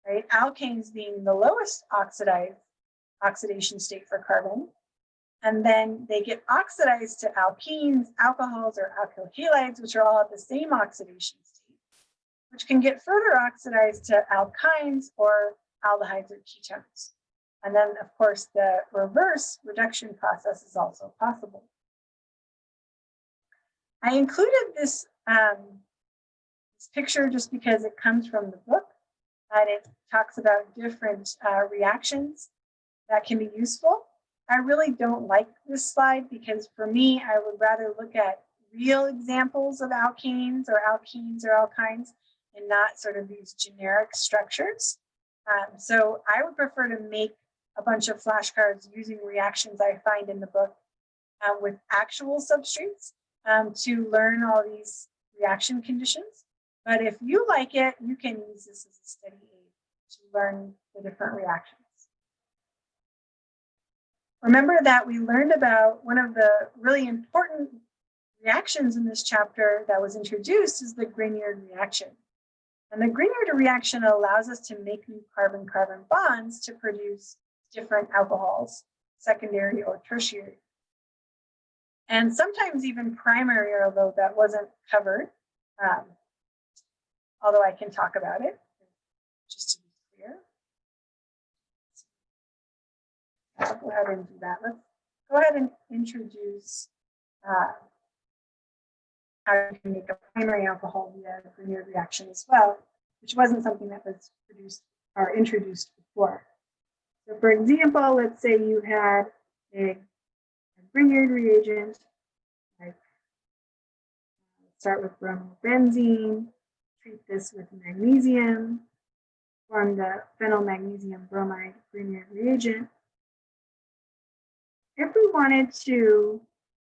right? Alkanes being the lowest oxidation state for carbon, and then they get oxidized to alkenes, alcohols, or alkyl halides, which are all at the same oxidation state, which can get further oxidized to alkynes or aldehydes or ketones. And then, of course, the reverse reduction process is also possible. I included this picture just because it comes from the book, and it talks about different reactions that can be useful. I really don't like this slide because for me, I would rather look at real examples of alkenes or alkynes and not sort of these generic structures. So I would prefer to make a bunch of flashcards using reactions I find in the book with actual substrates to learn all these reaction conditions. But if you like it, you can use this as a study aid to learn the different reactions. Remember that we learned about one of the really important reactions in this chapter that was introduced is the Grignard reaction. And the Grignard reaction allows us to make new carbon-carbon bonds to produce different alcohols, secondary or tertiary. And sometimes even primary, although that wasn't covered. although I can talk about it just to be clear. I'll go ahead and do that. Let's go ahead and introduce how you can make a primary alcohol via a Grignard reaction as well, which wasn't something that was produced or introduced before. So for example, let's say you had a Grignard reagent, like start with bromobenzene, treat this with magnesium, form the phenyl magnesium bromide Grignard reagent. If we wanted to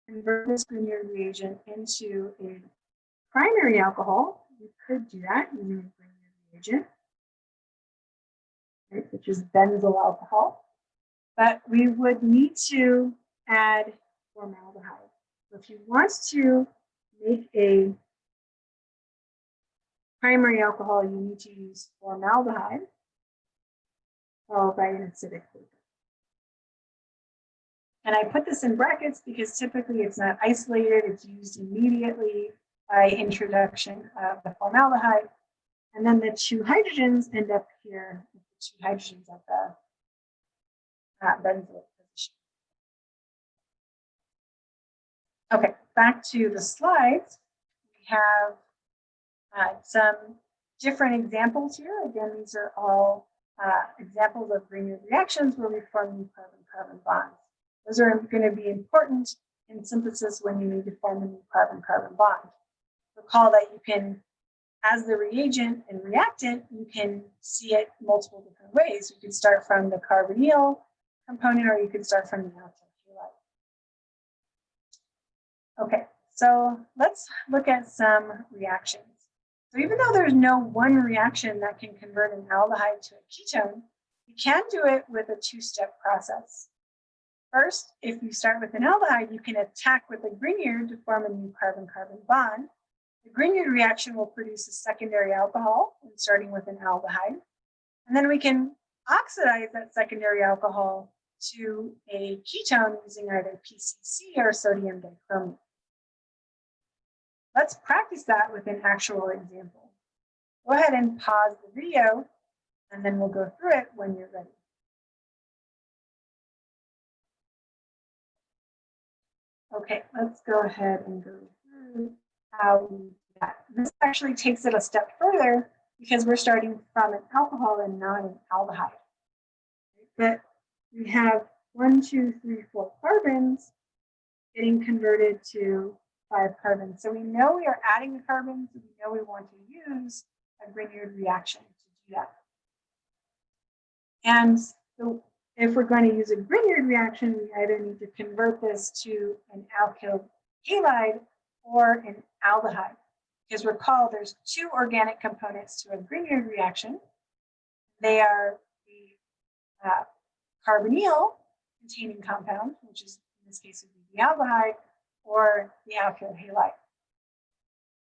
convert this Grignard reagent into a primary alcohol, we could do that using a Grignard reagent, right, which is benzyl alcohol. But we would need to add formaldehyde. So if you want to make a primary alcohol, you need to use formaldehyde followed by an acidic group. And I put this in brackets because typically it's not isolated, it's used immediately by introduction of the formaldehyde. And then the two hydrogens end up here with the two hydrogens of the benzyl position. Okay, back to the slides. We have some different examples here. Again, these are all examples of Grignard reactions where we form new carbon-carbon bonds. Those are going to be important in synthesis when you need to form a new carbon-carbon bond. Recall that you can, as the reagent and reactant, you can see it multiple different ways. You could start from the carbonyl component, or you could start from the alkyl halide. Okay, so let's look at some reactions. So even though there's no one reaction that can convert an aldehyde to a ketone, you can do it with a two-step process. First, if you start with an aldehyde, you can attack with a Grignard to form a new carbon-carbon bond. The Grignard reaction will produce a secondary alcohol, starting with an aldehyde. And then we can oxidize that secondary alcohol to a ketone using either PCC or sodium dichromate. Let's practice that with an actual example. Go ahead and pause the video, and then we'll go through it when you're ready. Okay, let's go ahead and go through how we do that. This actually takes it a step further because we're starting from an alcohol and not an aldehyde. But we have 1, 2, 3, 4 carbons getting converted to 5 carbons. So we know we are adding the carbons, so we know we want to use a Grignard reaction to do that. And so if we're going to use a Grignard reaction, we either need to convert this to an alkyl halide or an aldehyde. Because recall, there's two organic components to a Grignard reaction. They are the carbonyl containing compound, which is in this case would be the aldehyde, or the alkyl halide.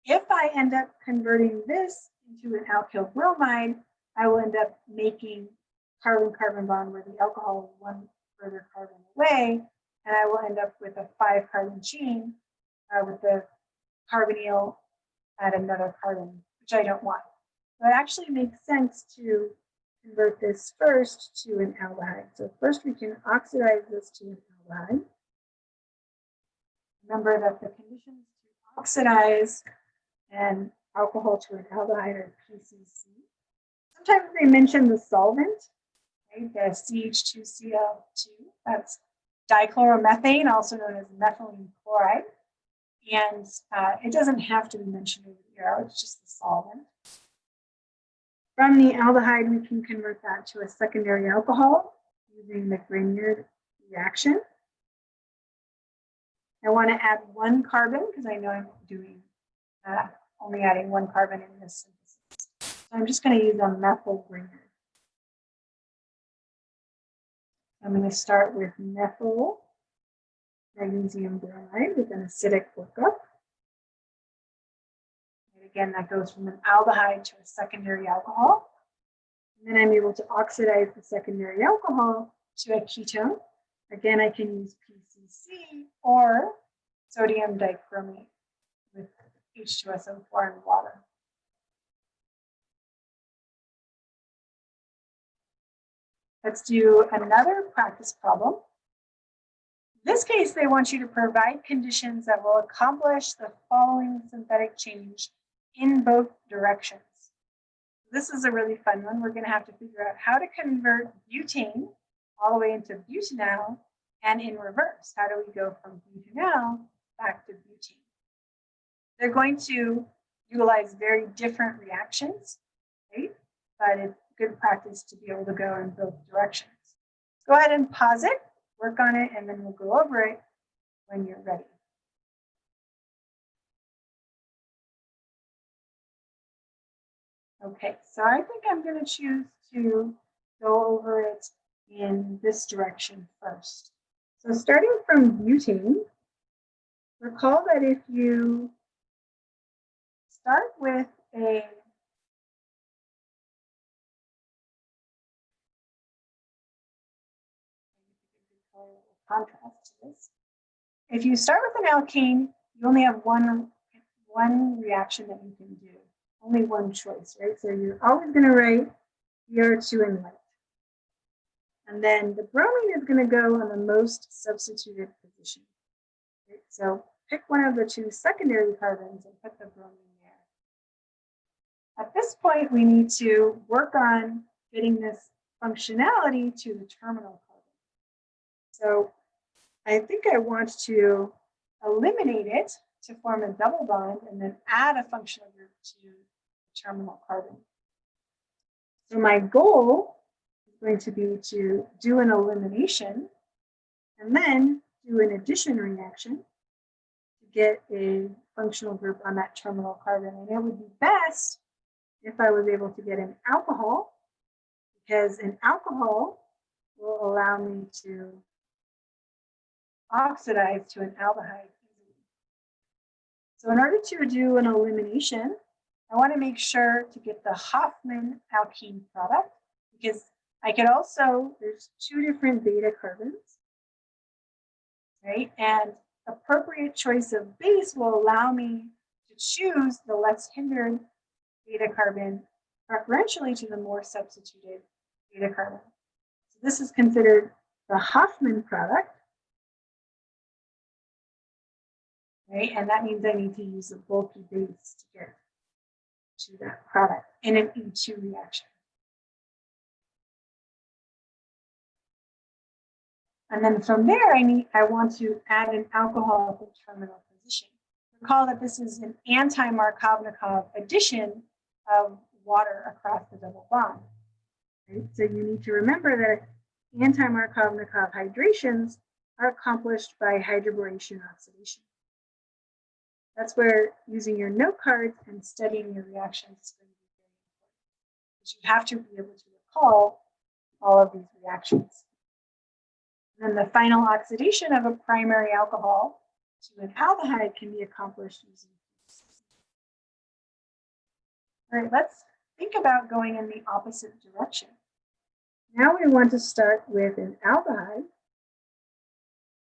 If I end up converting this into an alkyl bromide, I will end up making carbon-carbon bond where the alcohol is one further carbon away, and I will end up with a 5-carbon chain with the carbonyl at another carbon, which I don't want. So it actually makes sense to convert this first to an aldehyde. So first we can oxidize this to an aldehyde. Remember that the conditions to oxidize an alcohol to an aldehyde are PCC. Sometimes they mention the solvent, right? The CH2Cl2. That's dichloromethane, also known as methylene chloride. And it doesn't have to be mentioned over the arrow, it's just the solvent. From the aldehyde, we can convert that to a secondary alcohol using the Grignard reaction. I want to add 1 carbon because I know I'm doing only adding 1 carbon in this synthesis. So I'm just going to use a methyl Grignard. I'm going to start with methyl magnesium bromide with an acidic workup. And again, that goes from an aldehyde to a secondary alcohol. And then I'm able to oxidize the secondary alcohol to a ketone. Again, I can use PCC or sodium dichromate with H2SO4 and water. Let's do another practice problem. In this case, they want you to provide conditions that will accomplish the following synthetic change in both directions. This is a really fun one. We're going to have to figure out how to convert butane all the way into butanol and in reverse. How do we go from butanol back to butane? They're going to utilize very different reactions, right? But it's good practice to be able to go in both directions. Go ahead and pause it, work on it, and then we'll go over it when you're ready. Okay, so I think I'm going to choose to go over it in this direction first. So starting from butane, recall that if you start with a contrast to this, if you start with an alkane, you only have one reaction that you can do, only one choice, right? So you're always going to write Br2 and light. And then the bromine is going to go on the most substituted position. Right? So pick one of the two secondary carbons and put the bromine there. At this point, we need to work on getting this functionality to the terminal carbon. So I think I want to eliminate it to form a double bond and then add a functional group to the terminal carbon. So my goal is going to be to do an elimination and then do an addition reaction to get a functional group on that terminal carbon. And it would be best if I was able to get an alcohol, because an alcohol will allow me to oxidize to an aldehyde. So in order to do an elimination, I want to make sure to get the Hoffman alkene product, because I could also, there's two different beta carbons, right? And appropriate choice of base will allow me to choose the less hindered beta carbon preferentially to the more substituted beta carbon. So this is considered the Hoffman product, right? And that means I need to use a bulky base to get to that product in an E2 reaction. And then from there, I want to add an alcohol at the terminal position. Recall that this is an anti-Markovnikov addition of water across the double bond. Right? So you need to remember that anti-Markovnikov hydrations are accomplished by hydroboration oxidation. That's where using your note cards and studying your reactions is going to be very important, because you have to be able to recall all of these reactions. And then the final oxidation of a primary alcohol to an aldehyde can be accomplished using this. All right, let's think about going in the opposite direction. Now we want to start with an aldehyde,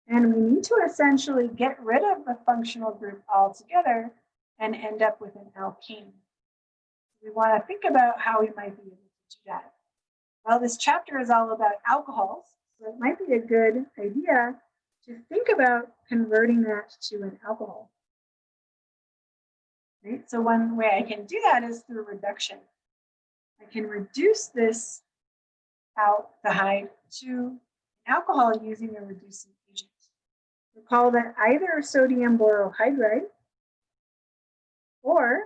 and we need to essentially get rid of the functional group altogether and end up with an alkene. We want to think about how we might be able to do that. Well, this chapter is all about alcohols, so it might be a good idea to think about converting that to an alcohol. Right? So one way I can do that is through reduction. I can reduce this aldehyde to alcohol using a reducing agent. Recall that either sodium borohydride or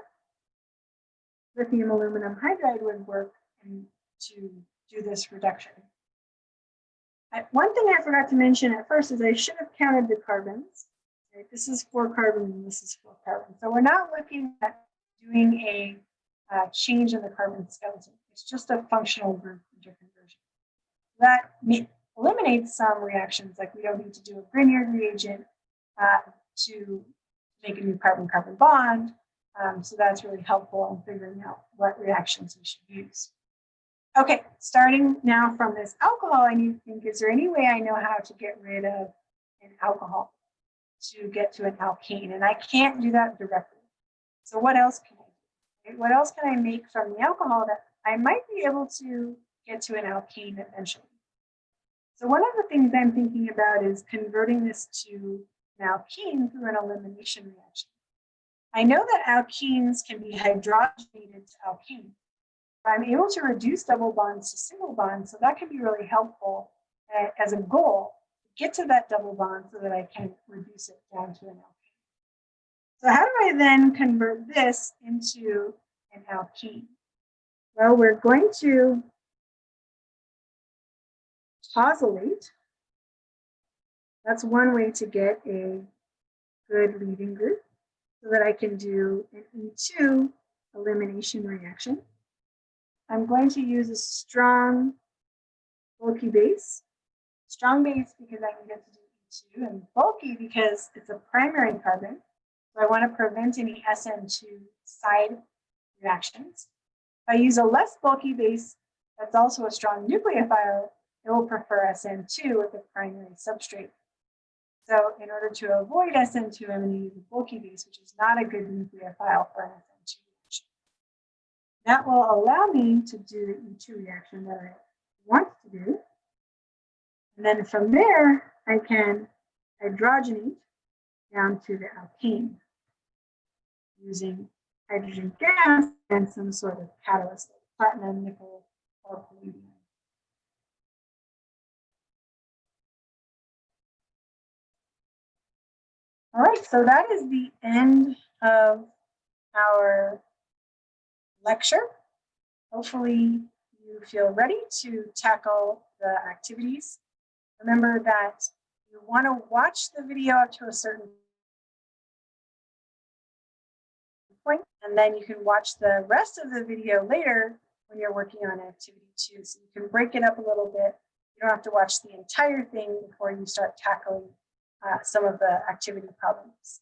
lithium aluminum hydride would work to do this reduction. One thing I forgot to mention at first is I should have counted the carbons. Right? This is 4 carbons and this is 4 carbons. So we're not looking at doing a change in the carbon skeleton. It's just a functional group different version. That eliminates some reactions, like we don't need to do a Grignard reagent to make a new carbon-carbon bond. So that's really helpful in figuring out what reactions we should use. Okay, starting now from this alcohol, I need to think, is there any way I know how to get rid of an alcohol to get to an alkane? And I can't do that directly. So what else can I do? What else can I make from the alcohol that I might be able to get to an alkane eventually? So one of the things I'm thinking about is converting this to an alkene through an elimination reaction. I know that alkenes can be hydrogenated to alkane. I'm able to reduce double bonds to single bonds, so that can be really helpful as a goal to get to that double bond so that I can reduce it down to an alkane. So how do I then convert this into an alkene? Well, we're going to tosylate. That's one way to get a good leaving group so that I can do an E2 elimination reaction. I'm going to use a strong bulky base. Strong base because I can get to do E2, and bulky because it's a primary carbon. So I want to prevent any SN2 side reactions. If I use a less bulky base that's also a strong nucleophile, it will prefer SN2 with the primary substrate. So in order to avoid SN2, I'm going to use a bulky base, which is not a good nucleophile for an SN2 reaction. That will allow me to do the E2 reaction that I want to do. And then from there, I can hydrogenate down to the alkane using hydrogen gas and some sort of catalyst like platinum, nickel, or palladium. All right, so that is the end of our lecture. Hopefully you feel ready to tackle the activities. Remember that you want to watch the video up to a certain point, and then you can watch the rest of the video later when you're working on activity 2. So you can break it up a little bit. You don't have to watch the entire thing before you start tackling some of the activity problems.